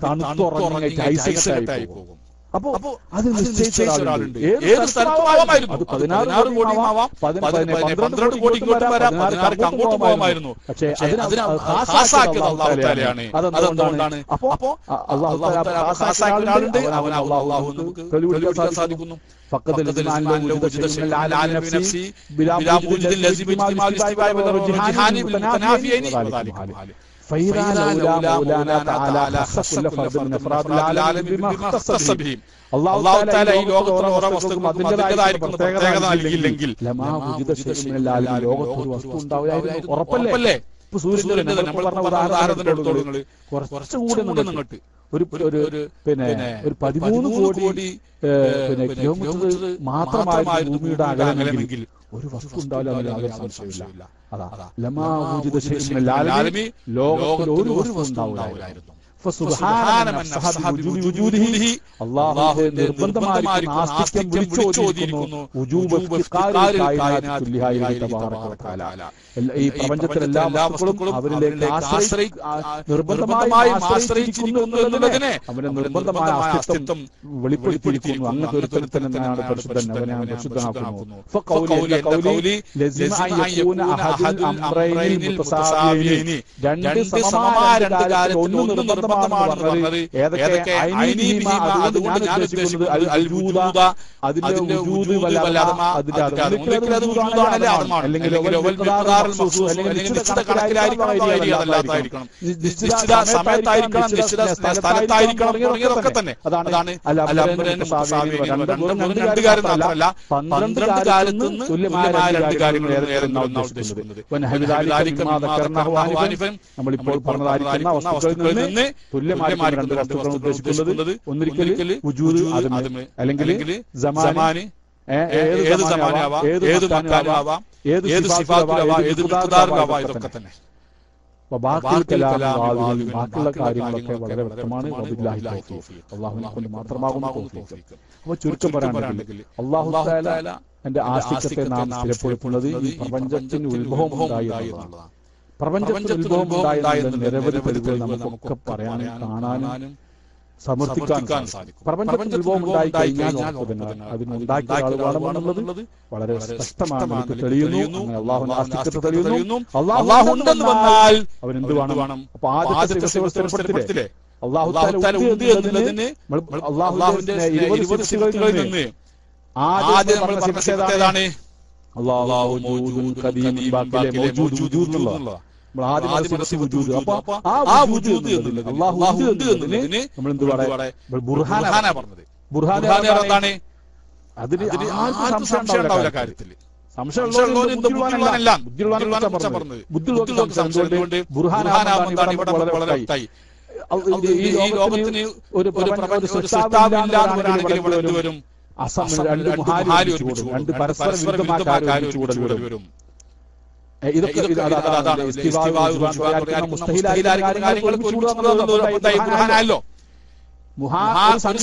തണുത്തുറങ്ങി ഐസകത്തായി പോകും. അപ്പോ അത് നിശ്ചയിച്ച ഒരാളുണ്ട്. ഏത് സ്ഥലത്തുമാവാമായിരുന്നു. അത് 16 കോടിയുമാവാം, 12 കോടി ഇങ്ങോട്ടും വരാം, 16 അങ്ങോട്ടും പോകാമായിരുന്നു. പക്ഷേ അതിന് ഖാസാക്കിയത് അല്ലാഹു തആലയാണ്. അതെന്തുകൊണ്ടാണ്? അപ്പോ ഖാസാക്കിയ ഒരാളുണ്ട്, അല്ലാഹു നമുക്ക് തെളിവിക്കാൻ സാധിക്കുന്നു. فقد الزمان لو وجد شيء من العالم بنفسه بلا وجود لازم اجتماع الاستواء والرجحان بالمتنافيين وذلك محال. فإذا لولا مولانا تعالى خص كل فرد من أفراد العالم بما اختص به അല്ലാഹു തആല ഈ ലോകത്തുള്ള ഓരോ വസ്തുക്കളും അതിന്റേതായിരിക്കുന്ന പ്രത്യേകത നൽകിയില്ലെങ്കിൽ ലമാ വജുദ ശൈഉൻ മിനൽ ആലം ലോകത്ത് ഒരു വസ്തു ഉണ്ടാവുകയായിരുന്നു. ഉറപ്പല്ലേ? ഇപ്പൊ സൂര്യന്റെ നമ്മൾ പറഞ്ഞ ഉദാഹരണത്തിന് എടുത്തോളൂ നിങ്ങൾ. കുറച്ചുകൂടി നിങ്ങട്ട് ഒരു 13 കോടി കിലോമീറ്റർ മാത്രമായിരുന്നു ഭൂമിയുടെ അകലമെങ്കിൽ ഒരു വസ്തു ഉണ്ടാവില്ല എന്നതിൽ സംശയമില്ല. അതാ ലമാ വജുദ ശൈഉൻ മിനൽ ആലം ലോകത്തിൽ ഒരു വസ്തു ഉണ്ടാവുകയായിരുന്നു. فسبحان من نفسه بوجوده الله നിർബന്ധമായിരിക്കുന്ന ആസ്തിക്യം വിളിച്ചോതിയിരിക്കുന്നു وجوب افتقار الكائنات كلها اليه تبارك وتعالى. ഈ പ്രപഞ്ചത്തിലെ എല്ലാ വസ്തുക്കളും അവരിലേക്ക് നിർബന്ധമായി ആശ്രയിച്ചിരിക്കുന്നു എന്നുള്ളതിനെ അവന്റെ നിർബന്ധമായ അസ്തിത്വം വെളിപ്പെടുത്തിയിരിക്കുന്നു. അങ്ങനത്തെ ഒരു തരത്തിൽ തന്നെയാണ് പരിശുദ്ധൻ അവനെ പരിശുദ്ധനാക്കുന്നു. രണ്ട് സമമായ രണ്ട് കാര്യത്തിൽ ഒന്ന് നിർബന്ധമാണെന്ന് പറഞ്ഞത് ഏതൊക്കെ? അതുകൊണ്ട് ഞാൻ ഉദ്ദേശിക്കുന്നത് അതിന്റെ വജൂദ് വല്ലാതെ അതിന്റെ അല്ലെങ്കിൽ നിശ്ചിത കണക്കിലായിരിക്കണം, നിശ്ചിത സമയത്തായിരിക്കണം, നിശ്ചിത സ്ഥലത്തായിരിക്കണം തുടങ്ങിയതൊക്കെ തന്നെ. അതാണ് രണ്ട് കാര്യം മാത്രമല്ല 12 കാലത്ത് നിന്ന് തുല്യമായ രണ്ട് കാര്യങ്ങൾ ഉദ്ദേശിക്കുന്നത്. നമ്മളിപ്പോൾ പറഞ്ഞതായിരിക്കുന്ന വസ്തുക്കളിൽ നിന്ന് തുല്യമായ രണ്ട് വസ്തുക്കൾ ഉദ്ദേശിക്കുന്നത് ഒന്നിരിക്കൽ വജൂദ് അല്ലെങ്കിൽ സമാന്, ഏത് സമാനാവാം, ഏത് മക്കാനാവാം, ഏത് സിഫാത്തിലാവാം, ഏത് മിഖ്ദാറിലാവാം, ഇതൊക്കെ തന്നെ. ബാക്കിയുള്ള കാര്യങ്ങളൊക്കെ വളരെ വ്യക്തമാണ്. അള്ളാഹുവിനെ കൊണ്ട് മാത്രമാകുന്നു തൗഫീഖ്. അപ്പൊ ചുരുക്കം പറയാണെങ്കിൽ അല്ലാഹു തആല എന്റെ ആശിക്കത്തെ നാം സ്ഥിരപ്പെടുത്തുന്നത് ഈ പ്രപഞ്ചത്തിന് ഉത്ഭവം ഉണ്ടായി എന്നുള്ളതാണ്. പ്രപഞ്ചത്തിന് ഉത്ഭവം ഉണ്ടായിരുന്ന നിരവധി തെളിവുകൾ നമുക്കൊക്കെ പറയാനും കാണാനും സമർത്ഥിക്കാൻ സാധിക്കും. പ്രപഞ്ചത്തിന് ഉത്ഭവം ഉണ്ടായി കഴിഞ്ഞാൽ അതിനുണ്ടാക്കിയ ആൾ വേണമെന്നുള്ളത് വളരെ സ്പഷ്ടമാണ്, നമുക്ക് തെളിയുന്നു. അള്ളാഹുവിന്റെ ആസ്തികത തെളിയുന്നു. അള്ളാഹു ഉണ്ടെന്ന് വന്നാൽ അവനെന്ത് വേണം? അപ്പൊ ആദ്യത്തെ സ്ഥിരപ്പെടുത്തില്ലേ അള്ളാഹു ഉണ്ട് എന്നുള്ളതിന് അള്ളാഹുവിന്റെ 20 സിഫത്തുകളിൽ നിന്ന് ആദ്യം നമ്മൾ പറഞ്ഞ സിഫത്ത് ഏതാണ്? അല്ലാഹു മൗജൂദുൻ ഖദീം ബാക്കിലെ മൗജൂദ് എന്നുള്ള ആദ്യം വജൂദ്. അപ്പൊ ആ വജൂദ് എന്നുള്ളത് അല്ലാഹു ഉണ്ട് എന്നതിന് നമ്മൾ എന്ത് പറയുക? ബുർഹാന പറഞ്ഞത്. ബുർഹാന എന്താണ്? അതിന് ആർക്കും സംശയം ഉണ്ടാവില്ല കാര്യത്തിൽ. സംശയമുള്ളവർ ബുദ്ധിയുള്ളവർക്ക് ബുർഹാനാണ് ഇവിടെ വളരെ വ്യക്തമായി. ഈ ലോകത്തിന് ഒരു സൃഷ്ടാവില്ലാത്തവരാണെങ്കിൽ ഇവിടെ എന്ത് വരും? രണ്ട് പരസ്പര വിരുദ്ധമായ വരും. ഇതൊക്കെ ഒരു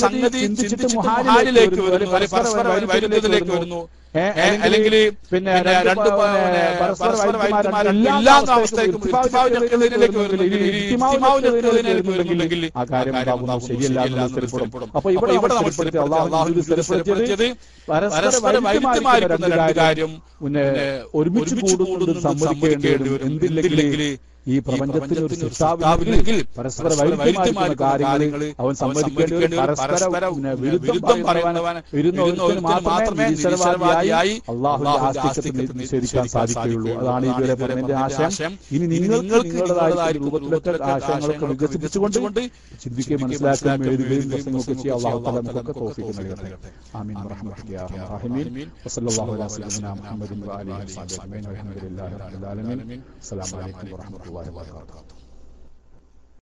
സംഗതി ചിന്തിച്ചിട്ട് മുഹാലിലേക്ക് വരുന്നു, പരസ്പര വൈരുദ്ധ്യത്തിലേക്ക് വരുന്നു. അല്ലെങ്കിൽ പിന്നെ രണ്ട് പരസ്പര വൈരുദ്ധ്യമാരില്ലാത്ത അവസ്ഥയ്ക്ക് ആ കാര്യം ശരിയല്ല സ്ഥിരപ്പെടും. അപ്പൊ ഇവിടെ സ്ഥിരപ്പെടുത്തിയത് പരസ്പര വൈരുദ്ധ്യമായിരിക്കുന്ന രണ്ട് കാര്യം ഒരുമിച്ച് കൂടുന്നത് സമ്മതിക്കേണ്ടി വരും. എന്തില്ലെങ്കിൽ ഈ പ്രപഞ്ചത്തിൽ ഒരു സൃഷ്ടാവില്ലെങ്കിൽ പരസ്പര വൈരുദ്ധ്യമായിരിക്കുന്ന കാര്യങ്ങൾ അവൻ സമ്മതിക്കേണ്ടി വരും. പരസ്പര വിരുദ്ധം പറയുന്നവൻ മാത്രമേ നിരീശ്വരവാദിയായി അള്ളാഹുവിന്റെ ആസ്തികത്തെ നിഷേധിക്കാൻ സാധിക്കുകയുള്ളൂ. അതാണ് ഇതുവരെ പറഞ്ഞതിന്റെ ആശയം. ഇനി നിങ്ങൾക്ക് നിങ്ങളുടേതായ രൂപത്തിലൊക്കെ ആശയങ്ങളൊക്കെ വികസിപ്പിച്ചുകൊണ്ട് ചിന്തിക്കുകയും മനസ്സിലാക്കുകയും എഴുതുകയും പ്രസംഗമൊക്കെ ചെയ്യാൻ അള്ളാഹു തആല നമുക്കൊക്കെ തൗഫീഖ് നൽകട്ടെ. ആമീൻ ബിറഹ്മതിക യാ അർഹമർ റഹീമീൻ. വസല്ലല്ലാഹു അലാ സയ്യിദിനാ മുഹമ്മദിൻ വഅലിഹി വസഹ്ബിഹി അജ്മഈൻ. വൽഹംദുലില്ലാഹി റബ്ബിൽ ആലമീൻ. അസ്സലാമു അലൈക്കും വറഹ്മത്തുള്ളാഹി വബറകാതുഹു.